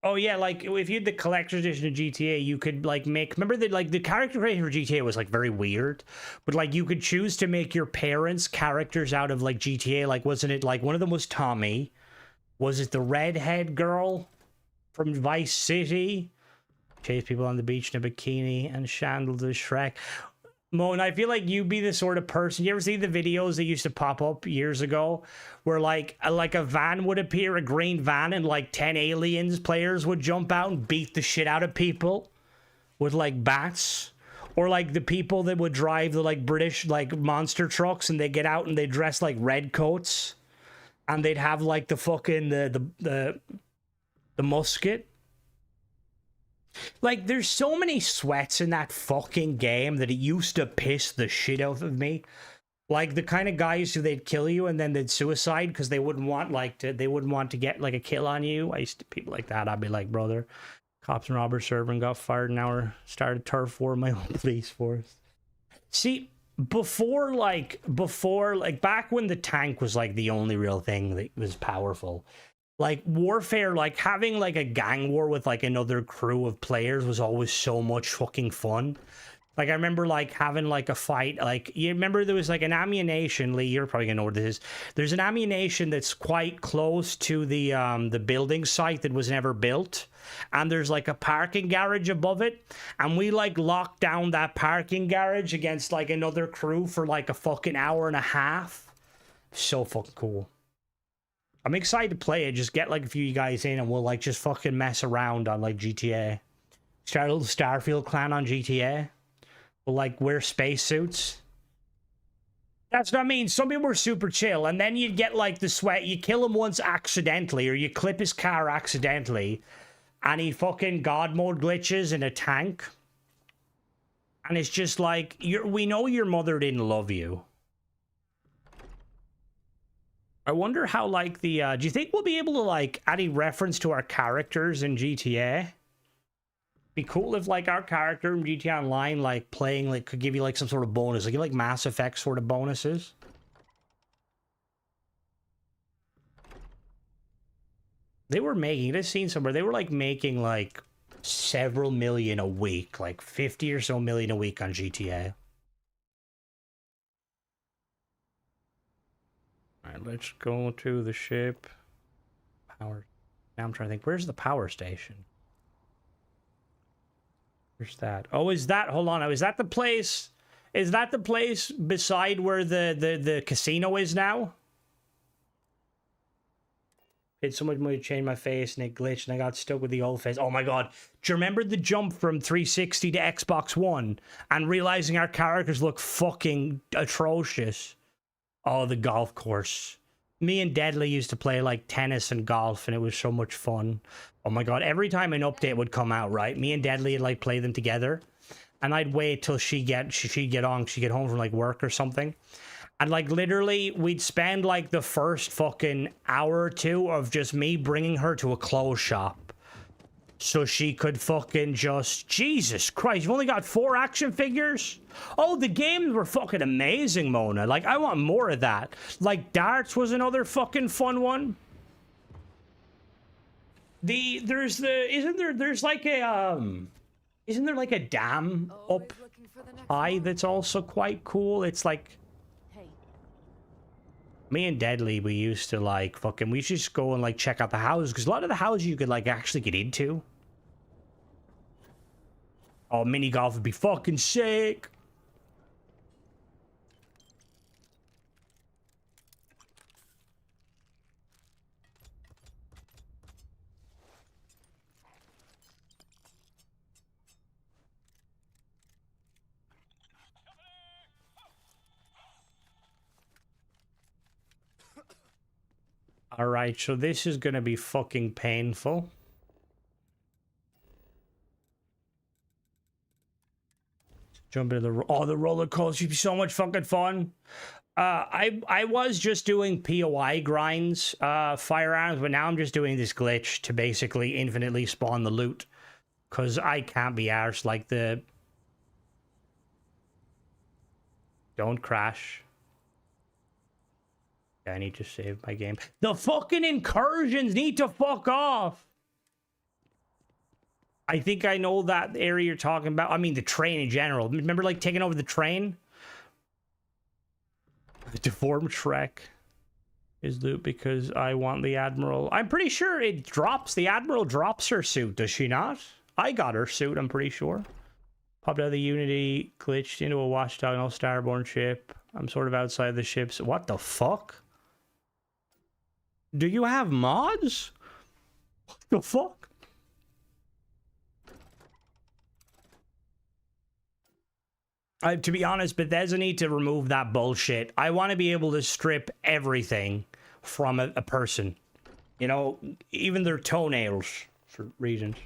Oh, yeah, like, if you had the collector's edition of GTA, you could, like, make... Remember that, like, the character creation for GTA was, like, very weird? But, like, you could choose to make your parents characters out of, like, GTA. Like, wasn't it, like, one of them was Tommy? Was it the redhead girl from Vice City? Chase people on the beach in a bikini and Shandle the Shrek. Moan, I feel like you'd be the sort of person... You ever see the videos that used to pop up years ago? Where, like a van would appear, a green van, and, like, 10 aliens players would jump out and beat the shit out of people with, like, bats. Or, like, the people that would drive the, like, British, like, monster trucks, and they get out and they dress like red coats. And they'd have, like, the fucking... the musket. Like, there's so many sweats in that fucking game that it used to piss the shit out of me. Like, the kind of guys who they'd kill you and then they'd suicide because they wouldn't want, like, they wouldn't want to get, like, a kill on you. I used to, people like that, I'd be like, brother, cops and robbers server and got fired an hour, started turf war in my own police force. See, before, back when the tank was, like, the only real thing that was powerful, like, warfare, like, having, like, a gang war with, like, another crew of players was always so much fucking fun. Like, I remember, like, having, like, a fight, like, you remember there was, like, an ammunition, Lee, you're probably gonna know what this is. There's an ammunition that's quite close to the building site that was never built. And there's, like, a parking garage above it. And we, like, locked down that parking garage against, like, another crew for, like, a fucking hour and a half. So fucking cool. I'm excited to play it. Just get, like, a few of you guys in and we'll, like, just fucking mess around on, like, GTA. Start a little Starfield clan on GTA. We'll, like, wear spacesuits. That's what I mean. Some people were super chill, and then you'd get, like, the sweat. You kill him once accidentally, or you clip his car accidentally, and he fucking God mode glitches in a tank. And it's just like, we know your mother didn't love you. I wonder how, like, do you think we'll be able to, like, add a reference to our characters in GTA? Be cool if, like, our character in GTA Online, like, playing, like, could give you, like, some sort of bonus. Like Mass Effect sort of bonuses. They were making, I've seen somewhere, they were, like, making, like, several million a week, like 50 or so million a week on GTA. All right, let's go to the ship. Power. Now I'm trying to think. Where's the power station? Where's that? Oh, is that? Hold on. Is that the place? Is that the place beside where the casino is now? Paid so much money to change my face and it glitched and I got stuck with the old face. Oh my god. Do you remember the jump from 360 to Xbox One and realizing our characters look fucking atrocious? Oh, the golf course. Me and Deadly used to play like tennis and golf and it was so much fun. Oh my god, every time an update would come out, right? Me and Deadly would like play them together. And I'd wait till she'd get home from like work or something. And like literally we'd spend like the first fucking hour or two of just me bringing her to a clothes shop. So she could fucking just... Jesus Christ, you've only got 4 action figures? Oh, the games were fucking amazing, Mona. Like, I want more of that. Like, darts was another fucking fun one. There's like a, isn't there like a dam up high that's also quite cool? It's like... Me and Deadly, we used to like fucking... We should just go and like check out the houses. Because a lot of the houses you could like actually get into. Oh, mini golf would be fucking sick. All right, so this is gonna be fucking painful. Jump into the roller coaster would be so much fucking fun. I was just doing POI grinds, firearms, but now I'm just doing this glitch to basically infinitely spawn the loot. Cause I can't be arsed like the... Don't crash. I need to save my game. The fucking incursions need to fuck off. I think I know that area you're talking about. I mean, the train in general. Remember, like, taking over the train? The deformed Shrek is loot because I want the Admiral. I'm pretty sure it drops. The Admiral drops her suit, does she not? I got her suit, I'm pretty sure. Popped out of the Unity, glitched into a watchdog, no starborn ship. I'm sort of outside the ships. What the fuck? Do you have mods? What the fuck? To be honest, Bethesda need to remove that bullshit. I want to be able to strip everything from a person. You know, even their toenails, for reasons.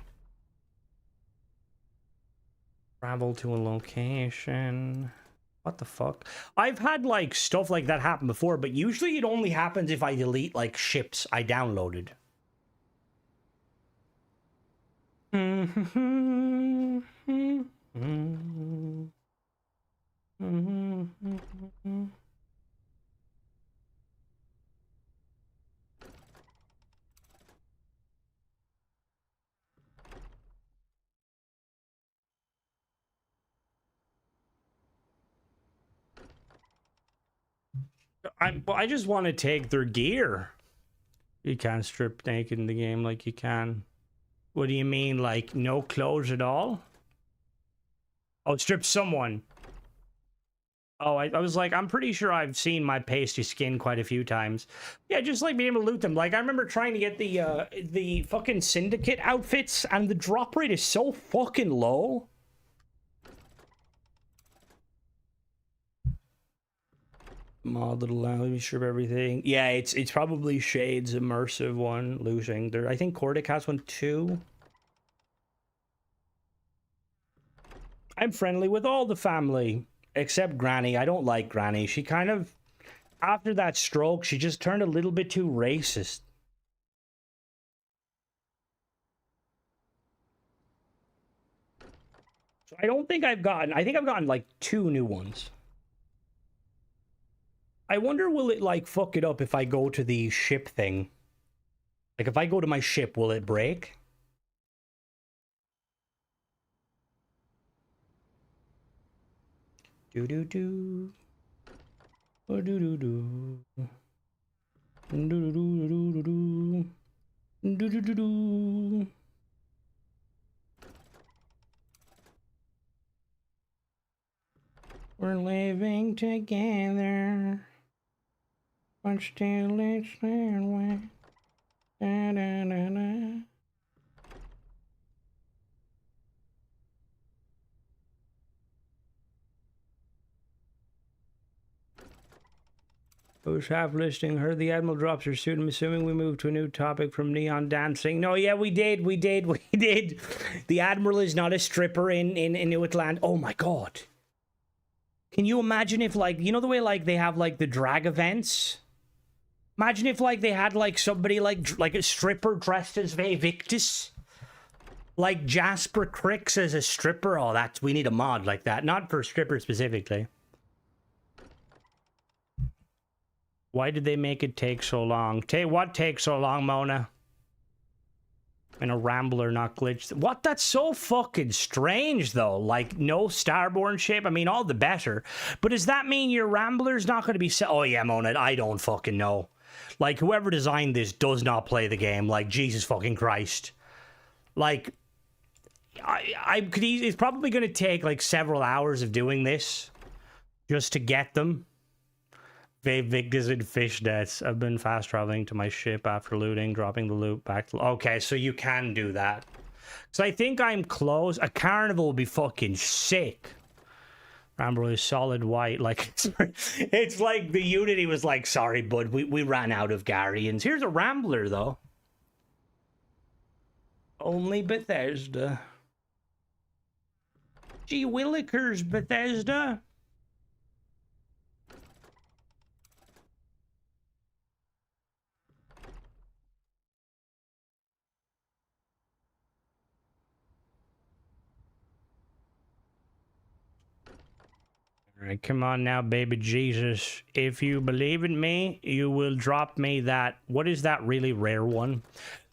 Travel to a location. What the fuck? I've had, like, stuff like that happen before, but usually it only happens if I delete, like, ships I downloaded. I just want to take their gear. You can't strip naked in the game like you can. What do you mean, like no clothes at all? Oh, strip someone. Oh, I was like, I'm pretty sure I've seen my pasty skin quite a few times. Yeah, just like being able to loot them. Like, I remember trying to get the fucking Syndicate outfits, and the drop rate is so fucking low. Mod that allows me to strip everything. Yeah, it's probably Shade's immersive one, losing. There, I think Cordic has one too. I'm friendly with all the family. Except Granny. I don't like Granny. She kind of, after that stroke, she just turned a little bit too racist. So I don't think I think I've gotten like 2 new ones. I wonder, will it like fuck it up if I go to the ship thing? Like if I go to my ship, will it break? Do do do. Do do do do. Do do do do do do. Do do do do. We're living together, but still it's their way. Da, da, da, da. I was half listening. Heard the Admiral drops her suit. I'm assuming we moved to a new topic from neon dancing. No, yeah, we did. The Admiral is not a stripper in New Atlantis. Oh my god. Can you imagine if, like, you know the way, like, they have, like, the drag events? Imagine if, like, they had, like, somebody, like a stripper dressed as Victus? Like Jasper Cricks as a stripper? Oh, we need a mod like that. Not for strippers specifically. Why did they make it take so long? What takes so long, Mona? And a Rambler not glitched. What? That's so fucking strange, though. Like, no Starborn shape? I mean, all the better. But does that mean your Rambler's not going to be... Oh, yeah, Mona, I don't fucking know. Like, whoever designed this does not play the game. Like, Jesus fucking Christ. Like, it's probably going to take, like, several hours of doing this just to get them. Victor's in fishnets. I've been fast traveling to my ship after looting, dropping the loot back to... Okay, so you can do that. So I think I'm close. A carnival would be fucking sick. Rambler is solid white. Like, it's like the Unity was like, sorry, bud, we ran out of Guardians. Here's a Rambler, though. Only Bethesda. Gee willikers, Bethesda. Alright, come on now, baby Jesus. If you believe in me, you will drop me that... What is that really rare one?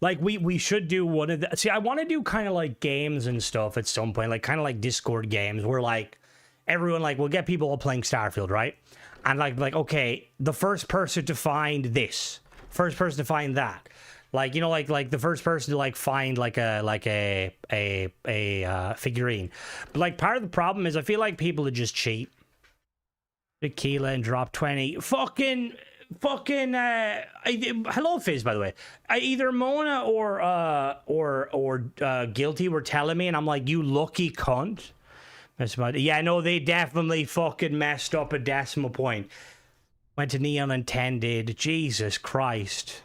Like, we should do one of the... See, I want to do kind of like games and stuff at some point. Like, kind of like Discord games where, like, everyone, like, we'll get people all playing Starfield, right? And, like, okay, the first person to find this. First person to find that. Like, you know, like the first person to, like, find, like a figurine. But, like, part of the problem is I feel like people are just cheap. Tequila and drop 20. Fucking hello Fizz, by the way. Either Mona or Guilty were telling me, and I'm like, you lucky cunt. Yeah, no, they definitely fucking messed up a decimal point. Went to Neon and 10 did. Jesus Christ.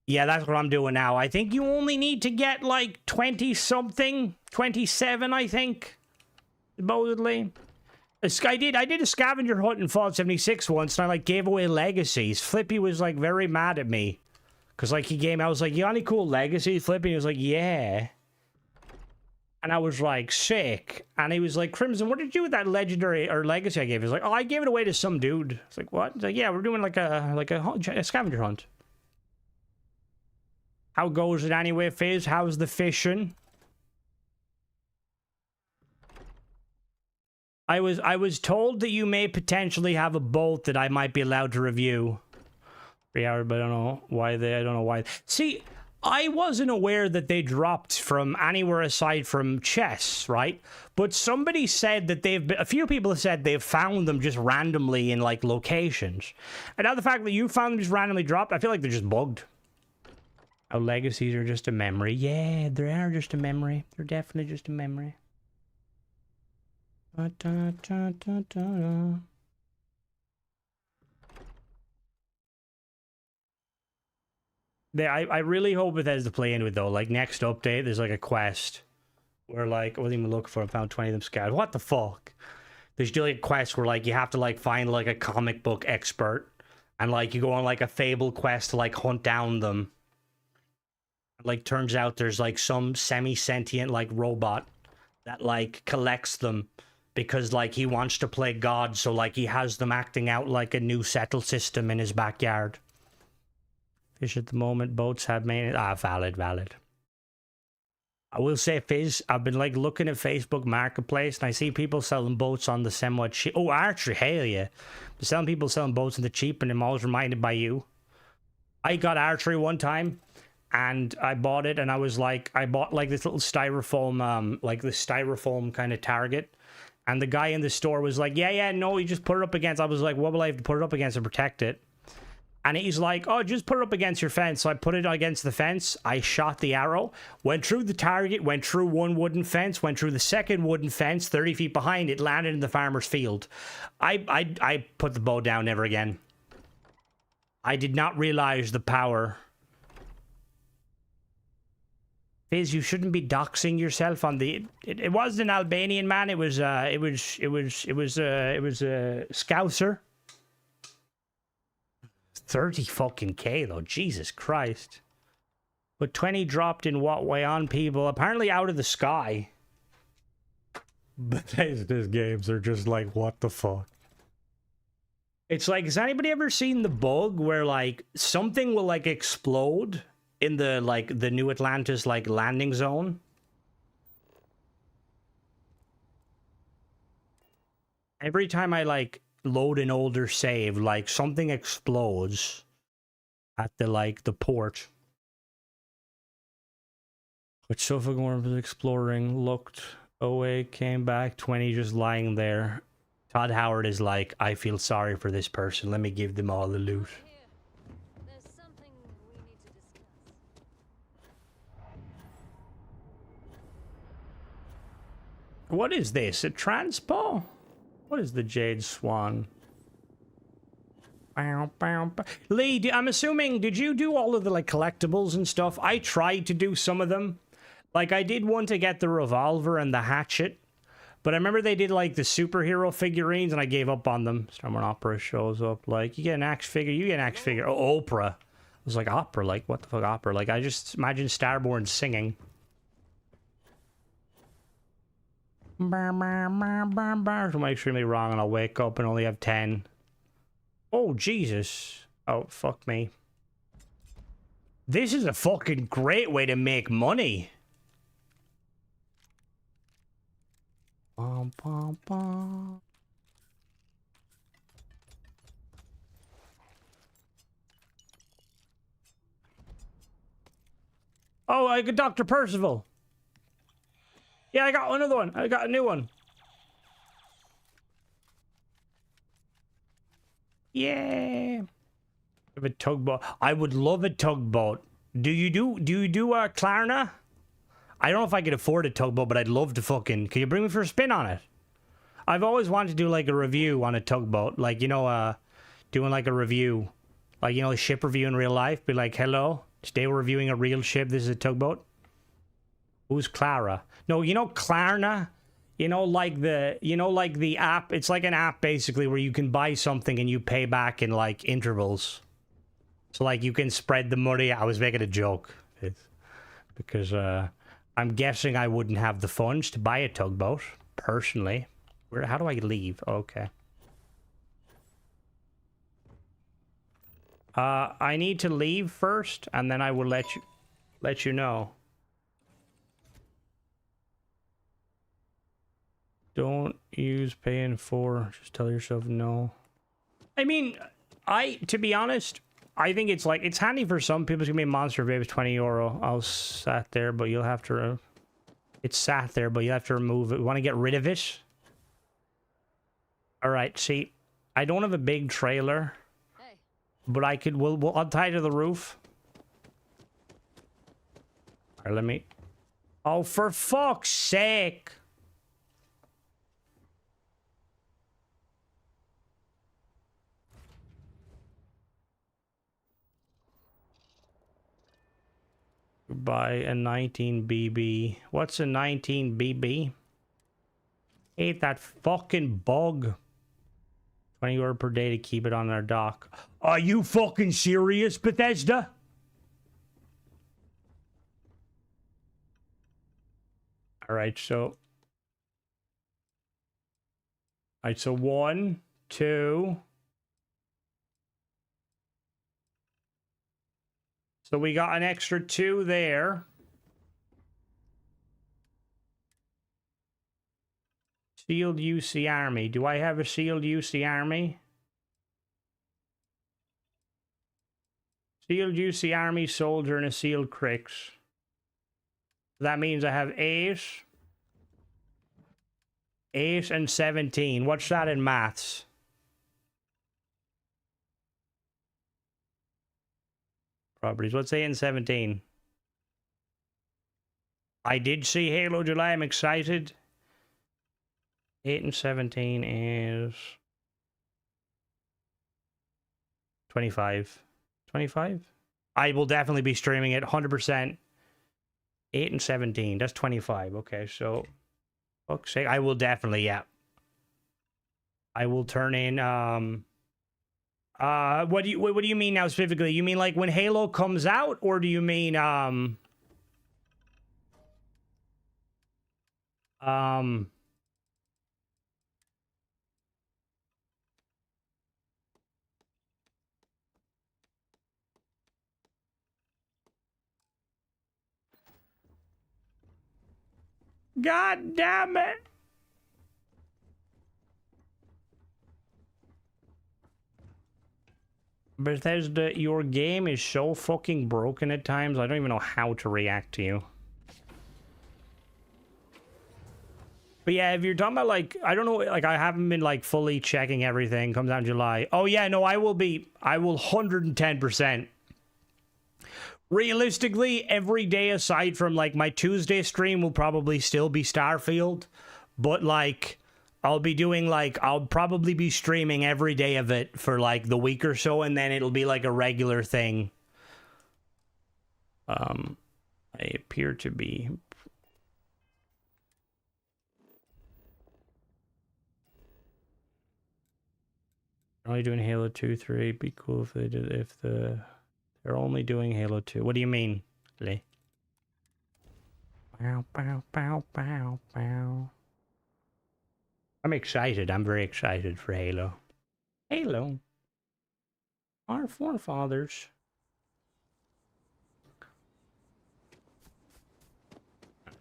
Yeah, that's what I'm doing now. I think you only need to get like 20 something, 27 I think, supposedly. I did a scavenger hunt in Fallout 76 once, and I, like, gave away legacies. Flippy was, like, very mad at me. Because, like, I was like, you got any cool legacies, Flippy? And he was like, yeah. And I was like, sick. And he was like, Crimson, what did you do with that legendary, or legacy I gave? He was like, oh, I gave it away to some dude. I was like, what? He's like, yeah, we're doing, like, a scavenger hunt. How goes it anyway, Fizz? How's the fishing? I was told that you may potentially have a boat that I might be allowed to review. 3 hours, but I don't know why. See, I wasn't aware that they dropped from anywhere aside from chess, right? But somebody said that a few people have said they've found them just randomly in, like, locations. And now the fact that you found them just randomly dropped, I feel like they're just bugged. Oh, legacies are just a memory. Yeah, they are just a memory. They're definitely just a memory. Da, da, da, da, da. I really hope it has to play into it though. Like, next update, there's like a quest where, like, I wasn't even looking for it, I found 20 of them scattered. What the fuck? There's still like a quest where, like, you have to, like, find like a comic book expert, and, like, you go on like a Fable quest to, like, hunt down them. Like, turns out there's like some semi-sentient, like, robot that, like, collects them. Because, like, he wants to play God, so, like, he has them acting out like a new settle system in his backyard. Fish at the moment, boats have main... valid. I will say, Fizz, I've been like looking at Facebook Marketplace and I see people selling boats on the somewhat cheap. Oh, archery, hell yeah. But selling people selling boats on the cheap, and I'm always reminded by you. I got archery one time and I bought it, and I was like, I bought like this little styrofoam, like this styrofoam kind of target. And the guy in the store was like, yeah, no, you just put it up against. I was like, what will I have to put it up against to protect it? And he's like, oh, just put it up against your fence. So I put it against the fence. I shot the arrow, went through the target, went through one wooden fence, went through the second wooden fence, 30 feet behind it, landed in the farmer's field. I put the bow down, never again. I did not realize the power. Fizz, you shouldn't be doxing yourself on the. It wasn't an Albanian man. It was a Scouser. 30 fucking K though, Jesus Christ. But 20 dropped in what way on people? Apparently out of the sky. But these games are just like, what the fuck? It's like, has anybody ever seen the bug where like something will like explode in the like the New Atlantis like landing zone? Every time I like load an older save, like something explodes at the like the port. But Sofa was exploring, looked away, came back, 20 just lying there. Todd Howard is like, I feel sorry for this person, let me give them all the loot. What is this? A transpo? What is the Jade Swan? Lee, I'm assuming, did you do all of the like collectibles and stuff? I tried to do some of them. Like I did want to get the revolver and the hatchet. But I remember they did like the superhero figurines and I gave up on them. Someone Opera shows up like, you get an axe figure, you get an axe figure. Oh, Oprah. I was like, opera, like what the fuck opera? Like I just imagine Starborn singing. I'm extremely wrong and I'll wake up and only have 10. Oh, Jesus. Oh, fuck me. This is a fucking great way to make money. Bum, bum, bum. Oh, I got Dr. Percival. Yeah, I got another one. I got a new one. Yeah. Have a tugboat. I would love a tugboat. Do you do Klarna? I don't know if I could afford a tugboat, but I'd love to fucking. Can you bring me for a spin on it? I've always wanted to do like a review on a tugboat, like doing like a review, like a ship review in real life. Be like, hello, today we're reviewing a real ship. This is a tugboat. Who's Clara? No, Klarna? Like the app. It's like an app basically where you can buy something and you pay back in like intervals. So like you can spread the money. I was making a joke. Because I'm guessing I wouldn't have the funds to buy a tugboat, personally. How do I leave? Okay. I need to leave first, and then I will let you know. Don't use paying for. Just tell yourself no. I mean, to be honest, I think it's like, it's handy for some people. It's gonna be Monster Babes, €20. I'll sat there, but you'll have to. It's sat there, but you have to remove it. Want to get rid of it? All right. See, I don't have a big trailer, but I could. I'll tie it to the roof. All right, let me. Oh, for fuck's sake! Buy a 19 BB. What's a 19 BB? Hate that fucking bug. €20 per day to keep it on our dock. Are you fucking serious, Bethesda? Alright, so 1, 2. So we got an extra 2 there. Sealed UC Army. Do I have a sealed UC Army? Sealed UC Army soldier and a sealed Crix. That means I have 8 and 17. What's that in maths? Properties. What's 8 and 17? I did see Halo July. I'm excited. 8 and 17 is 25. 25? I will definitely be streaming it 100%. 8 and 17. That's 25. Okay, so fuck's sake, I will definitely, yeah. I will turn in what do you mean now specifically? You mean like when Halo comes out, or do you mean God damn it. Bethesda, your game is so fucking broken at times, I don't even know how to react to you. But yeah, if you're talking about, like, I don't know, like, I haven't been, like, fully checking everything. Comes out in July. Oh, yeah, no, I will 110%. Realistically, every day aside from, like, my Tuesday stream will probably still be Starfield. But, like, I'll be doing, like, I'll probably be streaming every day of it for, like, the week or so, and then it'll be, like, a regular thing. I appear to be... Only doing Halo 2, 3. Be cool if they did, they're only doing Halo 2. What do you mean, Lee? Bow, bow, bow, bow, bow. I'm excited. I'm very excited for Halo. Halo. Our forefathers.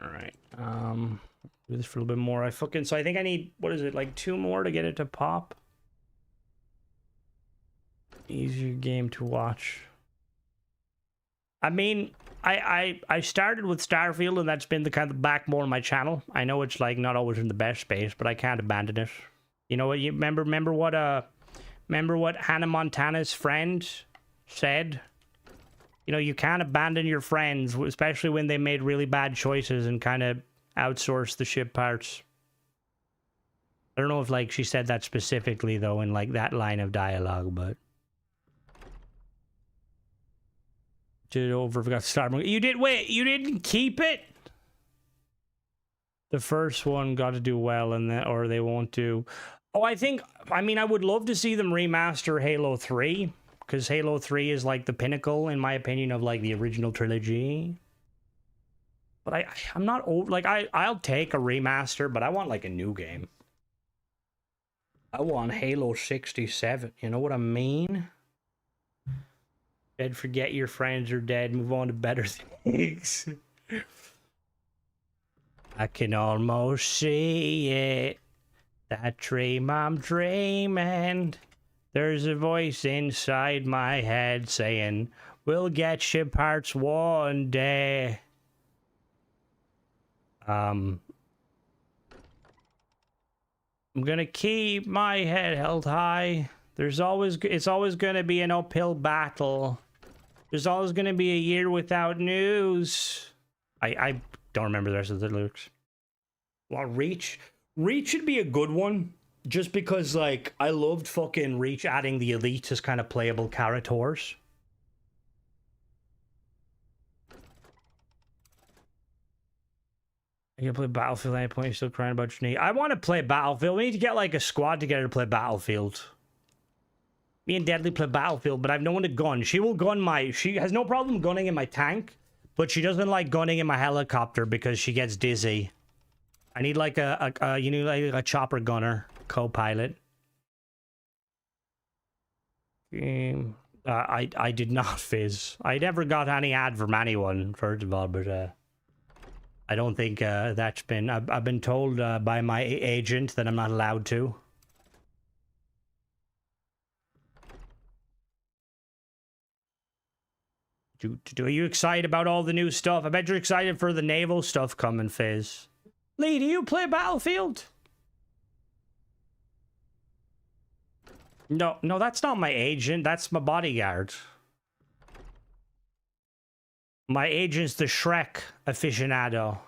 Alright. Do this for a little bit more. So I think I need, what is it, like 2 more to get it to pop? Easier game to watch. I mean, I started with Starfield, and that's been the kind of backbone of my channel. I know it's like not always in the best space, but I can't abandon it. You know what? You remember what Hannah Montana's friend said? You know, you can't abandon your friends, especially when they made really bad choices and kind of outsourced the ship parts. I don't know if, like, she said that specifically, though, in, like, that line of dialogue, but... Did it over, forgot to start. You did, wait, you didn't keep it? The first one got to do well, and or they won't do... Oh, I mean, I would love to see them remaster Halo 3, because Halo 3 is, like, the pinnacle, in my opinion, of, like, the original trilogy. But I'm not old. Like, I'll take a remaster, but I want, like, a new game. I want Halo 67. You know what I mean? Dead, forget your friends are dead. Move on to better things. I can almost see it. That dream I'm dreaming. There's a voice inside my head saying, we'll get ship parts one day. I'm gonna keep my head held high. It's always gonna be an uphill battle. There's always gonna be a year without news. I don't remember the rest of the lyrics. Well, Reach should be a good one, just because, like, I loved fucking Reach adding the Elite as kind of playable characters. You can play Battlefield at any point, you're still crying about your knee. I want to play Battlefield. We need to get, like, a squad together to play Battlefield. Me and Deadly play Battlefield, but I've no one to gun. She will gun she has no problem gunning in my tank, but she doesn't like gunning in my helicopter because she gets dizzy. I need, like, like a chopper gunner, co-pilot. I did not fizz. I never got any ad from anyone, first of all, but, I don't think that's been... I've been told by my agent that I'm not allowed to. Are you excited about all the new stuff? I bet you're excited for the naval stuff coming, Fizz. Lee, do you play Battlefield? No, that's not my agent. That's my bodyguard. My agent's the Shrek aficionado.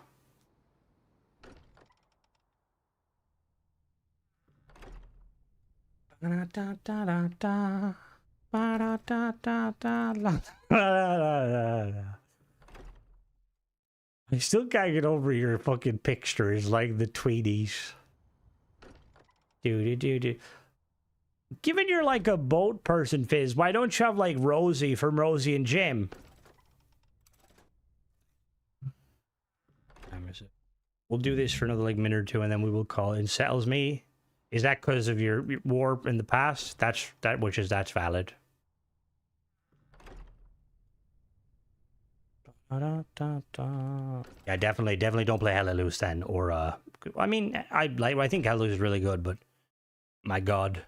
I still can't get over your fucking pictures like the Tweeties. Dude. Given you're like a boat person, Fizz, why don't you have like Rosie from Rosie and Jim? We'll do this for another like minute or two, and then we will call it. Settles me. Is that because of your war in the past? That's valid. Yeah, definitely don't play Hella Loose then. Or I mean, I think Hella Loose is really good, but my God,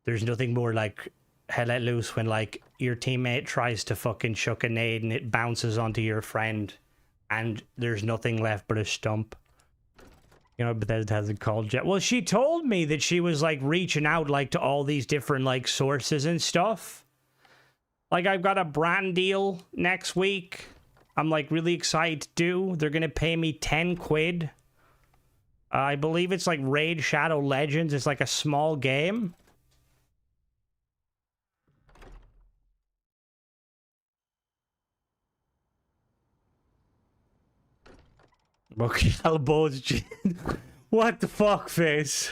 there's nothing more like Hella Loose when like your teammate tries to fucking chuck a nade and it bounces onto your friend, and there's nothing left but a stump. You know, Bethesda hasn't called yet. Well, she told me that she was like reaching out like to all these different like sources and stuff. Like, I've got a brand deal next week. I'm like really excited to do. They're gonna pay me 10 quid. I believe it's like Raid Shadow Legends. It's like a small game. Okay, what the fuck, Face?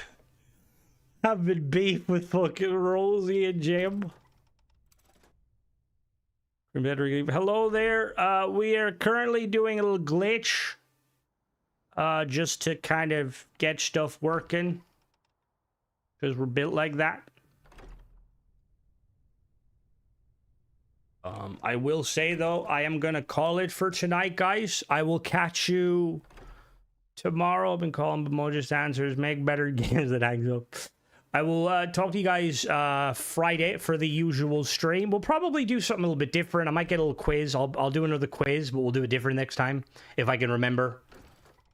I've been beef with fucking Rosie and Jim. Hello there. We are currently doing a little glitch. Just to kind of get stuff working. Because we're built like that. I will say, though, I am going to call it for tonight, guys. I will catch you tomorrow. I've been calling Bemojis Answers. Make better games than hangs up. I will talk to you guys Friday for the usual stream. We'll probably do something a little bit different. I might get a little quiz. I'll do another quiz, but we'll do it different next time, if I can remember.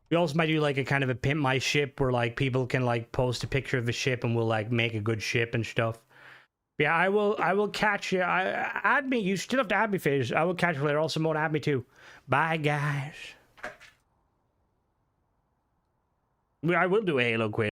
We also might do like a kind of a pimp my ship where like people can like post a picture of a ship and we'll like make a good ship and stuff. Yeah, I will catch you. Add me. You still have to add me, Fizz. I will catch you later. Also, Simone, add me too. Bye, guys. I will do a Halo quiz.